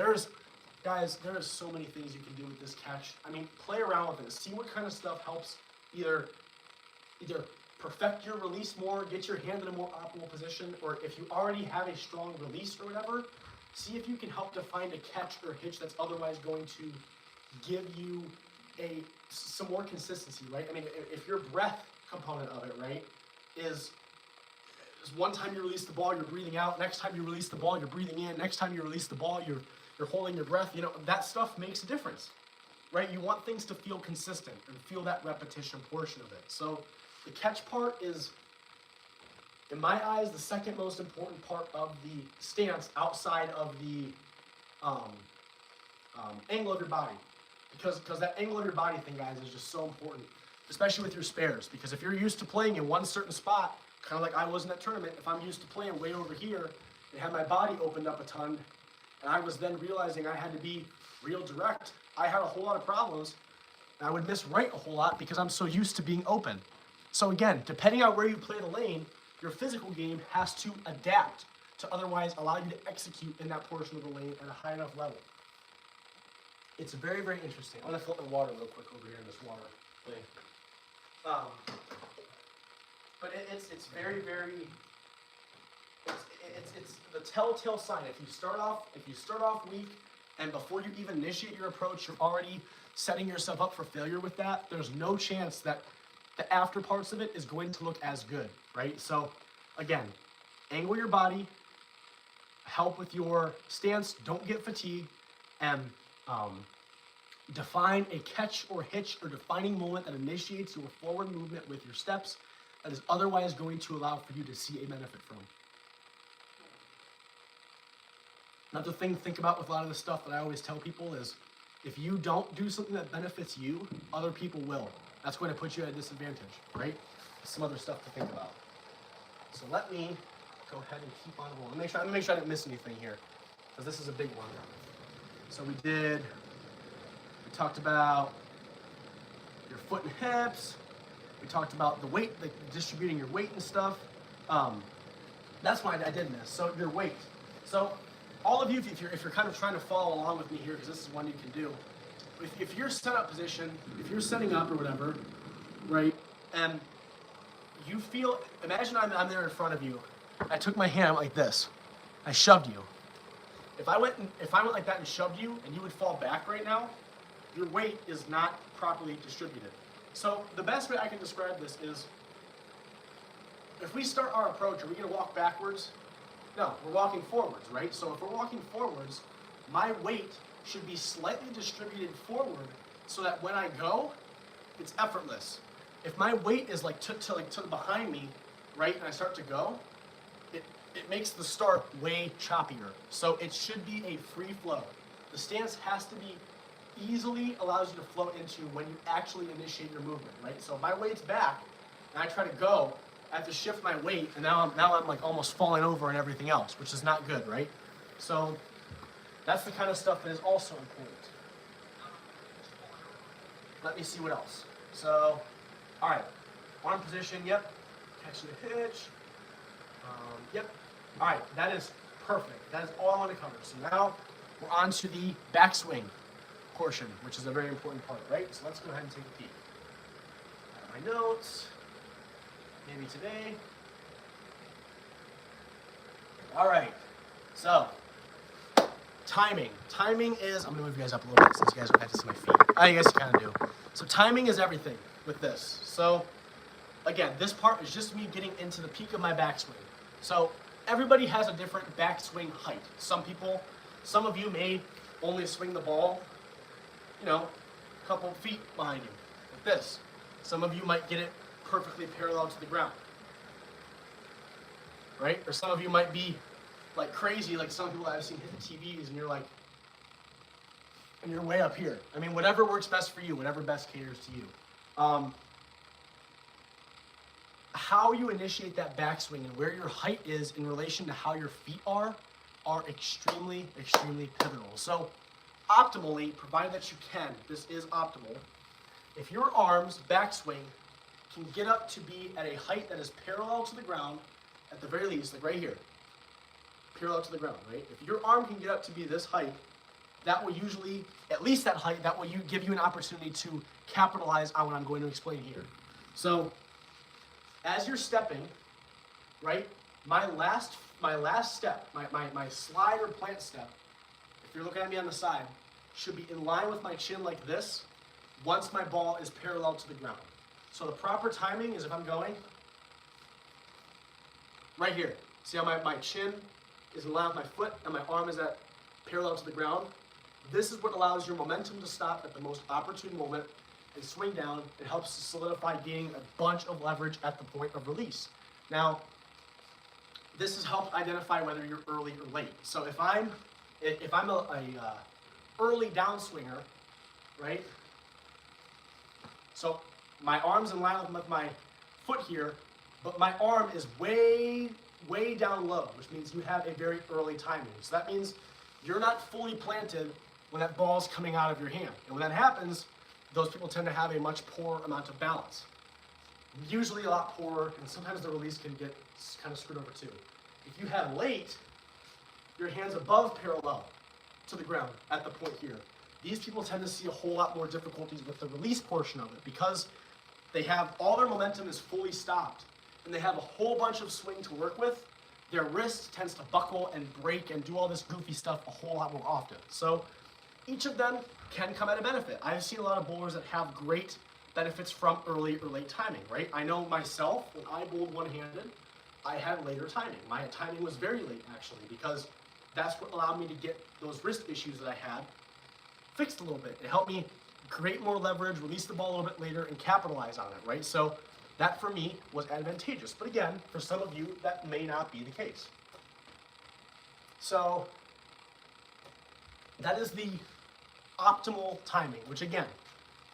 guys, there is so many things you can do with this catch. I mean, play around with it. See what kind of stuff helps either perfect your release more, get your hand in a more optimal position, or if you already have a strong release or whatever, see if you can help to find a catch or hitch that's otherwise going to give you some more consistency, right? I mean, if your breath component of it, right, is one time you release the ball, you're breathing out. Next time you release the ball, you're breathing in. Next time you release the ball, you're holding your breath. That stuff makes a difference, right? You want things to feel consistent and feel that repetition portion of it. So the catch part is, in my eyes, the second most important part of the stance outside of the angle of your body. Because that angle of your body thing, guys, is just so important, especially with your spares. Because if you're used to playing in one certain spot, kind of like I was in that tournament, if I'm used to playing way over here and have my body opened up a ton, and I was then realizing I had to be real direct, I had a whole lot of problems, and I would miss right a whole lot because I'm so used to being open. So again, depending on where you play the lane, your physical game has to adapt to otherwise allow you to execute in that portion of the lane at a high enough level. It's very, very interesting. I'm gonna fill up the water real quick over here in this water thing. But it's very, very, it's the telltale sign. If you start off weak, and before you even initiate your approach, you're already setting yourself up for failure with that, there's no chance that the after parts of it is going to look as good, right? So again, angle your body, help with your stance, don't get fatigued, and define a catch or hitch or defining moment that initiates your forward movement with your steps that is otherwise going to allow for you to see a benefit from. Another thing to think about with a lot of the stuff that I always tell people is, if you don't do something that benefits you, other people will. That's going to put you at a disadvantage, right? Some other stuff to think about. So let me go ahead and keep on rolling. Let me make sure I didn't miss anything here, because this is a big one. So we talked about your foot and hips. We talked about the weight, like distributing your weight and stuff. That's why I did this. So your weight. So all of you, if you're kind of trying to follow along with me here, because this is one you can do. If you're set up position, if you're setting up or whatever, right, and you feel, imagine I'm there in front of you. I took my hand like this, I shoved you. If I went like that and shoved you, and you would fall back right now, your weight is not properly distributed. So the best way I can describe this is, if we start our approach, are we going to walk backwards? No, we're walking forwards, right? So if we're walking forwards, my weight should be slightly distributed forward so that when I go, it's effortless. If my weight is like to behind me, right, and I start to go, it makes the start way choppier. So it should be a free flow. The stance has to be easily allows you to flow into when you actually initiate your movement, right? So if my weight's back and I try to go, I have to shift my weight, and now I'm like almost falling over and everything else, which is not good, right? So that's the kind of stuff that is also important. Let me see what else. So, all right, arm position, yep. Catching the hitch, yep. All right, that is perfect. That is all I want to cover. So now we're on to the backswing portion, which is a very important part, right? So let's go ahead and take a peek. Got my notes. Maybe today. All right, so timing. Timing is, I'm gonna move you guys up a little bit since you guys don't have to see my feet. I guess you kind of do. So timing is everything with this. So again, this part is just me getting into the peak of my backswing. So everybody has a different backswing height. Some of you may only swing the ball, you know, a couple feet behind you, like this. Some of you might get it perfectly parallel to the ground, right? Or some of you might be like crazy, like some people I've seen hit the TVs, and you're like, and you're way up here. I mean, whatever works best for you, whatever best caters to you. How you initiate that backswing and where your height is in relation to how your feet are extremely, extremely pivotal. So optimally, provided that you can, this is optimal, if your arms backswing can get up to be at a height that is parallel to the ground, at the very least, like right here, parallel to the ground, right? If your arm can get up to be this height, that will usually, at least that height, that will give you an opportunity to capitalize on what I'm going to explain here. So, as you're stepping, right, my last step, my slide or plant step, if you're looking at me on the side, should be in line with my chin like this once my ball is parallel to the ground. So the proper timing is if I'm going right here. See how my chin is in line with my foot and my arm is at parallel to the ground? This is what allows your momentum to stop at the most opportune moment and swing down. It helps to solidify gaining a bunch of leverage at the point of release. Now, this has helped identify whether you're early or late. So if I'm a early downswinger, right? So my arm's in line with my foot here, but my arm is way down low, which means you have a very early timing. So that means you're not fully planted when that ball's coming out of your hand. And when that happens, those people tend to have a much poorer amount of balance. Usually a lot poorer, and sometimes the release can get kind of screwed over too. If you have late, your hand's above parallel to the ground at the point here. These people tend to see a whole lot more difficulties with the release portion of it because they have all their momentum is fully stopped and they have a whole bunch of swing to work with. Their wrist tends to buckle and break and do all this goofy stuff a whole lot more often. So each of them can come at a benefit. I've seen a lot of bowlers that have great benefits from early or late timing, right? I know myself, when I bowled one-handed, I had later timing. My timing was very late, actually, because that's what allowed me to get those wrist issues that I had fixed a little bit. It helped me create more leverage, release the ball a little bit later, and capitalize on it, right? So that, for me, was advantageous. But again, for some of you, that may not be the case. So that is the optimal timing, which again,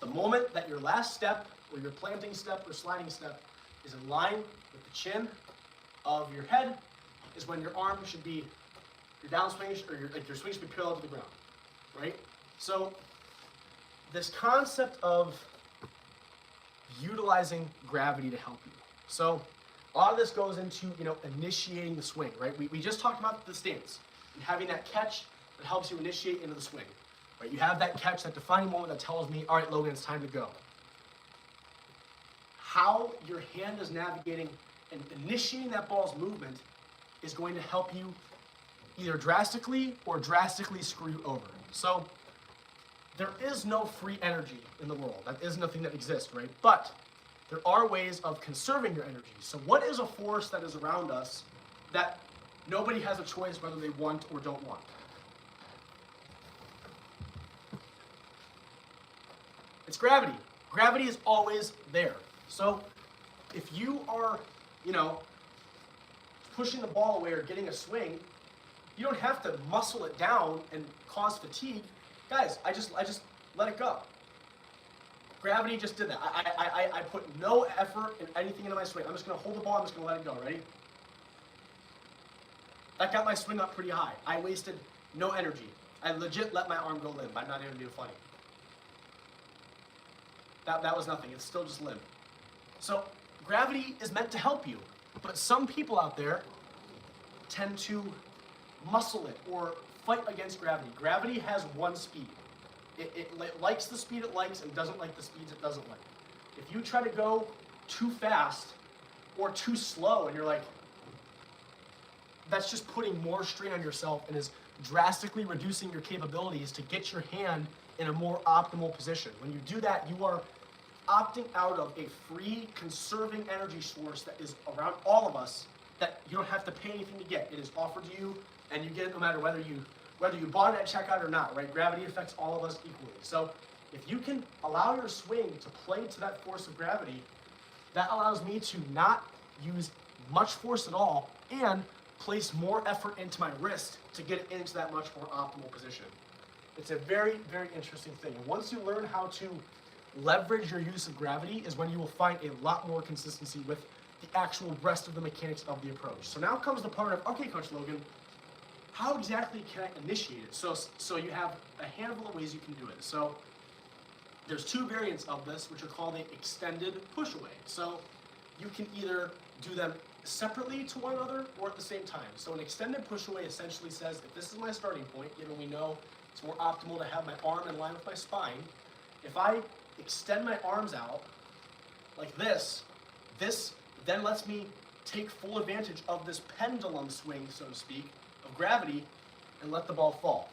the moment that your last step or your planting step or sliding step is in line with the chin of your head is when your arm should be, your downswing, or your swing should be parallel to the ground, right? So this concept of utilizing gravity to help you. So a lot of this goes into, initiating the swing, right? We just talked about the stance and having that catch that helps you initiate into the swing. Right, you have that catch, that defining moment that tells me, all right, Logan, it's time to go. How your hand is navigating and initiating that ball's movement is going to help you either drastically or drastically screw you over. So there is no free energy in the world. That is nothing that exists, right? But there are ways of conserving your energy. So what is a force that is around us that nobody has a choice whether they want or don't want? It's gravity. Gravity is always there. So if you are, pushing the ball away or getting a swing, you don't have to muscle it down and cause fatigue. Guys, I just let it go. Gravity just did that. I put no effort in anything into my swing. I'm just going to hold the ball. I'm just going to let it go. Ready? That got my swing up pretty high. I wasted no energy. I legit let my arm go limp. I'm not even being funny. That was nothing. It's still just limp. So gravity is meant to help you. But some people out there tend to muscle it or fight against gravity. Gravity has one speed. It likes the speed it likes and doesn't like the speeds it doesn't like. If you try to go too fast or too slow and you're like, that's just putting more strain on yourself and is drastically reducing your capabilities to get your hand in a more optimal position. When you do that, you are opting out of a free, conserving energy source that is around all of us that you don't have to pay anything to get. It is offered to you, and you get it no matter whether you bought it at checkout or not, right? Gravity affects all of us equally. So if you can allow your swing to play to that force of gravity, that allows me to not use much force at all and place more effort into my wrist to get it into that much more optimal position. It's a very, very interesting thing. And once you learn how to leverage your use of gravity is when you will find a lot more consistency with the actual rest of the mechanics of the approach. So now comes the part of, okay, Coach Logan, how exactly can I initiate it? So you have a handful of ways you can do it. So there's two variants of this, which are called the extended push away. So you can either do them separately to one another or at the same time. So an extended push away essentially says, if this is my starting point, given we know it's more optimal to have my arm in line with my spine, if I extend my arms out like this then lets me take full advantage of this pendulum swing, so to speak, of gravity and let the ball fall.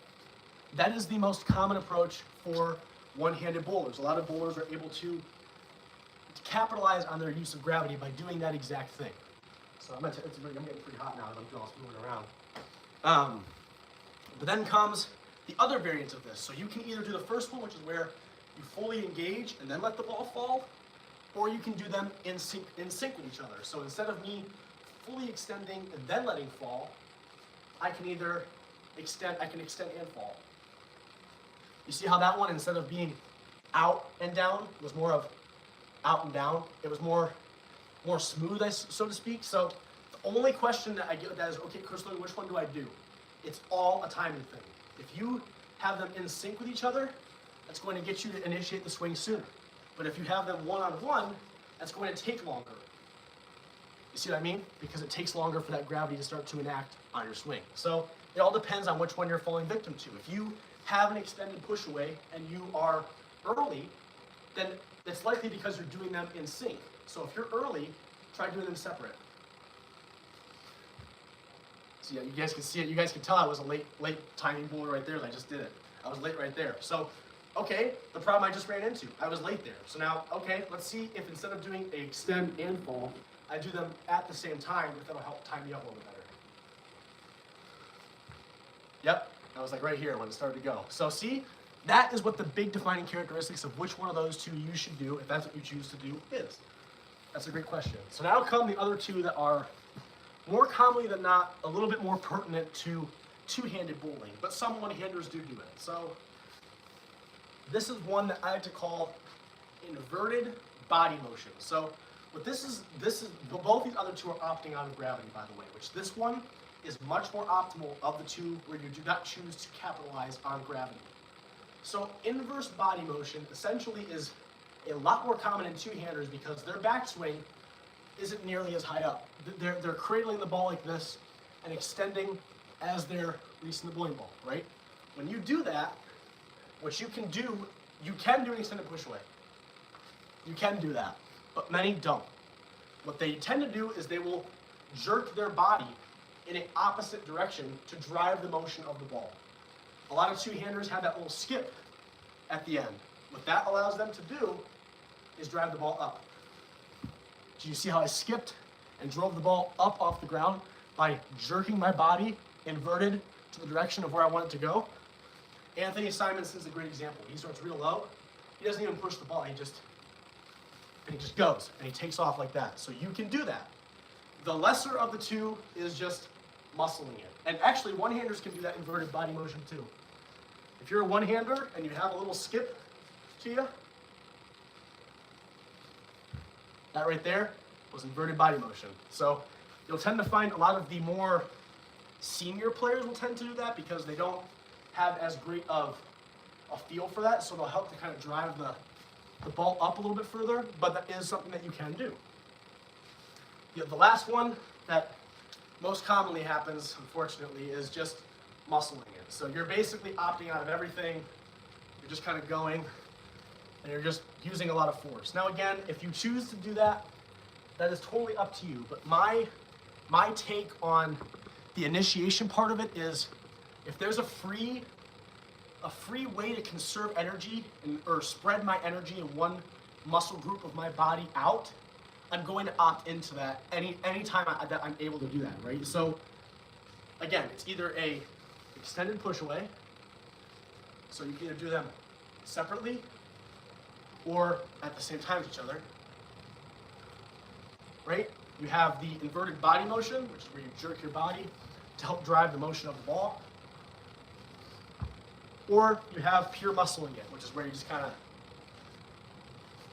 That is the most common approach for one-handed bowlers. A lot of bowlers are able to capitalize on their use of gravity by doing that exact thing. So I'm getting pretty hot now as I'm doing all this moving around. But then comes the other variant of this. So you can either do the first one, which is where you fully engage and then let the ball fall, or you can do them in sync with each other. So instead of me fully extending and then letting fall, I can extend and fall. You see how that one, instead of being out and down, was more of out and down. It was more smooth, so to speak. So the only question that I get with that is, okay, Coach Logan, which one do I do? It's all a timing thing. If you have them in sync with each other, that's going to get you to initiate the swing sooner. But if you have them one-on-one, that's going to take longer. You see what I mean? Because it takes longer for that gravity to start to enact on your swing. So it all depends on which one you're falling victim to. If you have an extended push away and you are early, then it's likely because you're doing them in sync. So if you're early, try doing them separate. So yeah, you guys can see it. You guys can tell I was a late timing bowler right there. I just did it. I was late right there. So, okay, the problem I just ran into. I was late there. So now, okay, let's see if instead of doing a extend and fall, I do them at the same time, if that'll help time me up a little bit better. Yep, I was like right here when it started to go. So see, that is what the big defining characteristics of which one of those two you should do, if that's what you choose to do, is. That's a great question. So now come the other two that are more commonly than not a little bit more pertinent to two-handed bowling, but some one-handers do it. So this is one that I like to call inverted body motion. So what this is both these other two are opting out of gravity, by the way, which this one is much more optimal of the two where you do not choose to capitalize on gravity. So inverse body motion essentially is a lot more common in two-handers because their backswing isn't nearly as high up. They're cradling the ball like this and extending as they're releasing the bowling ball, right? When you do that, what you can do an extended push away. You can do that, but many don't. What they tend to do is they will jerk their body in an opposite direction to drive the motion of the ball. A lot of two-handers have that little skip at the end. What that allows them to do is drive the ball up. Do you see how I skipped and drove the ball up off the ground by jerking my body inverted to the direction of where I want it to go? Anthony Simonson's a great example. He starts real low. He doesn't even push the ball. He just goes, and he takes off like that. So you can do that. The lesser of the two is just muscling it. And actually, one-handers can do that inverted body motion too. If you're a one-hander and you have a little skip to you, that right there was inverted body motion. So you'll tend to find a lot of the more senior players will tend to do that because they don't have as great of a feel for that, so they'll help to kind of drive the ball up a little bit further, but that is something that you can do. The last one that most commonly happens, unfortunately, is just muscling it. So you're basically opting out of everything, you're just kind of going, and you're just using a lot of force. Now again, if you choose to do that, that is totally up to you, but my take on the initiation part of it is, if there's a free way to conserve energy or spread my energy in one muscle group of my body out, I'm going to opt into that anytime that I'm able to do that, right? So again, it's either a extended push away, so you can either do them separately or at the same time as each other, right? You have the inverted body motion, which is where you jerk your body to help drive the motion of the ball. Or you have pure muscling it, which is where you just kind of,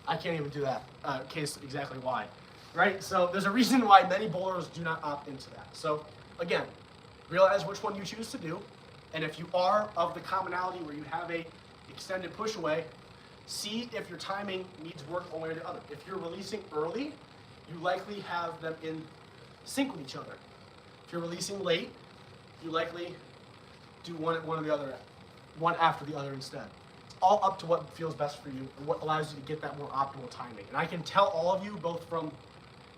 I can't even do that, case exactly why, right? So there's a reason why many bowlers do not opt into that. So again, realize which one you choose to do, and if you are of the commonality where you have a extended push away, see if your timing needs work one way or the other. If you're releasing early, you likely have them in sync with each other. If you're releasing late, you likely do one or the other, one after the other instead. It's all up to what feels best for you and what allows you to get that more optimal timing. And I can tell all of you, both from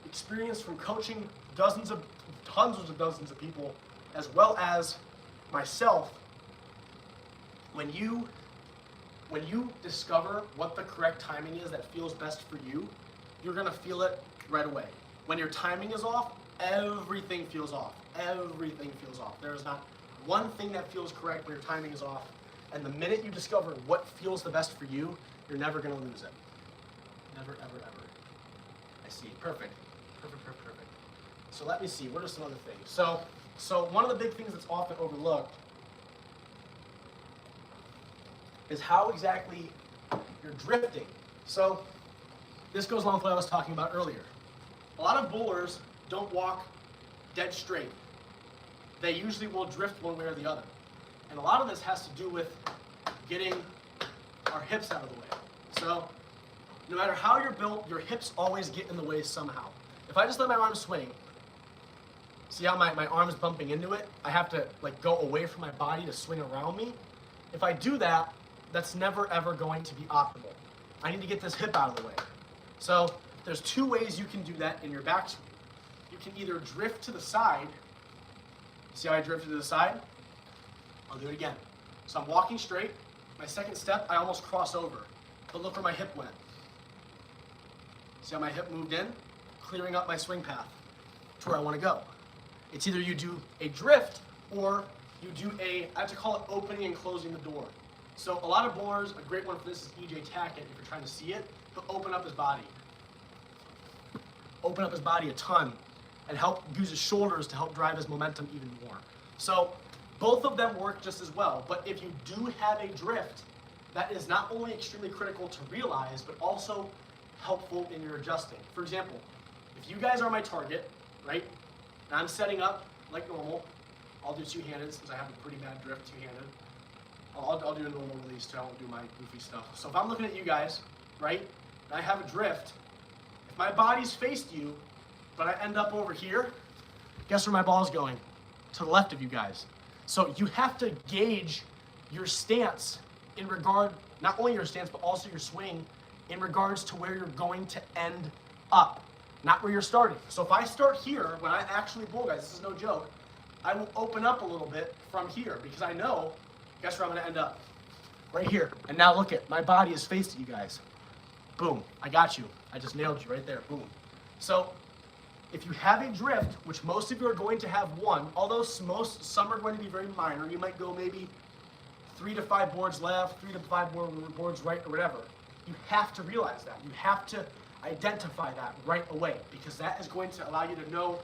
experience from coaching hundreds of dozens of people, as well as myself, when you discover what the correct timing is that feels best for you, you're gonna feel it right away. When your timing is off, everything feels off. Everything feels off. There is not one thing that feels correct when your timing is off. And the minute you discover what feels the best for you, you're never gonna lose it. Never, ever, ever. I see. Perfect. Perfect, perfect, perfect. So let me see. What are some other things? So one of the big things that's often overlooked is how exactly you're drifting. So this goes along with what I was talking about earlier. A lot of bowlers don't walk dead straight. They usually will drift one way or the other. And a lot of this has to do with getting our hips out of the way. So no matter how you're built, your hips always get in the way somehow. If I just let my arm swing, see how my arm is bumping into it? I have to like go away from my body to swing around me. If I do that, that's never ever going to be optimal. I need to get this hip out of the way. So there's two ways you can do that in your backswing. You can either drift to the side. See how I drifted to the side? I'll do it again. So I'm walking straight. My second step, I almost cross over. But look where my hip went. See how my hip moved in? Clearing up my swing path to where I want to go. It's either you do a drift or you do I have to call it opening and closing the door. So a lot of bowlers, a great one for this is EJ Tackett. If you're trying to see it, he'll open up his body. Open up his body a ton and help use his shoulders to help drive his momentum even more. So both of them work just as well, but if you do have a drift, that is not only extremely critical to realize, but also helpful in your adjusting. For example, if you guys are my target, right, and I'm setting up like normal, I'll do two-handed since I have a pretty bad drift two-handed. I'll do a normal release too, I won't do my goofy stuff. So if I'm looking at you guys, right, and I have a drift, if my body's faced you, but I end up over here, guess where my ball's going? To the left of you guys. So you have to gauge your stance in regard, not only your stance, but also your swing in regards to where you're going to end up, not where you're starting. So if I start here, when I actually bowl, guys, this is no joke, I will open up a little bit from here because I know, guess where I'm gonna end up? Right here. And now look at, my body is faced to you guys. Boom, I got you. I just nailed you right there, boom. So if you have a drift, which most of you are going to have one, although some are going to be very minor, you might go maybe 3 to 5 boards left, 3 to 5 boards right, or whatever. You have to realize that. You have to identify that right away because that is going to allow you to know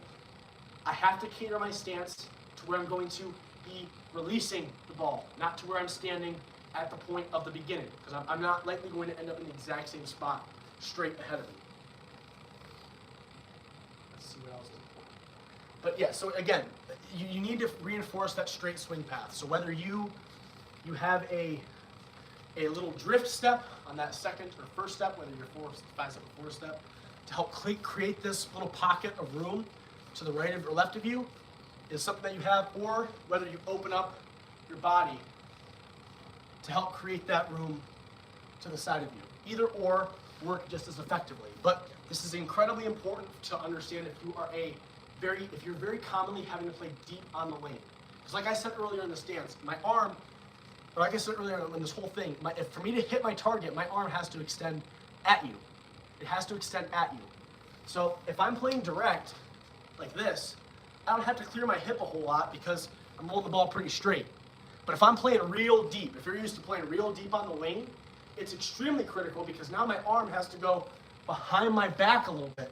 I have to cater my stance to where I'm going to be releasing the ball, not to where I'm standing at the point of the beginning because I'm not likely going to end up in the exact same spot straight ahead of me. Let's see what else is important. But yeah, so again, you need to reinforce that straight swing path. So whether you have a little drift step on that second or first step, whether you're 5 step or 4 step, to help create this little pocket of room to the right or left of you is something that you have, or whether you open up your body to help create that room to the side of you. Either or work just as effectively. But this is incredibly important to understand if you're very commonly having to play deep on the lane. Because like I said earlier in the stance, my arm, or like I said earlier in this whole thing, for me to hit my target, my arm has to extend at you. It has to extend at you. So if I'm playing direct, like this, I don't have to clear my hip a whole lot because I'm holding the ball pretty straight. But if I'm playing real deep, if you're used to playing real deep on the lane, it's extremely critical because now my arm has to go behind my back a little bit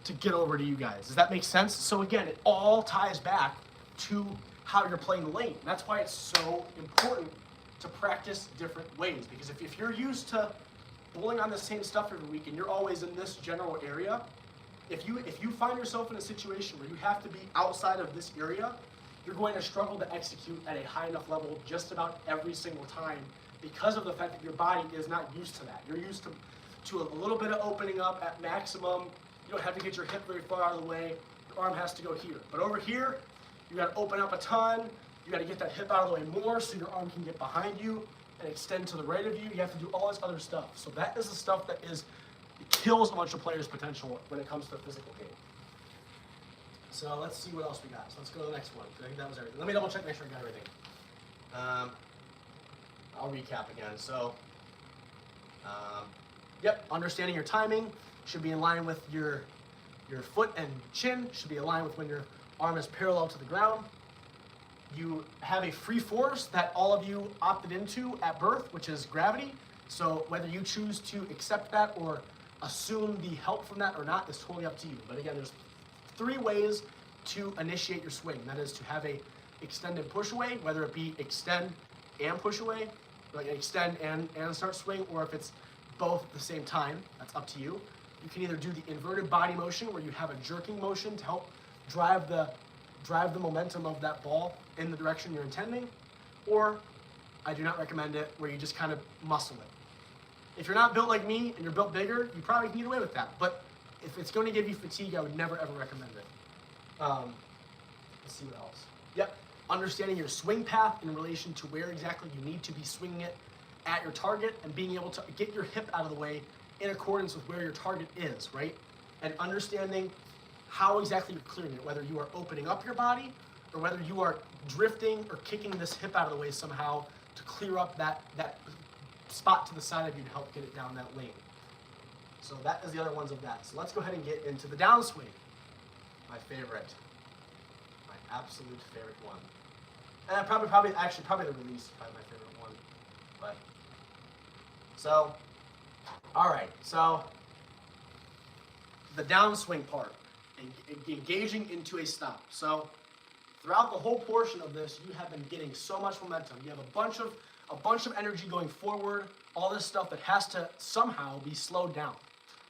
to get over to you guys. Does that make sense? So again, it all ties back to how you're playing the lane. That's why it's so important to practice different ways. Because if you're used to bowling on the same stuff every week and you're always in this general area, if you find yourself in a situation where you have to be outside of this area, you're going to struggle to execute at a high enough level just about every single time because of the fact that your body is not used to that. You're used to a little bit of opening up at maximum. You don't have to get your hip very far out of the way. Your arm has to go here. But over here, you got to open up a ton. You got to get that hip out of the way more so your arm can get behind you and extend to the right of you. You have to do all this other stuff. So that is the stuff that kills a bunch of players' potential when it comes to the physical game. So let's see what else we got. So let's go to the next one. I think that was everything. Let me double check, make sure I got everything. I'll recap again. So, yep, understanding your timing should be in line with your foot and chin, should be aligned with when your arm is parallel to the ground. You have a free force that all of you opted into at birth, which is gravity. So whether you choose to accept that or assume the help from that or not is totally up to you. But again, there's 3 ways to initiate your swing. That is to have a extended push away, whether it be extend and push away, like extend and start swing, or if it's both at the same time, that's up to you. You can either do the inverted body motion where you have a jerking motion to help drive the momentum of that ball in the direction you're intending, or I do not recommend it where you just kind of muscle it. If you're not built like me and you're built bigger, you probably can get away with that. But if it's going to give you fatigue, I would never ever recommend it. Let's see what else. Yep, understanding your swing path in relation to where exactly you need to be swinging it at your target and being able to get your hip out of the way in accordance with where your target is, right? And understanding how exactly you're clearing it, whether you are opening up your body or whether you are drifting or kicking this hip out of the way somehow to clear up that spot to the side of you to help get it down that lane. So that is the other ones of that. So let's go ahead and get into the downswing. My favorite. My absolute favorite one. And probably the release is probably my favorite one. But so, all right. So the downswing part, engaging into a stop. So throughout the whole portion of this, you have been getting so much momentum. You have a bunch of energy going forward, all this stuff that has to somehow be slowed down.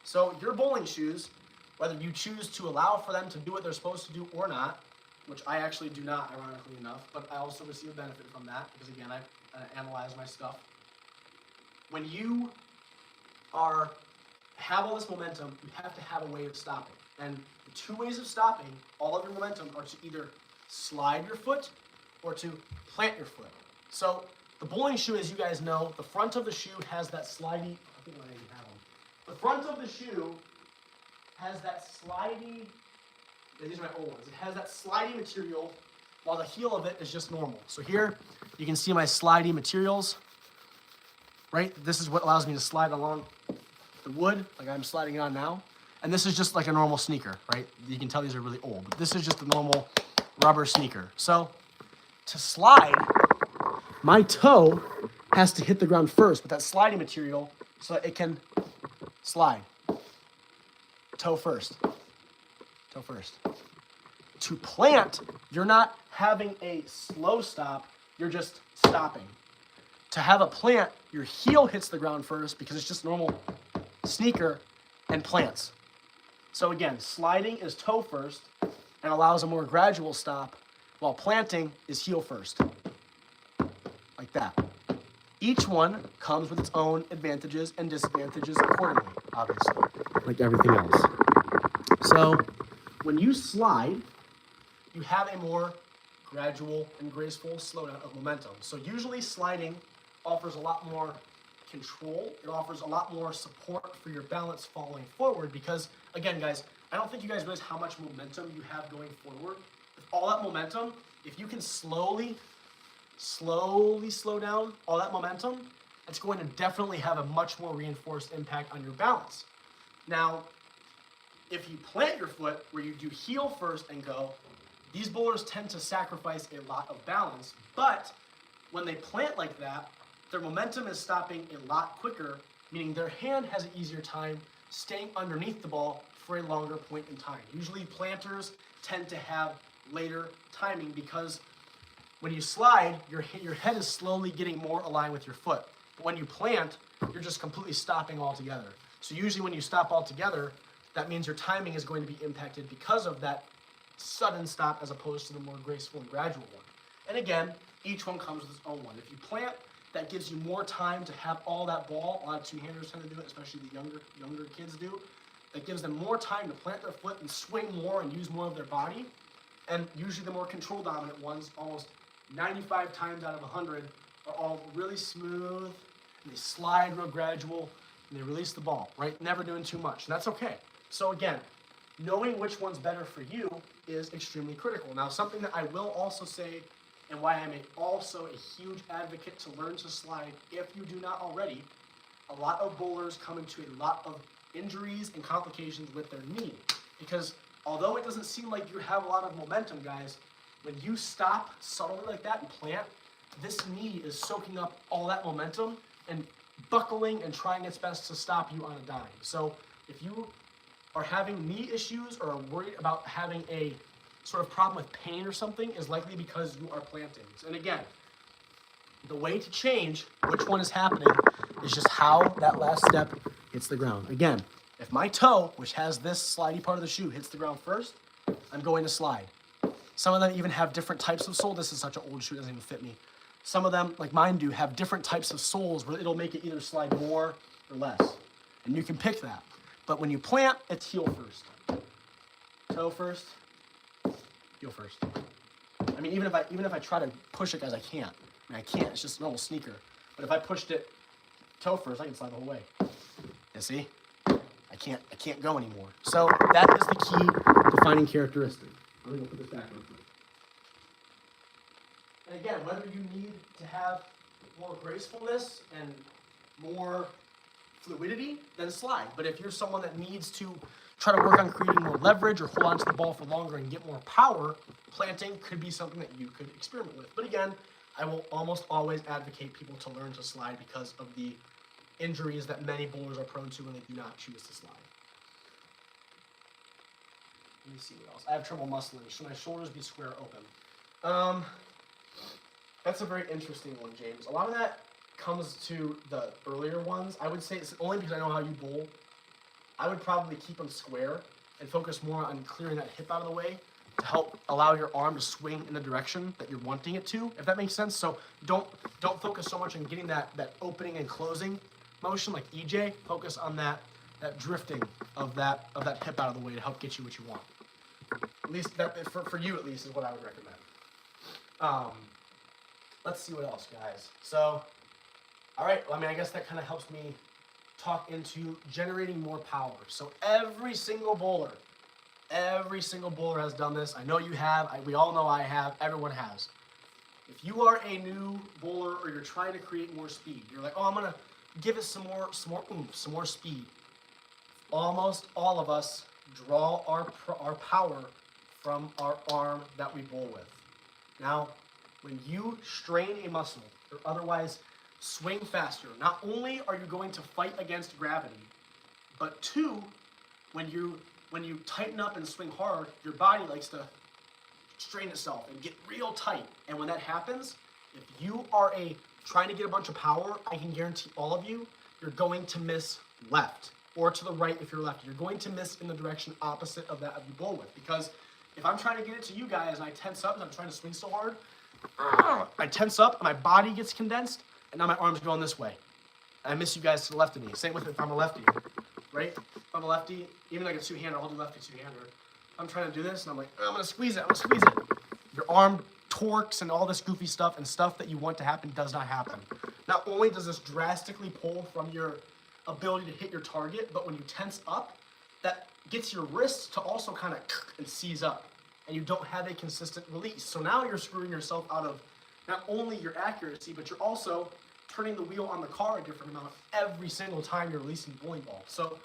So your bowling shoes, whether you choose to allow for them to do what they're supposed to do or not, which I actually do not, ironically enough, but I also receive a benefit from that because, again, I analyze my stuff. When you have all this momentum, you have to have a way of stopping. And the 2 ways of stopping all of your momentum are to either slide your foot or to plant your foot. So the bowling shoe, as you guys know, the front of the shoe has that slidey, I think I even have them. The front of the shoe has that slidey, these are my old ones, it has that slidey material while the heel of it is just normal. So here, you can see my slidey materials, right? This is what allows me to slide along the wood, like I'm sliding it on now. And this is just like a normal sneaker, right? You can tell these are really old, but this is just a normal rubber sneaker. So to slide, my toe has to hit the ground first with that sliding material so that it can slide. Toe first. Toe first. To plant, you're not having a slow stop, you're just stopping. To have a plant, your heel hits the ground first because it's just normal sneaker and plants. So again, sliding is toe first and allows a more gradual stop, while planting is heel first. Like that. Each one comes with its own advantages and disadvantages accordingly, obviously, like everything else. So when you slide, you have a more gradual and graceful slowdown of momentum. So usually sliding offers a lot more control. It offers a lot more support for your balance falling forward because, again, guys, I don't think you guys realize how much momentum you have going forward. With all that momentum, if you can slowly slow down all that momentum, it's going to definitely have a much more reinforced impact on your balance. Now, if you plant your foot where you do heel first and go, these bowlers tend to sacrifice a lot of balance, but when they plant like that, their momentum is stopping a lot quicker, meaning their hand has an easier time staying underneath the ball for a longer point in time. Usually planters tend to have later timing because when you slide, your head is slowly getting more aligned with your foot. But when you plant, you're just completely stopping altogether. So usually when you stop altogether, that means your timing is going to be impacted because of that sudden stop as opposed to the more graceful and gradual one. And again, each one comes with its own one. If you plant, that gives you more time to have all that ball. A lot of two-handers tend to do it, especially the younger kids do. That gives them more time to plant their foot and swing more and use more of their body. And usually the more control dominant ones, almost 95 times out of 100, are all really smooth, and they slide real gradual, and they release the ball, right? Never doing too much, and that's okay. So again, knowing which one's better for you is extremely critical. Now, something that I will also say, and why I'm also a huge advocate to learn to slide, if you do not already, a lot of bowlers come into a lot of injuries and complications with their knee. Because although it doesn't seem like you have a lot of momentum, guys, when you stop subtly like that and plant, this knee is soaking up all that momentum and buckling and trying its best to stop you on a dime. So if you are having knee issues or are worried about having a sort of problem with pain or something, is likely because you are planting. And again, the way to change which one is happening is just how that last step hits the ground. Again, if my toe, which has this slidey part of the shoe, hits the ground first, I'm going to slide. Some of them even have different types of sole. This is such an old shoe, it doesn't even fit me. Some of them, like mine do, have different types of soles where it'll make it either slide more or less. And you can pick that. But when you plant, it's heel first. Toe first, heel first. I mean, even if I try to push it, guys, I can't. I mean, I can't, it's just a normal sneaker. But if I pushed it toe first, I can slide the whole way. You see? I can't go anymore. So that is the key defining characteristic. I'm gonna put this back on. And again, whether you need to have more gracefulness and more fluidity, then slide. But if you're someone that needs to try to work on creating more leverage or hold on to the ball for longer and get more power, planting could be something that you could experiment with. But again, I will almost always advocate people to learn to slide because of the injuries that many bowlers are prone to when they do not choose to slide. Let me see what else. I have trouble muscling. Should my shoulders be square open? That's a very interesting one, James. A lot of that comes to the earlier ones. I would say it's only because I know how you bowl. I would probably keep them square and focus more on clearing that hip out of the way to help allow your arm to swing in the direction that you're wanting it to, if that makes sense. So don't focus so much on getting that opening and closing motion like EJ. Focus on that drifting of that hip out of the way to help get you what you want. At least that for you, at least, is what I would recommend. Let's see what else, guys. So, all right. Well, I mean, I guess that kind of helps me talk into generating more power. So every single bowler Every single bowler has done this. I know you have. We all know I have. Everyone has. If you are a new bowler or you're trying to create more speed, you're like, oh, I'm gonna give it some more oomph, some more speed. Almost all of us draw our power from our arm that we bowl with. Now, when you strain a muscle or otherwise swing faster, not only are you going to fight against gravity, but two, when you tighten up and swing hard, your body likes to strain itself and get real tight. And when that happens, if you are trying to get a bunch of power, I can guarantee all of you, you're going to miss left or to the right if you're lefty. You're going to miss in the direction opposite of that of you bowl with. Because if I'm trying to get it to you guys and I tense up and I'm trying to swing so hard, I tense up and my body gets condensed and now my arm's going this way. And I miss you guys to the left of me. Same with if I'm a lefty, right? If I'm a lefty, even like a two-hander, I'll do lefty two-hander. I'm trying to do this and I'm like, oh, I'm gonna squeeze it. Your arm torques and all this goofy stuff and stuff that you want to happen does not happen. Not only does this drastically pull from your ability to hit your target, but when you tense up, that gets your wrists to also kind of and seize up, and you don't have a consistent release. So now you're screwing yourself out of not only your accuracy, but you're also turning the wheel on the car a different amount every single time you're releasing the bowling ball. So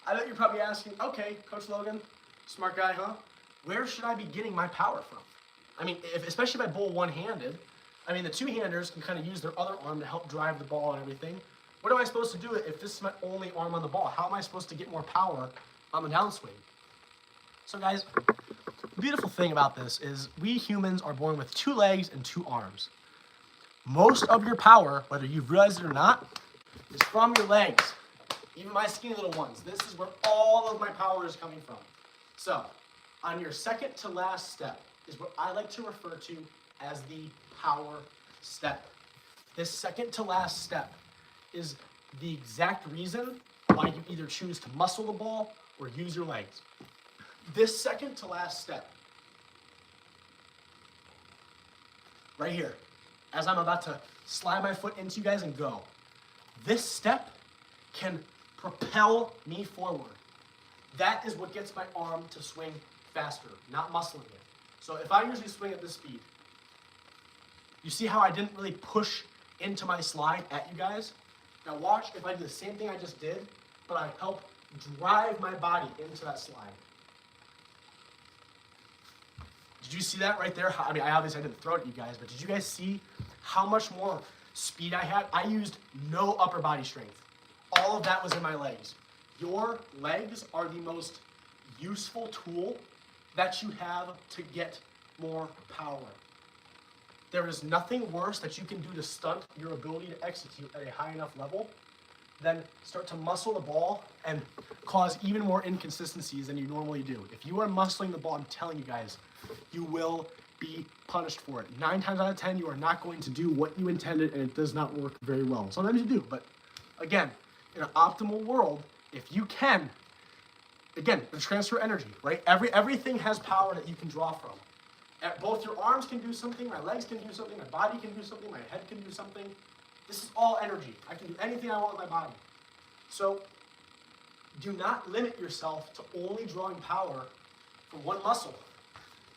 I bet you're probably asking, okay, Coach Logan, smart guy, huh? Where should I be getting my power from? I mean, especially if I bowl one-handed, I mean, the two-handers can kind of use their other arm to help drive the ball and everything. What am I supposed to do if this is my only arm on the ball? How am I supposed to get more power on the downswing? So guys, the beautiful thing about this is we humans are born with 2 legs and 2 arms. Most of your power, whether you've realized it or not, is from your legs. Even my skinny little ones. This is where all of my power is coming from. So, on your second to last step is what I like to refer to as the power step. This second to last step is the exact reason why you either choose to muscle the ball or use your legs. This second to last step, right here, as I'm about to slide my foot into you guys and go, this step can propel me forward. That is what gets my arm to swing faster, not muscling it. So if I usually swing at this speed, you see how I didn't really push into my slide at you guys? Now watch if I do the same thing I just did, but I help drive my body into that slide. Did you see that right there? I mean, I didn't throw it at you guys, but did you guys see how much more speed I had? I used no upper body strength. All of that was in my legs. Your legs are the most useful tool that you have to get more power. There is nothing worse that you can do to stunt your ability to execute at a high enough level than start to muscle the ball and cause even more inconsistencies than you normally do. If you are muscling the ball, I'm telling you guys, you will be punished for it. 9 times out of 10, you are not going to do what you intended, and it does not work very well. Sometimes you do, but again, in an optimal world, if you can, again, the transfer energy, right? Everything has power that you can draw from. Both your arms can do something, my legs can do something, my body can do something, my head can do something. This is all energy. I can do anything I want with my body. So do not limit yourself to only drawing power from one muscle.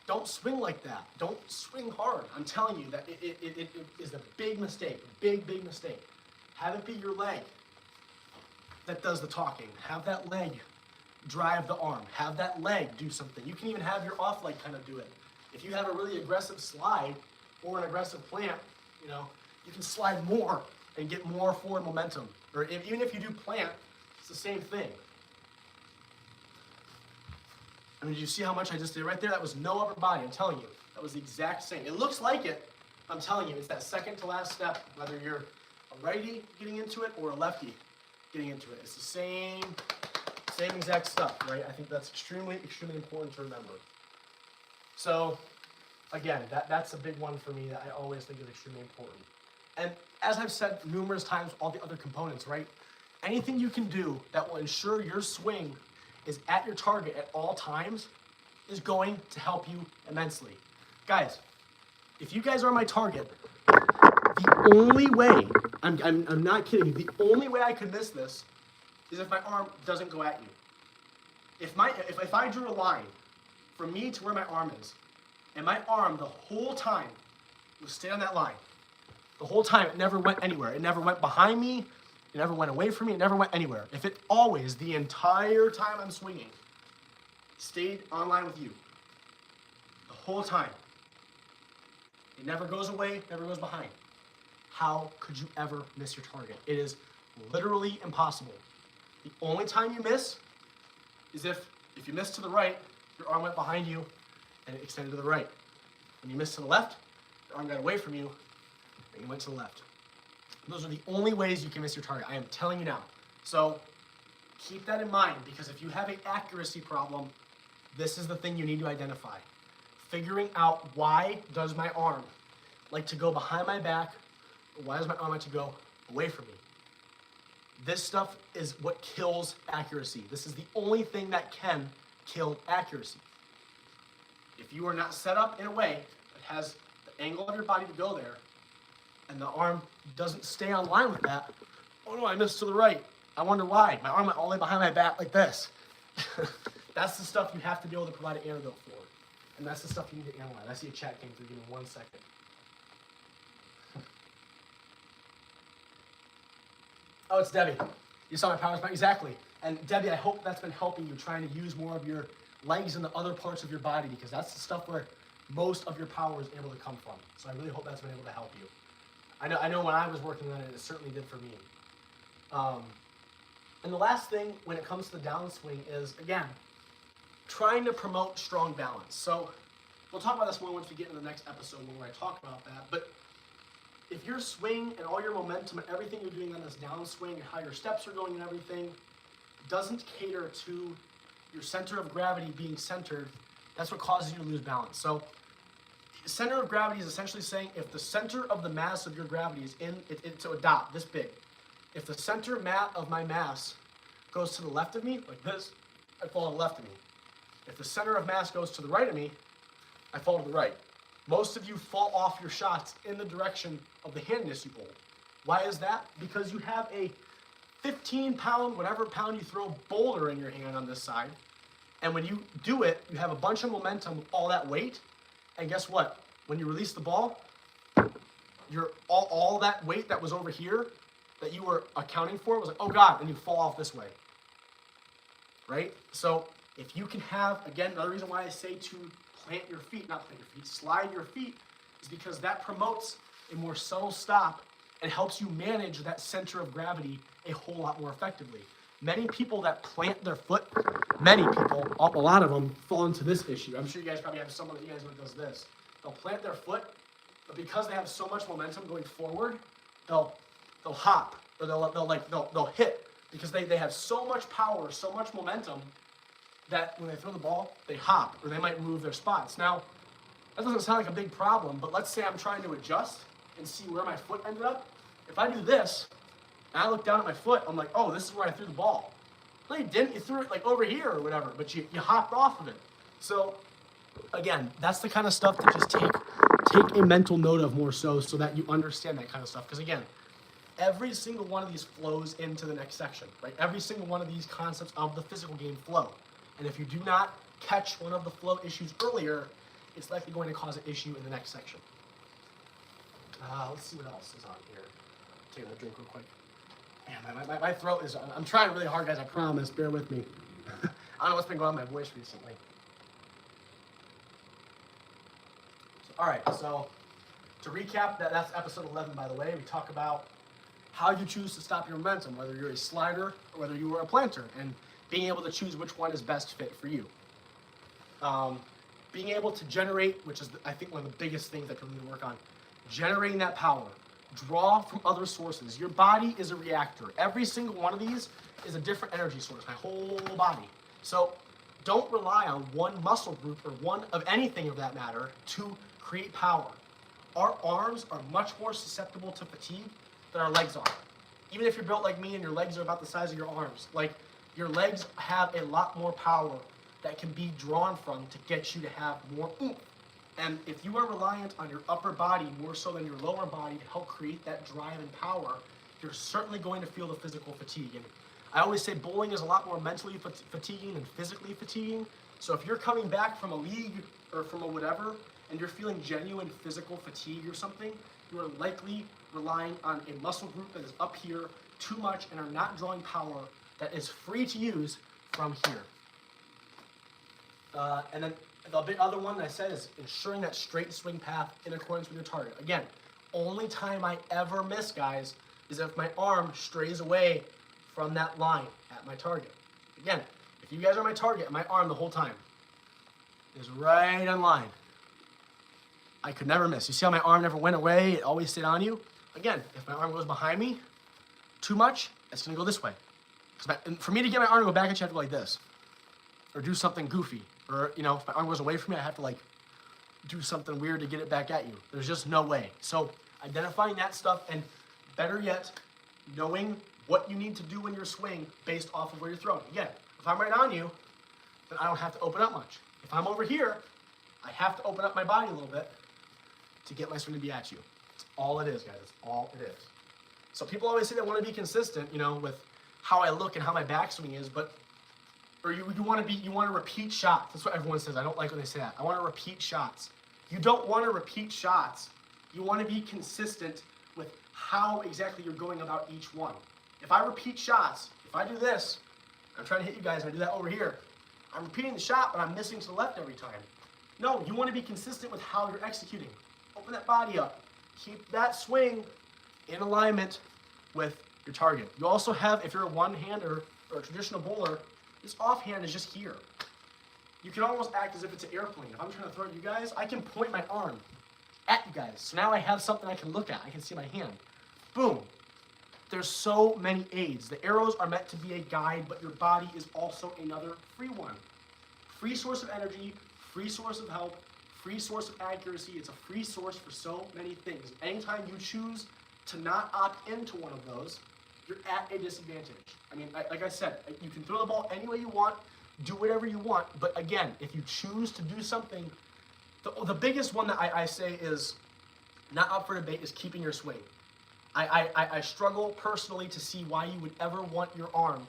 Don't swing like that. Don't swing hard. I'm telling you that it is a big mistake, big mistake. Have it be your leg that does the talking. Have that leg drive the arm. Have that leg do something. You can even have your off leg kind of do it. If you have a really aggressive slide or an aggressive plant, you can slide more and get more forward momentum. Or even if you do plant, it's the same thing. I mean, did you see how much I just did right there? That was no upper body, I'm telling you. That was the exact same. It looks like it, I'm telling you. It's that second to last step, whether you're a righty getting into it or a lefty getting into it. It's the same exact stuff, right? I think that's extremely important to remember. So, again, that's a big one for me that I always think is extremely important. And as I've said numerous times, all the other components, right? Anything you can do that will ensure your swing is at your target at all times is going to help you immensely. Guys, if you guys are my target, the only way, I'm not kidding you, the only way I could miss this is if my arm doesn't go at you. If I drew a line from me to where my arm is, and my arm the whole time would stay on that line, the whole time, it never went anywhere. It never went behind me. It never went away from me. It never went anywhere. If it always, the entire time I'm swinging, stayed on line with you, the whole time, it never goes away, never goes behind, how could you ever miss your target? It is literally impossible. The only time you miss is if you miss to the right, your arm went behind you and it extended to the right. When you miss to the left, your arm got away from you and you went to the left. Those are the only ways you can miss your target. I am telling you now. So keep that in mind, because if you have an accuracy problem, this is the thing you need to identify. Figuring out, why does my arm like to go behind my back, or why does my arm like to go away from me? This stuff is what kills accuracy. This is the only thing that can kill accuracy. If you are not set up in a way that has the angle of your body to go there, and the arm doesn't stay on line with that, oh no, I missed to the right. I wonder why. My arm went all the way behind my back like this. That's the stuff you have to be able to provide an antidote for. And that's the stuff you need to analyze. I see a chat came through. Give me 1 second. Oh, it's Debbie. You saw my power spike? Exactly. And Debbie, I hope that's been helping you, trying to use more of your legs and the other parts of your body, because that's the stuff where most of your power is able to come from. So I really hope that's been able to help you. I know when I was working on it, it certainly did for me. And the last thing when it comes to the downswing is, again, trying to promote strong balance. So we'll talk about this more once we get into the next episode where I talk about that. But if your swing and all your momentum and everything you're doing on this downswing and how your steps are going and everything doesn't cater to your center of gravity being centered, that's what causes you to lose balance. So center of gravity is essentially saying if the center of the mass of your gravity is in, it's a dot this big. If the center of my mass goes to the left of me, like this, I fall to the left of me. If the center of mass goes to the right of me, I fall to the right. Most of you fall off your shots in the direction of the handness you hold. Why is that? Because you have a 15-pound, whatever pound you throw, boulder in your hand on this side. And when you do it, you have a bunch of momentum with all that weight. And guess what? When you release the ball, all that weight that was over here that you were accounting for was like, oh God, and you fall off this way. Right? So if you can have, again, another reason why I say to plant your feet, not plant your feet, slide your feet, is because that promotes a more subtle stop and helps you manage that center of gravity a whole lot more effectively. Many people that plant their foot, many people, a lot of them fall into this issue. I'm sure you guys probably have someone that you guys know does this. They'll plant their foot, but because they have so much momentum going forward, they'll hop, or they'll hit, because they have so much power, so much momentum, that when they throw the ball, they hop, or they might move their spots. Now, that doesn't sound like a big problem, but let's say I'm trying to adjust and see where my foot ended up. If I do this, and I look down at my foot, I'm like, oh, this is where I threw the ball. No, you didn't. You threw it like over here or whatever, but you hopped off of it. So, again, that's the kind of stuff that just take a mental note of more so that you understand that kind of stuff. Because, again, every single one of these flows into the next section, right? Every single one of these concepts of the physical game flow. And if you do not catch one of the flow issues earlier, it's likely going to cause an issue in the next section. Let's see what else is on here. Take another drink real quick. Man, my throat is, I'm trying really hard, guys, I promise. Bear with me. I don't know what's been going on with my voice recently. All right, so to recap, that's episode 11, by the way. We talk about how you choose to stop your momentum, whether you're a slider or whether you are a planter, and being able to choose which one is best fit for you. Being able to generate, which is, I think, one of the biggest things that people need to work on, generating that power. Draw from other sources. Your body is a reactor. Every single one of these is a different energy source, my whole body. So don't rely on one muscle group or one of anything of that matter to create power. Our arms are much more susceptible to fatigue than our legs are. Even if you're built like me and your legs are about the size of your arms, like your legs have a lot more power that can be drawn from to get you to have more oomph. And if you are reliant on your upper body more so than your lower body to help create that drive and power, you're certainly going to feel the physical fatigue. And I always say bowling is a lot more mentally fatiguing than physically fatiguing. So if you're coming back from a league or from a whatever, and you're feeling genuine physical fatigue or something, you are likely relying on a muscle group that is up here too much and are not drawing power that is free to use from here. And then the big other one that I said is ensuring that straight swing path in accordance with your target. Again, only time I ever miss, guys, is if my arm strays away from that line at my target. Again, if you guys are my target, my arm the whole time is right on line. I could never miss. You see how my arm never went away? It always stayed on you? Again, if my arm goes behind me too much, it's going to go this way. And for me to get my arm to go back, I have to go like this. Or do something goofy. Or, you know, if my arm goes away from me, I have to, like, do something weird to get it back at you. There's just no way. So identifying that stuff, and better yet, knowing what you need to do in your swing based off of where you're throwing. Again, if I'm right on you, then I don't have to open up much. If I'm over here, I have to open up my body a little bit to get my swing to be at you. That's all it is, guys. That's all it is. So people always say they want to be consistent, you know, with how I look and how my backswing is, but or you want to repeat shots. That's what everyone says. I don't like when they say that. I want to repeat shots. You don't want to repeat shots. You want to be consistent with how exactly you're going about each one. If I repeat shots, if I do this, I'm trying to hit you guys, and I do that over here, I'm repeating the shot, but I'm missing to the left every time. No, you want to be consistent with how you're executing. Open that body up. Keep that swing in alignment with your target. You also have, if you're a one-hander or a traditional bowler, this offhand is just here. You can almost act as if it's an airplane. If I'm trying to throw at you guys, I can point my arm at you guys. So now I have something I can look at. I can see my hand. Boom. There's so many aids. The arrows are meant to be a guide, but your body is also another free one. Free source of energy, free source of help, free source of accuracy. It's a free source for so many things. Anytime you choose to not opt into one of those, you're at a disadvantage. I mean, like I said, you can throw the ball any way you want, do whatever you want, but again, if you choose to do something, the biggest one that I say is not up for debate is keeping your swing. I struggle personally to see why you would ever want your arm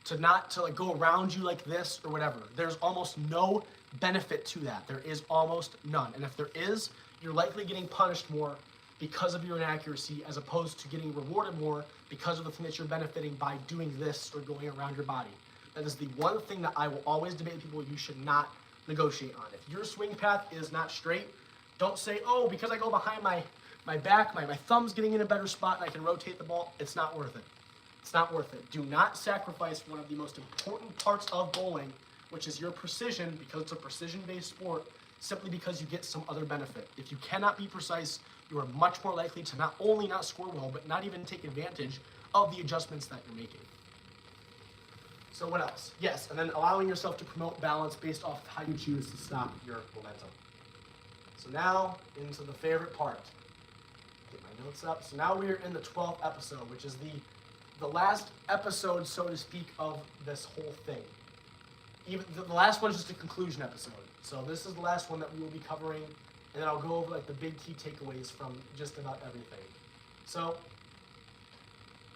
to like go around you like this or whatever. There's almost no benefit to that. There is almost none. And if there is, you're likely getting punished more because of your inaccuracy as opposed to getting rewarded more because of the thing that you're benefiting by doing this or going around your body. That is the one thing that I will always debate with people you should not negotiate on. If your swing path is not straight, don't say, oh, because I go behind my back, my thumb's getting in a better spot and I can rotate the ball. It's not worth it. It's not worth it. Do not sacrifice one of the most important parts of bowling, which is your precision, because it's a precision-based sport, simply because you get some other benefit. If you cannot be precise, you are much more likely to not only not score well, but not even take advantage of the adjustments that you're making. So what else? Yes, and then allowing yourself to promote balance based off how you choose to stop your momentum. So now into the favorite part. Get my notes up. So now we are in the 12th episode, which is the last episode, so to speak, of this whole thing. Even the last one is just a conclusion episode. So this is the last one that we will be covering, and then I'll go over like the big key takeaways from just about everything. So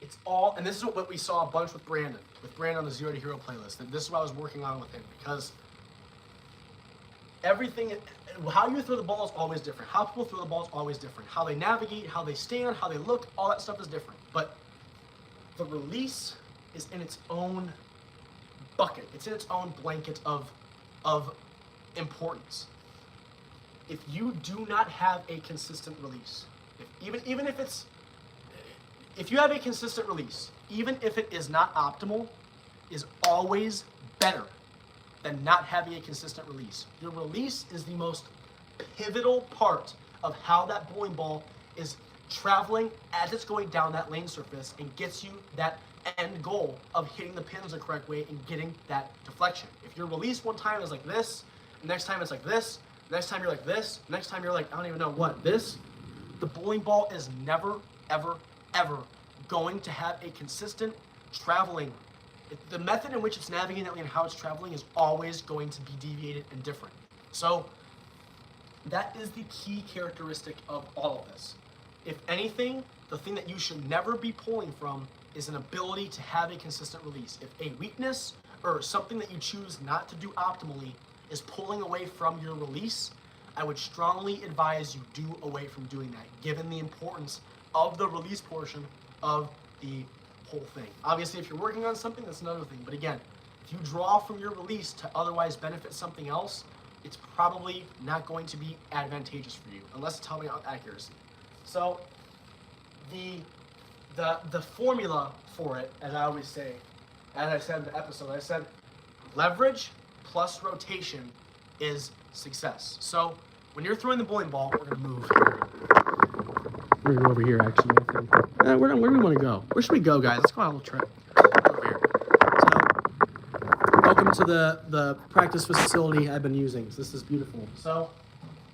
it's all, and this is what we saw a bunch with Brandon on the Zero to Hero playlist. And this is what I was working on with him, because everything, how you throw the ball is always different. How people throw the ball is always different. How they navigate, how they stand, how they look, all that stuff is different. But the release is in its own bucket. It's in its own blanket of importance. If you do not have a consistent release, if you have a consistent release, even if it is not optimal, is always better than not having a consistent release. Your release is the most pivotal part of how that bowling ball is traveling as it's going down that lane surface and gets you that end goal of hitting the pins the correct way and getting that deflection. If your release one time is like this, next time it's like this, next time you're like this, next time you're like, I don't even know what, this, the bowling ball is never, ever, ever going to have a consistent traveling. The method in which it's navigating that lane and how it's traveling is always going to be deviated and different. So that is the key characteristic of all of this. If anything, the thing that you should never be pulling from is an ability to have a consistent release. If a weakness or something that you choose not to do optimally is pulling away from your release, I would strongly advise you do away from doing that, given the importance of the release portion of the whole thing. Obviously, if you're working on something, that's another thing. But again, if you draw from your release to otherwise benefit something else, it's probably not going to be advantageous for you, unless it's helping out accuracy. So the formula for it, as I always say, as I said in the episode, I said leverage plus rotation is success. So when you're throwing the bowling ball, we're gonna move. We're gonna go over here actually. I think. Where do we want to go? Where should we go, guys? Let's go on a little trip. Over here. So welcome to the practice facility I've been using. So this is beautiful. So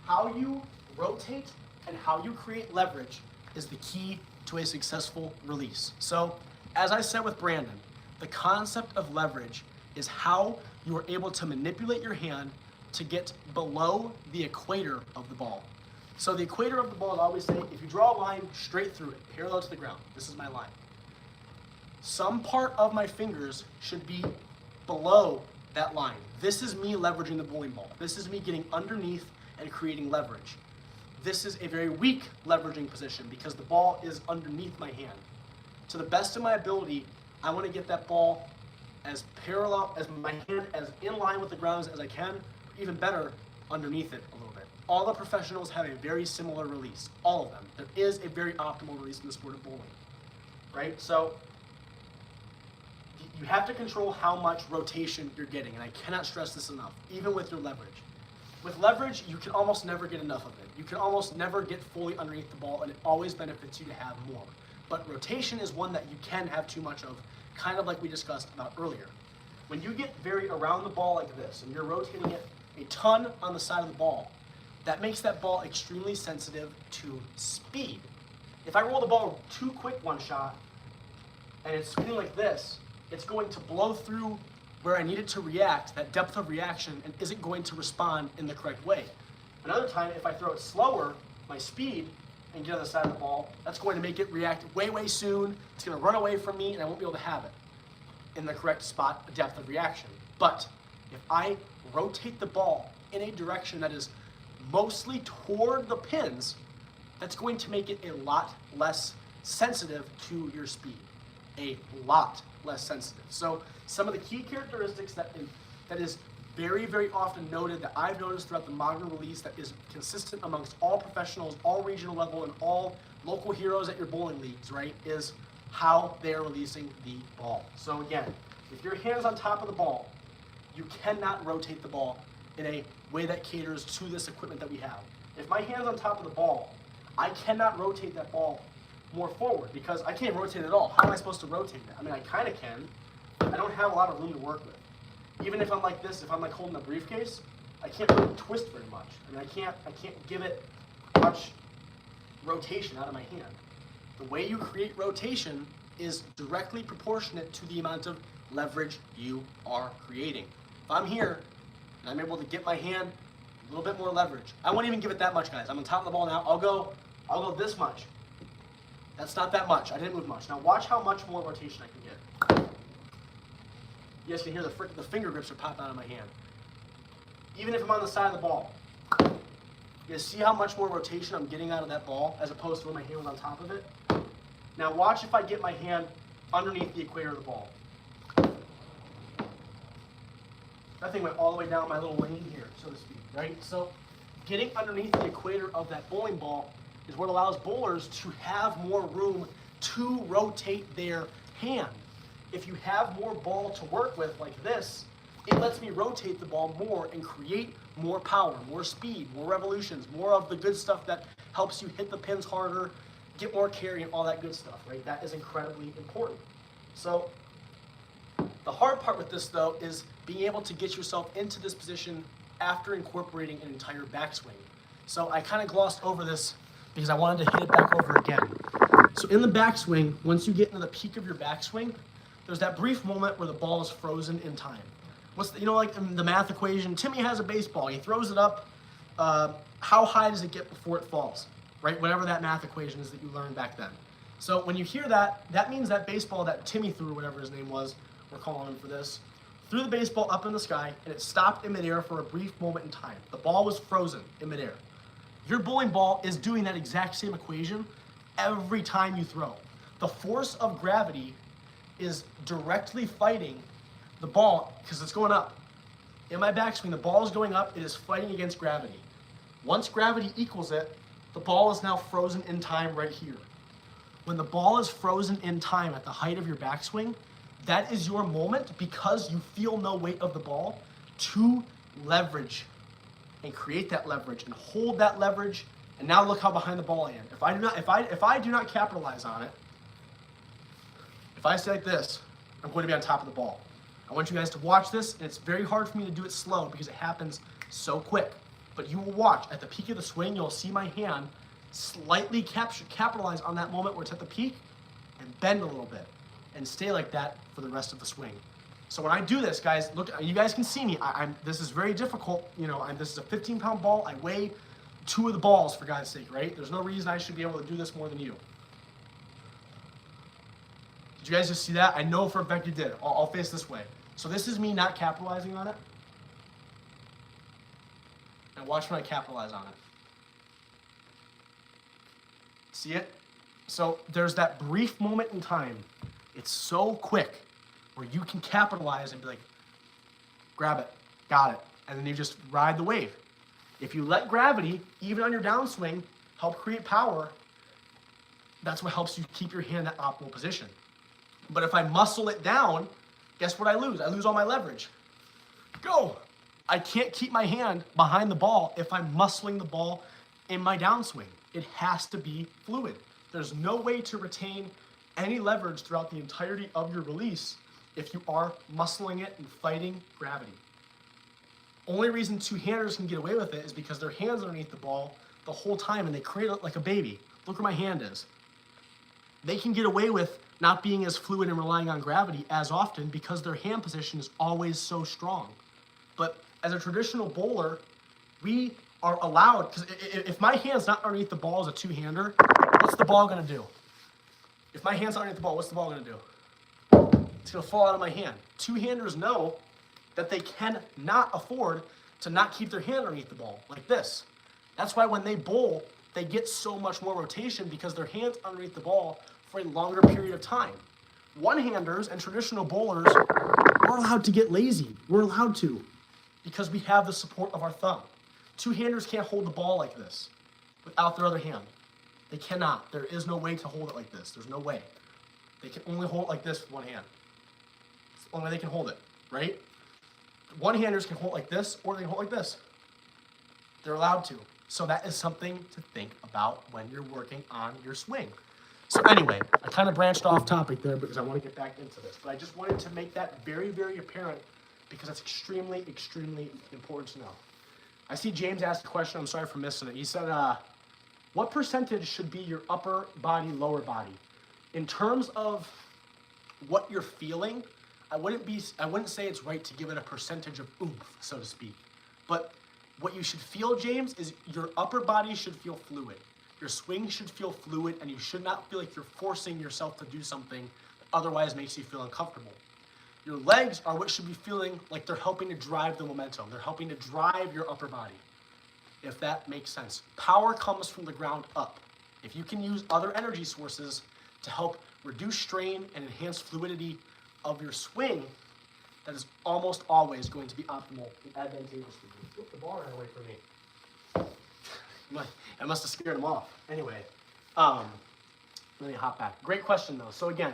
how you rotate and how you create leverage is the key to a successful release. So as I said with Brandon, the concept of leverage is how you are able to manipulate your hand to get below the equator of the ball. So the equator of the ball, I always say, if you draw a line straight through it, parallel to the ground, this is my line. Some part of my fingers should be below that line. This is me leveraging the bowling ball. This is me getting underneath and creating leverage. This is a very weak leveraging position because the ball is underneath my hand. To the best of my ability, I want to get that ball as parallel, as my hand as in line with the ground as I can, even better, underneath it a little bit. All the professionals have a very similar release, all of them. There is a very optimal release in the sport of bowling, right? So you have to control how much rotation you're getting, and I cannot stress this enough, even with your leverage. With leverage, you can almost never get enough of it. You can almost never get fully underneath the ball, and it always benefits you to have more. But rotation is one that you can have too much of, kind of like we discussed about earlier. When you get very around the ball like this, and you're rotating it a ton on the side of the ball, that makes that ball extremely sensitive to speed. If I roll the ball too quick one shot, and it's spinning like this, it's going to blow through where I need it to react, that depth of reaction, and isn't going to respond in the correct way. Another time, if I throw it slower, my speed, and get on the side of the ball, that's going to make it react way, way soon. It's going to run away from me, and I won't be able to have it in the correct spot, depth of reaction. But if I rotate the ball in a direction that is mostly toward the pins, that's going to make it a lot less sensitive to your speed. A lot less sensitive. So some of the key characteristics that is very, very often noted, that I've noticed throughout the modern release, that is consistent amongst all professionals, all regional level, and all local heroes at your bowling leagues, right, is how they're releasing the ball. So again, if your hand's on top of the ball, you cannot rotate the ball in a way that caters to this equipment that we have. If my hand's on top of the ball, I cannot rotate that ball more forward because I can't rotate it at all. How am I supposed to rotate it? I mean, I kind of can. I don't have a lot of room to work with. Even if I'm like this, if I'm like holding a briefcase, I can't really twist very much. I mean, I can't give it much rotation out of my hand. The way you create rotation is directly proportionate to the amount of leverage you are creating. If I'm here and I'm able to get my hand a little bit more leverage, I won't even give it that much, guys. I'm on top of the ball now. I'll go this much. That's not that much. I didn't move much. Now watch how much more rotation I can get. You guys can hear the finger grips are popping out of my hand. Even if I'm on the side of the ball. You guys see how much more rotation I'm getting out of that ball as opposed to when my hand was on top of it? Now watch if I get my hand underneath the equator of the ball. That thing went all the way down my little lane here, so to speak, right? So getting underneath the equator of that bowling ball is what allows bowlers to have more room to rotate their hand. If you have more ball to work with like this, it lets me rotate the ball more and create more power, more speed, more revolutions, more of the good stuff that helps you hit the pins harder, get more carry, and all that good stuff, right? That is incredibly important. So the hard part with this, though, is being able to get yourself into this position after incorporating an entire backswing. So I kind of glossed over this because I wanted to hit it back over again. So in the backswing, once you get into the peak of your backswing, there's that brief moment where the ball is frozen in time. Like in the math equation, Timmy has a baseball, he throws it up, how high does it get before it falls, right? Whatever that math equation is that you learned back then. So when you hear that, that means that baseball that Timmy threw, whatever his name was, we're calling him for this, threw the baseball up in the sky and it stopped in midair for a brief moment in time. The ball was frozen in midair. Your bowling ball is doing that exact same equation every time you throw. The force of gravity is directly fighting the ball because it's going up. In my backswing, the ball is going up, it is fighting against gravity. Once gravity equals it, the ball is now frozen in time right here. When the ball is frozen in time at the height of your backswing, that is your moment, because you feel no weight of the ball, to leverage and create that leverage and hold that leverage. And now look how behind the ball I am. If I do not capitalize on it, if I say like this, I'm going to be on top of the ball. I want you guys to watch this, and it's very hard for me to do it slow because it happens so quick. But you will watch at the peak of the swing, you'll see my hand slightly capitalize on that moment where it's at the peak and bend a little bit and stay like that for the rest of the swing. So when I do this, guys, look, you guys can see me. This is very difficult. You know, this is a 15-pound ball. I weigh 2 of the balls, for God's sake, right? There's no reason I should be able to do this more than you. Did you guys just see that? I know for a fact you did. I'll face this way. So this is me not capitalizing on it. And watch when I capitalize on it. See it? So there's that brief moment in time. It's so quick where you can capitalize and be like, grab it, got it. And then you just ride the wave. If you let gravity, even on your downswing, help create power, that's what helps you keep your hand in that optimal position. But if I muscle it down, guess what I lose? I lose all my leverage. Go! I can't keep my hand behind the ball if I'm muscling the ball in my downswing. It has to be fluid. There's no way to retain any leverage throughout the entirety of your release if you are muscling it and fighting gravity. Only reason two-handers can get away with it is because their hands underneath the ball the whole time and they create it like a baby. Look where my hand is. They can get away with not being as fluid and relying on gravity as often because their hand position is always so strong. But as a traditional bowler, we are allowed, because if my hand's not underneath the ball as a two-hander, what's the ball gonna do? If my hand's not underneath the ball, what's the ball gonna do? It's gonna fall out of my hand. Two-handers know that they cannot afford to not keep their hand underneath the ball, like this. That's why when they bowl, they get so much more rotation because their hand's underneath the ball for a longer period of time. One-handers and traditional bowlers, we're allowed to get lazy. We're allowed to, because we have the support of our thumb. Two-handers can't hold the ball like this without their other hand. They cannot. There is no way to hold it like this. There's no way. They can only hold it like this with one hand. It's the only way they can hold it, right? One-handers can hold it like this, or they can hold it like this. They're allowed to. So that is something to think about when you're working on your swing. So anyway, I kind of branched off topic there because I want to get back into this. But I just wanted to make that very, very apparent because it's extremely, extremely important to know. I see James asked a question. I'm sorry for missing it. He said, what percentage should be your upper body, lower body? In terms of what you're feeling, I wouldn't say it's right to give it a percentage of oomph, so to speak. But what you should feel, James, is your upper body should feel fluid. Your swing should feel fluid, and you should not feel like you're forcing yourself to do something that otherwise makes you feel uncomfortable. Your legs are what should be feeling like they're helping to drive the momentum. They're helping to drive your upper body, if that makes sense. Power comes from the ground up. If you can use other energy sources to help reduce strain and enhance fluidity of your swing, that is almost always going to be optimal and advantageous for you. Oop, the ball ran away from me. I must have scared him off. Anyway, let me hop back. Great question though. So again,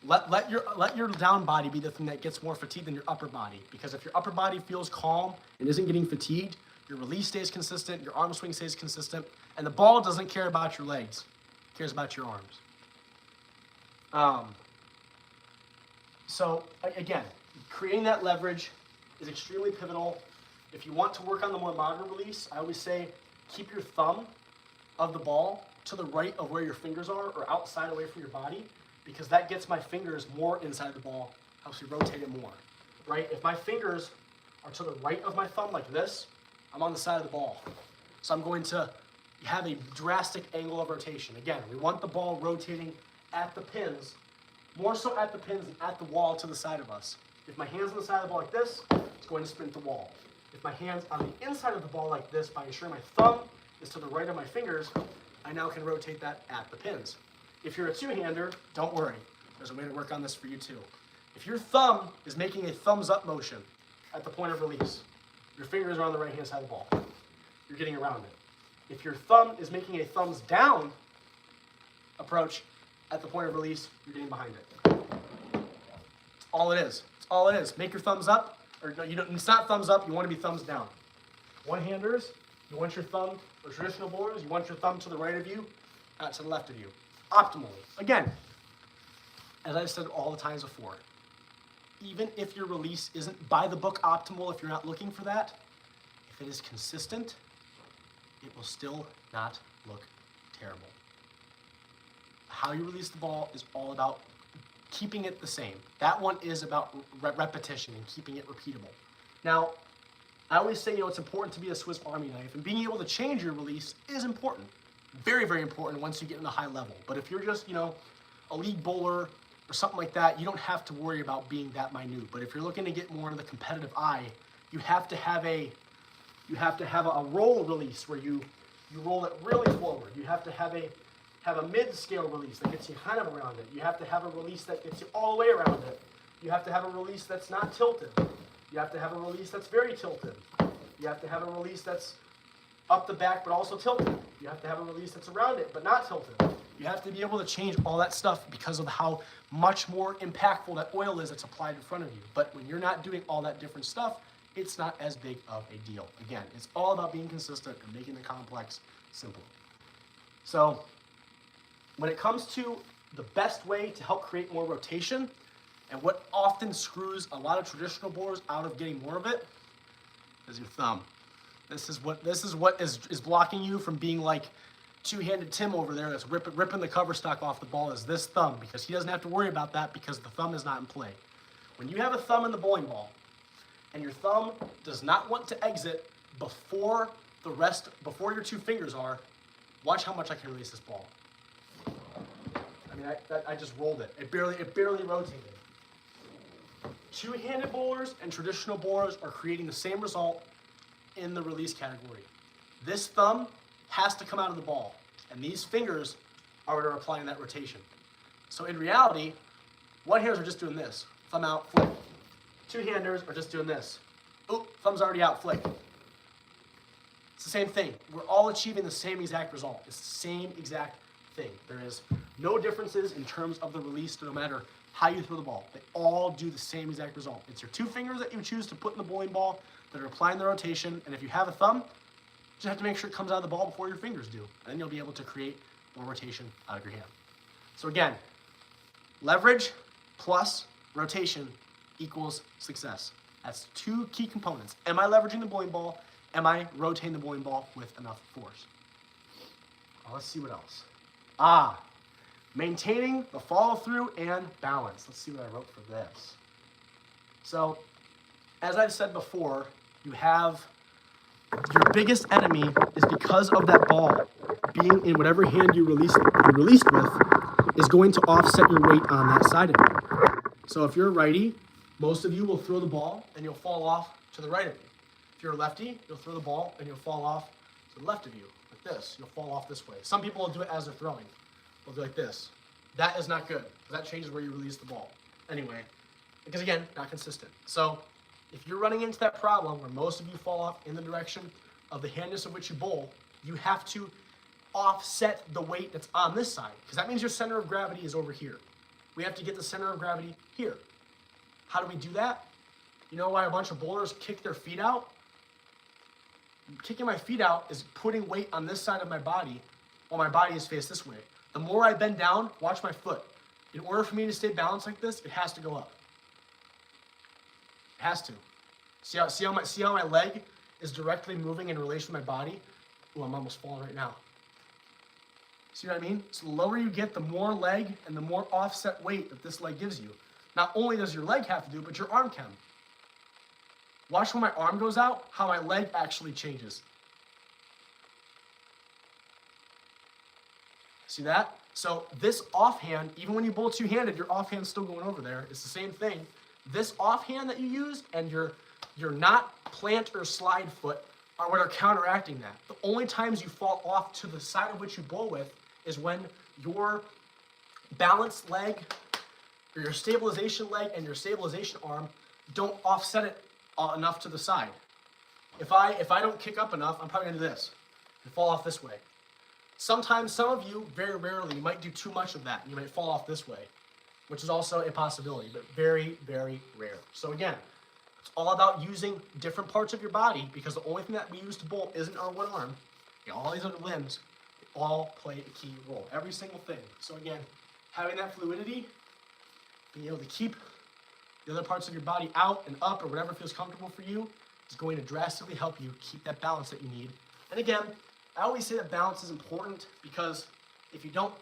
let your down body be the thing that gets more fatigued than your upper body. Because if your upper body feels calm and isn't getting fatigued, your release stays consistent, your arm swing stays consistent, and the ball doesn't care about your legs. It cares about your arms. So again, creating that leverage is extremely pivotal. If you want to work on the more modern release, I always say keep your thumb of the ball to the right of where your fingers are or outside away from your body, because that gets my fingers more inside the ball, helps you rotate it more, right? If my fingers are to the right of my thumb like this, I'm on the side of the ball. So I'm going to have a drastic angle of rotation. Again, we want the ball rotating at the pins, more so at the pins than at the wall to the side of us. If my hand's on the side of the ball like this, it's going to sprint the wall. If my hand's on the inside of the ball like this, by ensuring my thumb is to the right of my fingers, I now can rotate that at the pins. If you're a two-hander, don't worry. There's a way to work on this for you too. If your thumb is making a thumbs up motion at the point of release, your fingers are on the right-hand side of the ball. You're getting around it. If your thumb is making a thumbs down approach at the point of release, you're getting behind it. All it is. It's all it is. Make your thumbs up, or no, it's not thumbs up, you want to be thumbs down. One-handers, you want your thumb, or traditional bowlers, you want your thumb to the right of you, not to the left of you. Optimally. Again, as I've said all the times before, even if your release isn't by the book optimal, if you're not looking for that, if it is consistent, it will still not look terrible. How you release the ball is all about keeping it the same. That one is about repetition and keeping it repeatable. Now, I always say, it's important to be a Swiss Army knife, and being able to change your release is important. Very, very important once you get in a high level. But if you're just, a league bowler or something like that, you don't have to worry about being that minute. But if you're looking to get more into the competitive eye, you have to have a roll release where you roll it really forward. You have to have a mid-scale release that gets you kind of around it. You have to have a release that gets you all the way around it. You have to have a release that's not tilted. You have to have a release that's very tilted. You have to have a release that's up the back but also tilted. You have to have a release that's around it but not tilted. You have to be able to change all that stuff because of how much more impactful that oil is that's applied in front of you. But when you're not doing all that different stuff, it's not as big of a deal. Again, it's all about being consistent and making the complex simple. So when it comes to the best way to help create more rotation, and what often screws a lot of traditional bowlers out of getting more of it, is your thumb. This is what is blocking you from being like two-handed Tim over there that's ripping the cover stock off the ball, is this thumb, because he doesn't have to worry about that because the thumb is not in play. When you have a thumb in the bowling ball and your thumb does not want to exit before your two fingers are, watch how much I can release this ball. I mean, I just rolled it. It barely rotated. Two-handed bowlers and traditional bowlers are creating the same result in the release category. This thumb has to come out of the ball, and these fingers are what are applying that rotation. So in reality, one-handers are just doing this. Thumb out, flick. Two-handers are just doing this. Oop, thumb's already out, flick. It's the same thing. We're all achieving the same exact result. It's the same exact thing. There is no differences in terms of the release, no matter how you throw the ball. They all do the same exact result. It's your two fingers that you choose to put in the bowling ball that are applying the rotation, and if you have a thumb, you just have to make sure it comes out of the ball before your fingers do, and then you'll be able to create more rotation out of your hand. So again, leverage plus rotation equals success. That's two key components. Am I leveraging the bowling ball? Am I rotating the bowling ball with enough force? Well, let's see what else. Maintaining the follow through and balance. Let's see what I wrote for this. So, as I've said before, you have your biggest enemy is because of that ball being in whatever hand you released with is going to offset your weight on that side of you. So if you're a righty, most of you will throw the ball and you'll fall off to the right of you. If you're a lefty, you'll throw the ball and you'll fall off to the left of you, like this. You'll fall off this way. Some people will do it as they're throwing. They'll do like this. That is not good, because that changes where you release the ball. Anyway, because again, not consistent. So if you're running into that problem where most of you fall off in the direction of the handness of which you bowl, you have to offset the weight that's on this side, because that means your center of gravity is over here. We have to get the center of gravity here. How do we do that? You know why a bunch of bowlers kick their feet out? Kicking my feet out is putting weight on this side of my body while my body is faced this way. The more I bend down, watch my foot. In order for me to stay balanced like this, it has to go up. It has to. See how my leg is directly moving in relation to my body? Oh, I'm almost falling right now. See what I mean? So the lower you get, the more leg and the more offset weight that this leg gives you. Not only does your leg have to do, but your arm can. Watch when my arm goes out, how my leg actually changes. See that? So this offhand, even when you bowl two-handed, your offhand's still going over there. It's the same thing. This offhand that you use and your not plant or slide foot are what are counteracting that. The only times you fall off to the side of which you bowl with is when your balanced leg or your stabilization leg and your stabilization arm don't offset it enough to the side. If I don't kick up enough, I'm probably gonna do this and fall off this way. Sometimes, some of you, very rarely, you might do too much of that. You might fall off this way, which is also a possibility, but very, very rare. So again, it's all about using different parts of your body, because the only thing that we use to bowl isn't our one arm. All these other limbs all play a key role, every single thing. So again, having that fluidity, being able to keep the other parts of your body out and up or whatever feels comfortable for you is going to drastically help you keep that balance that you need. And again, I always say that balance is important, because if you don't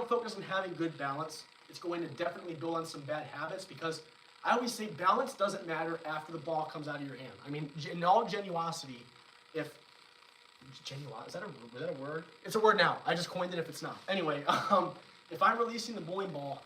focus on having good balance, it's going to definitely build on some bad habits, because I always say balance doesn't matter after the ball comes out of your hand. I mean, in all genuosity, is that a word? It's a word now. I just coined it if it's not. Anyway, if I'm releasing the bowling ball,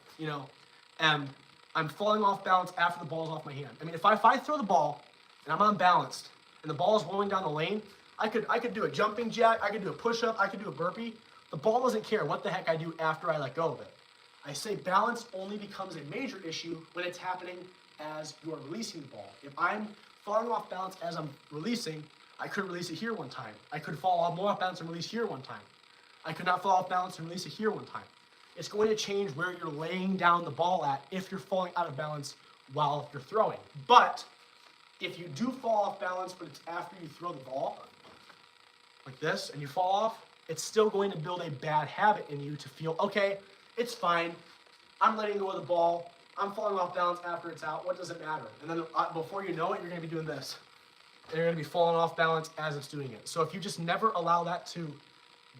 and I'm falling off balance after the ball's off my hand. I mean, if I throw the ball and I'm unbalanced and the ball is rolling down the lane, I could do a jumping jack, I could do a push-up, I could do a burpee. The ball doesn't care what the heck I do after I let go of it. I say balance only becomes a major issue when it's happening as you are releasing the ball. If I'm falling off balance as I'm releasing, I could release it here one time. I could fall more off balance and release here one time. I could not fall off balance and release it here one time. It's going to change where you're laying down the ball at if you're falling out of balance while you're throwing. But if you do fall off balance, but it's after you throw the ball, like this, and you fall off, it's still going to build a bad habit in you to feel, okay, it's fine, I'm letting go of the ball, I'm falling off balance after it's out, what does it matter? And then before you know it, you're going to be doing this. And you're going to be falling off balance as it's doing it. So if you just never allow that to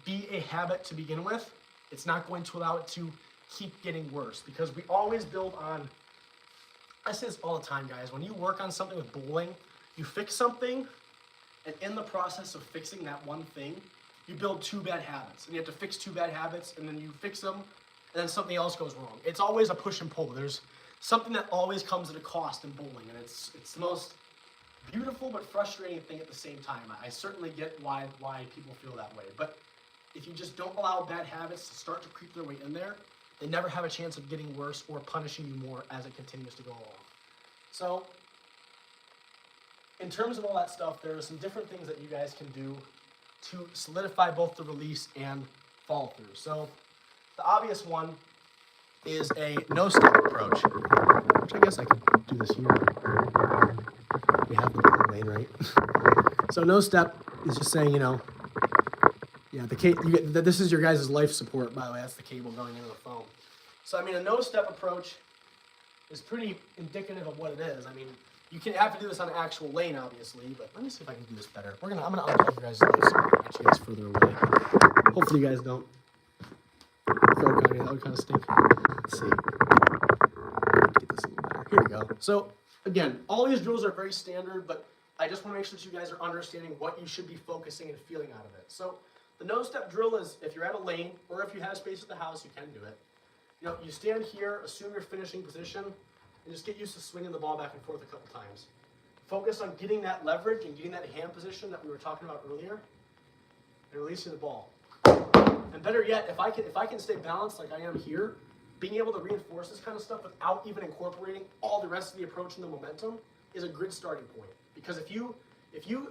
be a habit to begin with, it's not going to allow it to keep getting worse, because we always build on, I say this all the time, guys, when you work on something with bowling, you fix something, and in the process of fixing that one thing, you build two bad habits. And you have to fix two bad habits, and then you fix them, and then something else goes wrong. It's always a push and pull. There's something that always comes at a cost in bowling, and it's the most beautiful but frustrating thing at the same time. I certainly get why people feel that way. But if you just don't allow bad habits to start to creep their way in there, they never have a chance of getting worse or punishing you more as it continues to go along. So, in terms of all that stuff, there are some different things that you guys can do to solidify both the release and follow through. So, the obvious one is a no-step approach, which I guess I could do this here. We have the lane, right? So no-step is just saying, this is your guys' life support, by the way. That's the cable going into the phone. So, I mean, a no-step approach is pretty indicative of what it is. I mean, you can have to do this on an actual lane, obviously, but let me see if I can do this better. I'm gonna unplug you guys' life support, get you guys further away. Hopefully you guys don't croak on me. That would kind of stink. Let's see. Get this a little better. Here we go. So, again, all these drills are very standard, but I just want to make sure that you guys are understanding what you should be focusing and feeling out of it. So, the no-step drill is if you're at a lane, or if you have space at the house, you can do it. You stand here, assume your finishing position, and just get used to swinging the ball back and forth a couple times. Focus on getting that leverage and getting that hand position that we were talking about earlier, and releasing the ball. And better yet, if I can stay balanced like I am here, being able to reinforce this kind of stuff without even incorporating all the rest of the approach and the momentum is a good starting point. Because if you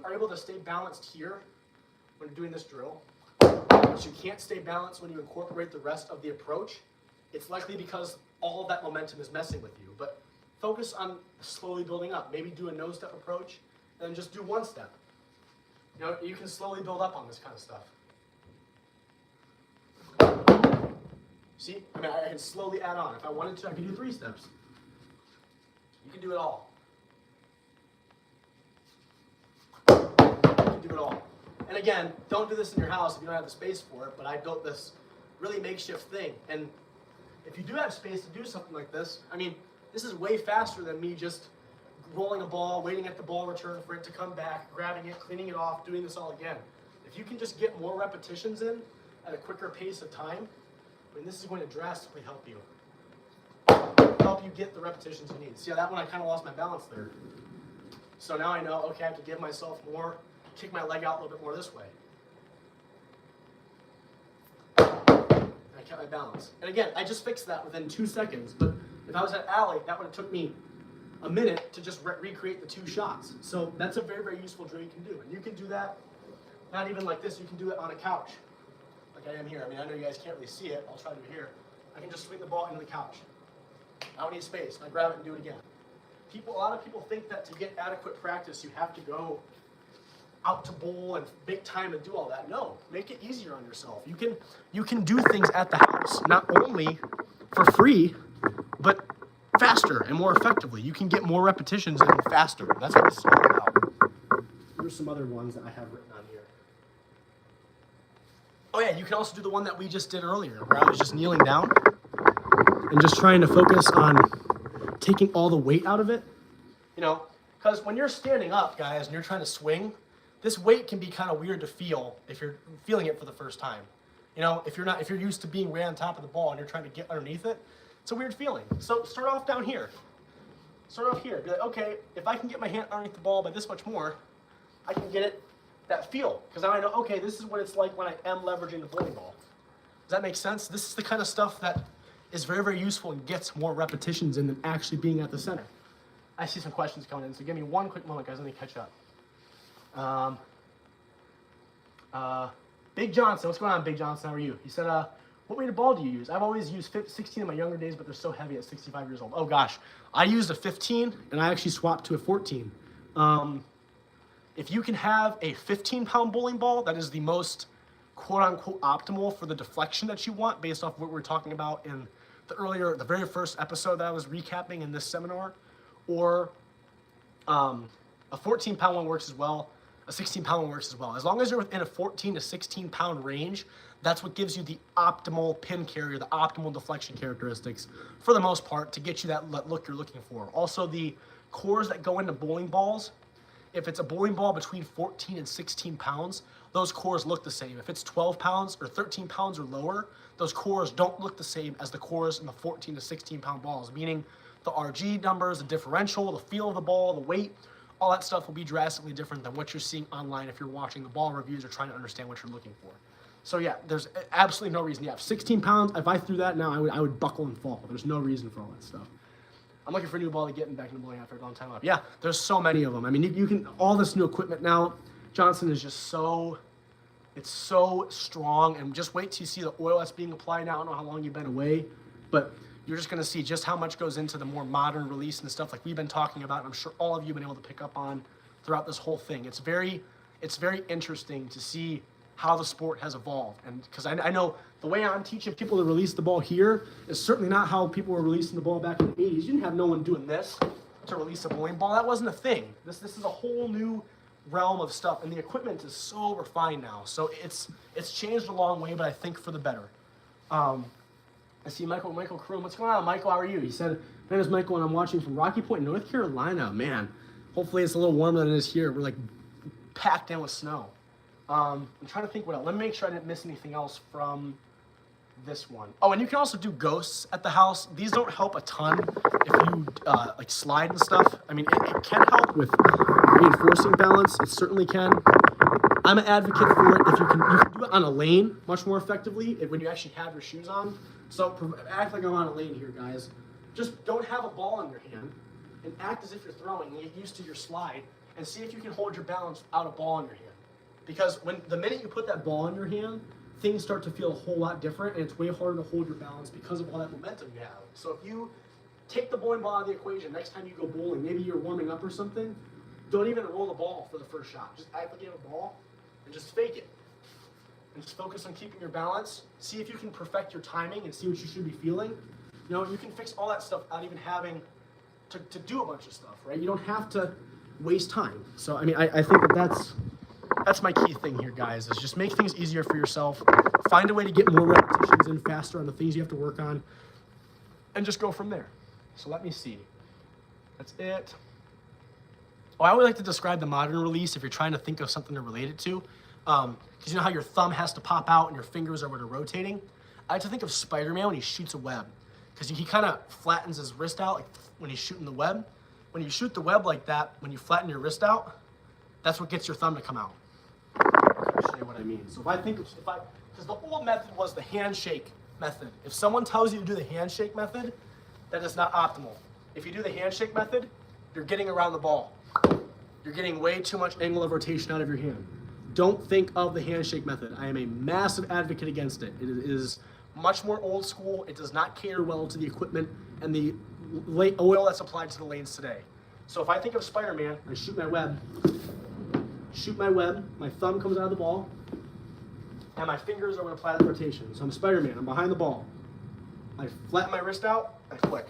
are able to stay balanced here when you're doing this drill, but you can't stay balanced when you incorporate the rest of the approach, it's likely because all of that momentum is messing with you. But focus on slowly building up. Maybe do a no-step approach, and then just do one step. You can slowly build up on this kind of stuff. See? I mean, I can slowly add on. If I wanted to, I could do 3 steps. You can do it all. You can do it all. And again, don't do this in your house if you don't have the space for it, but I built this really makeshift thing. And if you do have space to do something like this, I mean, this is way faster than me just rolling a ball, waiting at the ball return for it to come back, grabbing it, cleaning it off, doing this all again. If you can just get more repetitions in at a quicker pace of time, I mean, this is going to drastically help you. Help you get the repetitions you need. See how that one I kind of lost my balance there. So now I know, okay, I have to give myself more, kick my leg out a little bit more this way. And I kept my balance. And again, I just fixed that within 2 seconds. But if I was at alley, that would have took me a minute to just recreate the 2 shots. So that's a very, very useful drill you can do. And you can do that, not even like this, you can do it on a couch. Like I am here. I mean, I know you guys can't really see it. I'll try to do it here. I can just swing the ball into the couch. I don't need space. I grab it and do it again. A lot of people think that to get adequate practice, you have to go out to bowl and make time and do all that. No, make it easier on yourself. You can do things at the house, not only for free, but faster and more effectively. You can get more repetitions in faster. That's what this is all about. Here's some other ones that I have written on here. Oh yeah, you can also do the one that we just did earlier, where I was just kneeling down and just trying to focus on taking all the weight out of it. You know, because when you're standing up, guys, and you're trying to swing, this weight can be kind of weird to feel if you're feeling it for the first time. You know, if you're used to being right on top of the ball and you're trying to get underneath it, it's a weird feeling. So start off down here. Start off here. Be like, okay, if I can get my hand underneath the ball by this much more, I can get it, that feel. Because now I know, okay, this is what it's like when I am leveraging the bowling ball. Does that make sense? This is the kind of stuff that is very, very useful and gets more repetitions in than actually being at the center. I see some questions coming in, so give me one quick moment, guys. Let me catch up. Big Johnson, what's going on, Big Johnson? How are you? He said, what weighted ball do you use? I've always used 16 in my younger days, but they're so heavy at 65 years old. Oh gosh, I used a 15, and I actually swapped to a 14. If you can have a 15-pound bowling ball, that is the most quote-unquote optimal for the deflection that you want, based off what we were talking about in the very first episode that I was recapping in this seminar. Or a 14-pound one works as well. A 16-pound one works as well. As long as you're within a 14 to 16-pound range, that's what gives you the optimal pin carrier, the optimal deflection characteristics, for the most part, to get you that look you're looking for. Also, the cores that go into bowling balls, if it's a bowling ball between 14 and 16 pounds, those cores look the same. If it's 12 pounds or 13 pounds or lower, those cores don't look the same as the cores in the 14 to 16-pound balls, meaning the RG numbers, the differential, the feel of the ball, the weight, all that stuff will be drastically different than what you're seeing online if you're watching the ball reviews or trying to understand what you're looking for. So yeah, there's absolutely no reason. Yeah, 16 pounds, if I threw that now, I would buckle and fall. There's no reason for all that stuff. I'm looking for a new ball to get back into bowling after a long time off. Yeah, there's so many of them. I mean, you can, all this new equipment now, Johnson is just so, it's so strong, and just wait till you see the oil that's being applied now. I don't know how long you've been away, but you're just gonna see just how much goes into the more modern release and stuff like we've been talking about, and I'm sure all of you have been able to pick up on throughout this whole thing. It's very interesting to see how the sport has evolved. And because I know the way I'm teaching people to release the ball here is certainly not how people were releasing the ball back in the 80s. You didn't have no one doing this to release a bowling ball. That wasn't a thing. This is a whole new realm of stuff, and the equipment is so refined now. So it's changed a long way, but I think for the better. I see Michael Kroom. What's going on, Michael? How are you? He said, my name is Michael, and I'm watching from Rocky Point, North Carolina. Man, hopefully it's a little warmer than it is here. We're like packed in with snow. I'm trying to think what else. Let me make sure I didn't miss anything else from this one. Oh, and you can also do ghosts at the house. These don't help a ton if you like slide and stuff. I mean, it can help with reinforcing balance. It certainly can. I'm an advocate for it if you can do it on a lane much more effectively when you actually have your shoes on. So act like I'm on a lane here, guys. Just don't have a ball in your hand and act as if you're throwing and get used to your slide and see if you can hold your balance without a ball in your hand. Because the minute you put that ball in your hand, things start to feel a whole lot different, and it's way harder to hold your balance because of all that momentum you have. So if you take the bowling ball out of the equation, next time you go bowling, maybe you're warming up or something, don't even roll the ball for the first shot. Just act like you have a ball and just fake it. And just focus on keeping your balance. See if you can perfect your timing and see what you should be feeling. You know, you can fix all that stuff without even having to do a bunch of stuff, right? You don't have to waste time. So, I mean, I think that's my key thing here, guys, is just make things easier for yourself. Find a way to get more repetitions in faster on the things you have to work on, and just go from there. So let me see. That's it. Oh, I would like to describe the modern release if you're trying to think of something to relate it to. Because you know how your thumb has to pop out and your fingers are where they're rotating? I like to think of Spider-Man when he shoots a web, because he kind of flattens his wrist out like when he's shooting the web. When you shoot the web like that, when you flatten your wrist out, that's what gets your thumb to come out. I'll show you what I mean. So because the old method was the handshake method. If someone tells you to do the handshake method, that is not optimal. If you do the handshake method, you're getting around the ball. You're getting way too much angle of rotation out of your hand. Don't think of the handshake method. I am a massive advocate against it. It is much more old school. It does not cater well to the equipment and the oil that's applied to the lanes today. So if I think of Spider-Man, I shoot my web, my thumb comes out of the ball, and my fingers are going to apply that rotation. So I'm Spider-Man, I'm behind the ball. I flatten my wrist out, I click.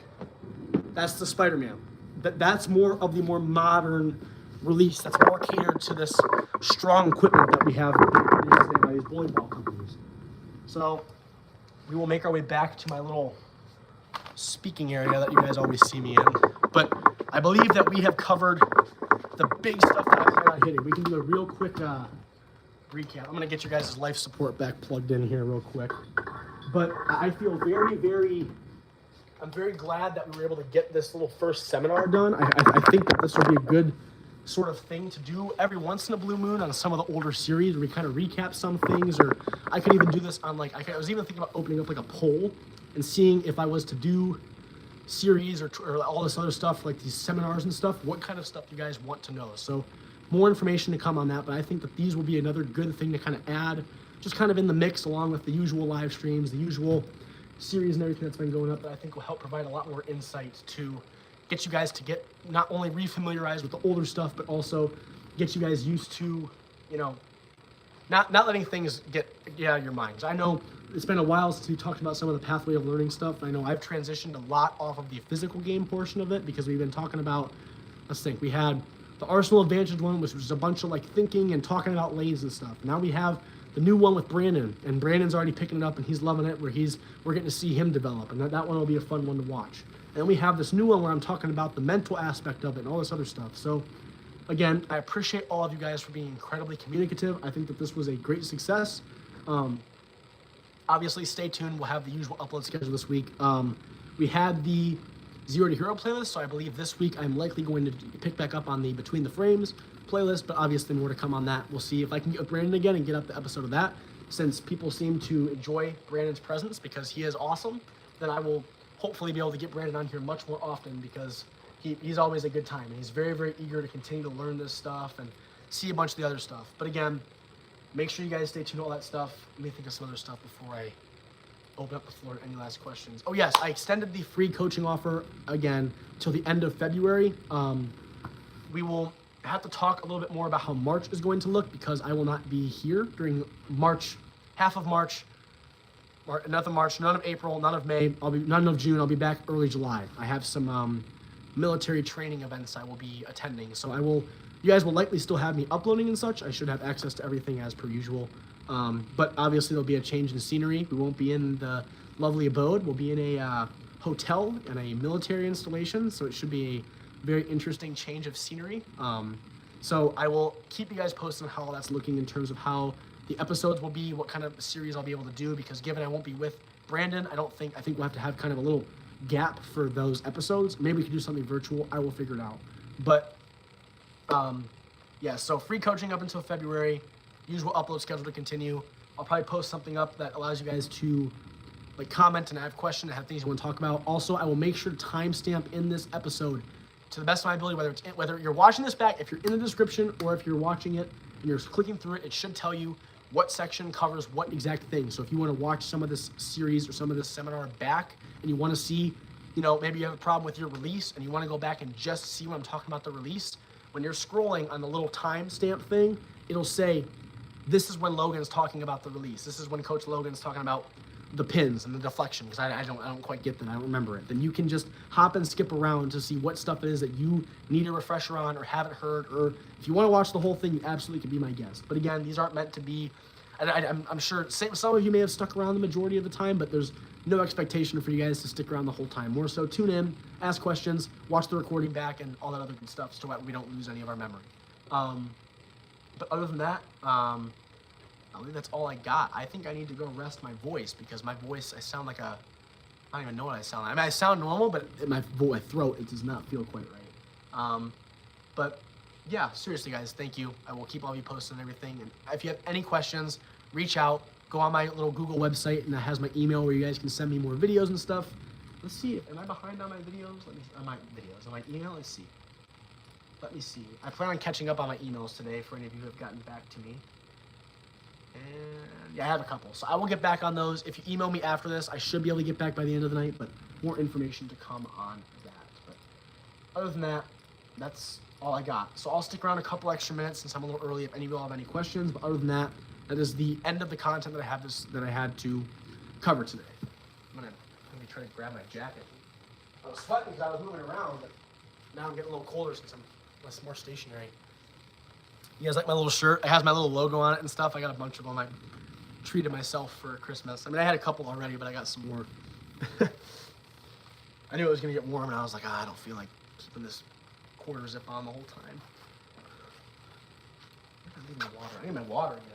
That's the Spider-Man. That's more of the more modern release that's more catered to this strong equipment that we have used by these bowling ball companies. So we will make our way back to my little speaking area that you guys always see me in. But I believe that we have covered the big stuff that I plan on hitting. We can do a real quick recap. I'm going to get your guys' life support back plugged in here real quick. But I feel I'm very glad that we were able to get this little first seminar done. I think that this will be a good sort of thing to do every once in a blue moon on some of the older series where we kind of recap some things, or I could even do this on I was even thinking about opening up like a poll and seeing if I was to do series or all this other stuff, like these seminars and stuff, what kind of stuff you guys want to know. So more information to come on that, but I think that these will be another good thing to kind of add, just kind of in the mix along with the usual live streams, the usual series and everything that's been going up, that I think will help provide a lot more insight to get you guys to get not only refamiliarized with the older stuff, but also get you guys used to, not letting things get out of your minds. I know it's been a while since we talked about some of the pathway of learning stuff. I know I've transitioned a lot off of the physical game portion of it because we've been talking about, let's think, we had the Arsenal Advantage one, which was a bunch of like thinking and talking about lanes and stuff. Now we have the new one with Brandon, and Brandon's already picking it up and he's loving it, where we're getting to see him develop, and that one will be a fun one to watch. And we have this new one where I'm talking about the mental aspect of it and all this other stuff. So again, I appreciate all of you guys for being incredibly communicative. I think that this was a great success. Obviously, stay tuned. We'll have the usual upload schedule this week. We had the Zero to Hero playlist, so I believe this week I'm likely going to pick back up on the Between the Frames playlist, but obviously more to come on that. We'll see if I can get with Brandon again and get up the episode of that. Since people seem to enjoy Brandon's presence because he is awesome, then I will hopefully be able to get Brandon on here much more often because he's always a good time, and he's very, very eager to continue to learn this stuff and see a bunch of the other stuff. But again, make sure you guys stay tuned to all that stuff. Let me think of some other stuff before I open up the floor to any last questions. Oh yes, I extended the free coaching offer again till the end of February. We will have to talk a little bit more about how March is going to look because I will not be here during March, half of March, none of April, none of May, none of June. I'll be back early July. I have some military training events I will be attending. So you guys will likely still have me uploading and such. I should have access to everything as per usual. But obviously there'll be a change in scenery. We won't be in the lovely abode. We'll be in a hotel and a military installation. So it should be a very interesting change of scenery. So I will keep you guys posted on how that's looking in terms of how the episodes will be, what kind of series I'll be able to do, because given I won't be with Brandon, I think we'll have to have kind of a little gap for those episodes. Maybe we could do something virtual. I will figure it out. But yeah, so free coaching up until February, usual upload schedule to continue. I'll probably post something up that allows you guys to like comment and have questions and have things you want to talk about. Also, I will make sure to timestamp in this episode to the best of my ability, whether you're watching this back, if you're in the description, or if you're watching it and you're clicking through it, it should tell you what section covers what exact thing. So if you want to watch some of this series or some of this seminar back and you want to see, maybe you have a problem with your release and you want to go back and just see what I'm talking about the release, when you're scrolling on the little timestamp thing, it'll say, this is when Logan's talking about the release. This is when Coach Logan's talking about the pins and the deflection, because I don't quite get that. I don't remember it. Then you can just hop and skip around to see what stuff it is that you need a refresher on or haven't heard, or if you want to watch the whole thing, you absolutely can be my guest. But again, these aren't meant to be, I'm sure some of you may have stuck around the majority of the time, but there's no expectation for you guys to stick around the whole time. More so tune in, ask questions, watch the recording back, and all that other good stuff so that we don't lose any of our memory. But other than that, I believe that's all I got. I think I need to go rest my voice because my voice, I sound like a, I don't even know what I sound like. I mean, I sound normal, but in my throat, it does not feel quite right. But yeah, seriously, guys, thank you. I will keep all of you posted and everything. And if you have any questions, reach out. Go on my little Google website, and that has my email where you guys can send me more videos and stuff. Let's see. Am I behind on my videos? On my email? Let's see. Let me see. I plan on catching up on my emails today for any of you who have gotten back to me. And yeah, I have a couple. So I will get back on those. If you email me after this, I should be able to get back by the end of the night, but more information to come on that. But other than that, that's all I got. So I'll stick around a couple extra minutes since I'm a little early if any of you all have any questions. But other than that, that is the end of the content that I had to cover today. I'm gonna try to grab my jacket. I was sweating because I was moving around, but now I'm getting a little colder since I'm more stationary. You guys like my little shirt? It has my little logo on it and stuff. I got a bunch of them. I treated myself for Christmas. I mean, I had a couple already, but I got some more. I knew it was gonna get warm, and I was like, I don't feel like keeping this quarter zip on the whole time. I need my water. I need my water again.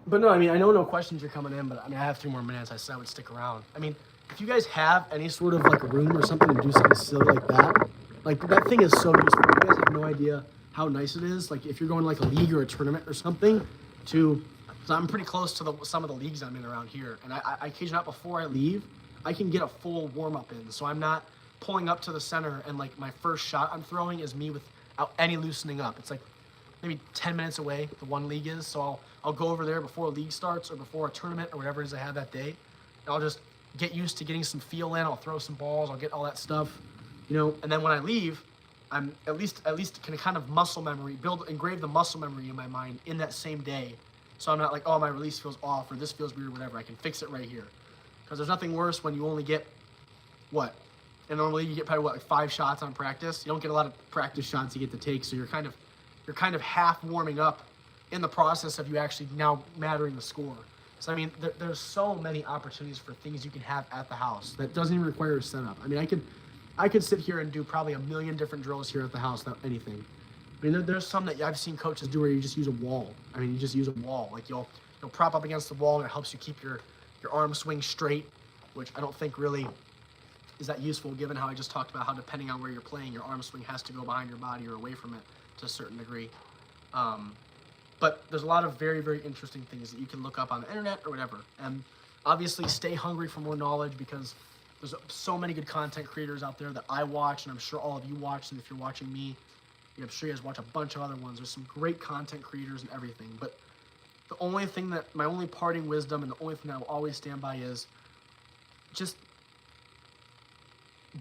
But no, I mean, I know no questions are coming in, but I mean, I have 3 more minutes. I said I would stick around. I mean, if you guys have any sort of like a room or something to do something silly like that thing is so useful. You guys have no idea how nice it is. Like if you're going to like a league or a tournament or something so I'm pretty close to some of the leagues I'm in around here. And I kid you not, before I leave, I can get a full warm up in. So I'm not pulling up to the center and like my first shot I'm throwing is me without any loosening up. It's like maybe 10 minutes away, the one league is. So I'll go over there before a league starts or before a tournament or whatever it is I have that day. And I'll just get used to getting some feel in. I'll throw some balls. I'll get all that stuff, you know. And then when I leave, I'm at least can kind of muscle memory, engrave the muscle memory in my mind in that same day. So I'm not like, oh, my release feels off or this feels weird, whatever. I can fix it right here. Because there's nothing worse when you only get, what? And normally you get probably, what, like 5 shots on practice? You don't get a lot of practice shots you get to take, so you're kind of half warming up in the process of you actually now mattering the score. So, I mean, there's so many opportunities for things you can have at the house that doesn't even require a setup. I mean, I could sit here and do probably a million different drills here at the house without anything. I mean, there's some that I've seen coaches do where you just use a wall. I mean, you just use a wall. Like you'll prop up against the wall and it helps you keep your arm swing straight, which I don't think really is that useful given how I just talked about how depending on where you're playing, your arm swing has to go behind your body or away from it to a certain degree. But there's a lot of very, very interesting things that you can look up on the internet or whatever. And obviously stay hungry for more knowledge because there's so many good content creators out there that I watch, and I'm sure all of you watch, and if you're watching me, I'm sure you guys watch a bunch of other ones. There's some great content creators and everything. But the only thing my only parting wisdom and the only thing that I will always stand by is just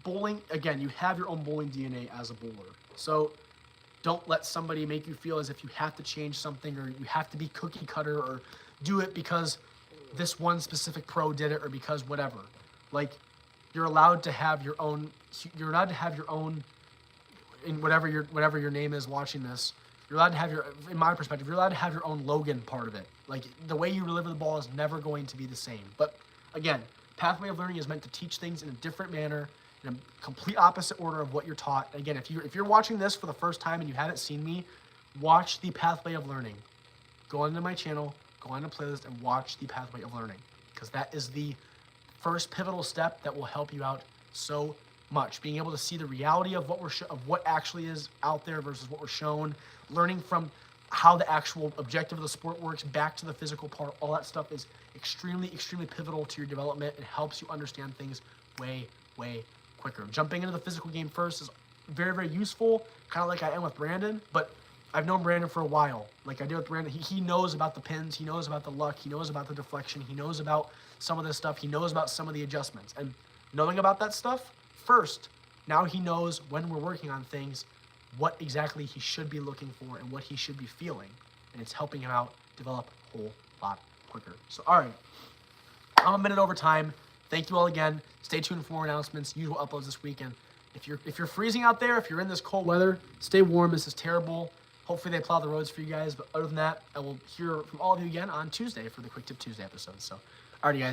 bowling. Again, you have your own bowling DNA as a bowler. So don't let somebody make you feel as if you have to change something or you have to be cookie cutter or do it because this one specific pro did it or because whatever. Like, you're allowed to have your own, in whatever your name is watching this, you're allowed to have in my perspective, you're allowed to have your own Logan part of it. Like, the way you deliver the ball is never going to be the same. But again, pathway of learning is meant to teach things in a different manner, in a complete opposite order of what you're taught. And again, if you're watching this for the first time and you haven't seen me, watch the Pathway of Learning. Go onto my channel, go on the playlist, and watch the Pathway of Learning, because that is the first pivotal step that will help you out so much. Being able to see the reality of what actually is out there versus what we're shown, learning from how the actual objective of the sport works back to the physical part, all that stuff is extremely, extremely pivotal to your development. It helps you understand things way, way quicker. Jumping into the physical game first is very, very useful, kind of like I am with Brandon, but I've known Brandon for a while. Like I did with Brandon, he knows about the pins, he knows about the luck, he knows about the deflection, he knows about some of this stuff, he knows about some of the adjustments. And knowing about that stuff, first, now he knows when we're working on things, what exactly he should be looking for and what he should be feeling. And it's helping him out develop a whole lot quicker. So, all right, I'm a minute over time. Thank you all again. Stay tuned for more announcements, usual uploads this weekend. If you're freezing out there, if you're in this cold weather, stay warm. This is terrible. Hopefully they plow the roads for you guys. But other than that, I will hear from all of you again on Tuesday for the Quick Tip Tuesday episode. So, alrighty, guys.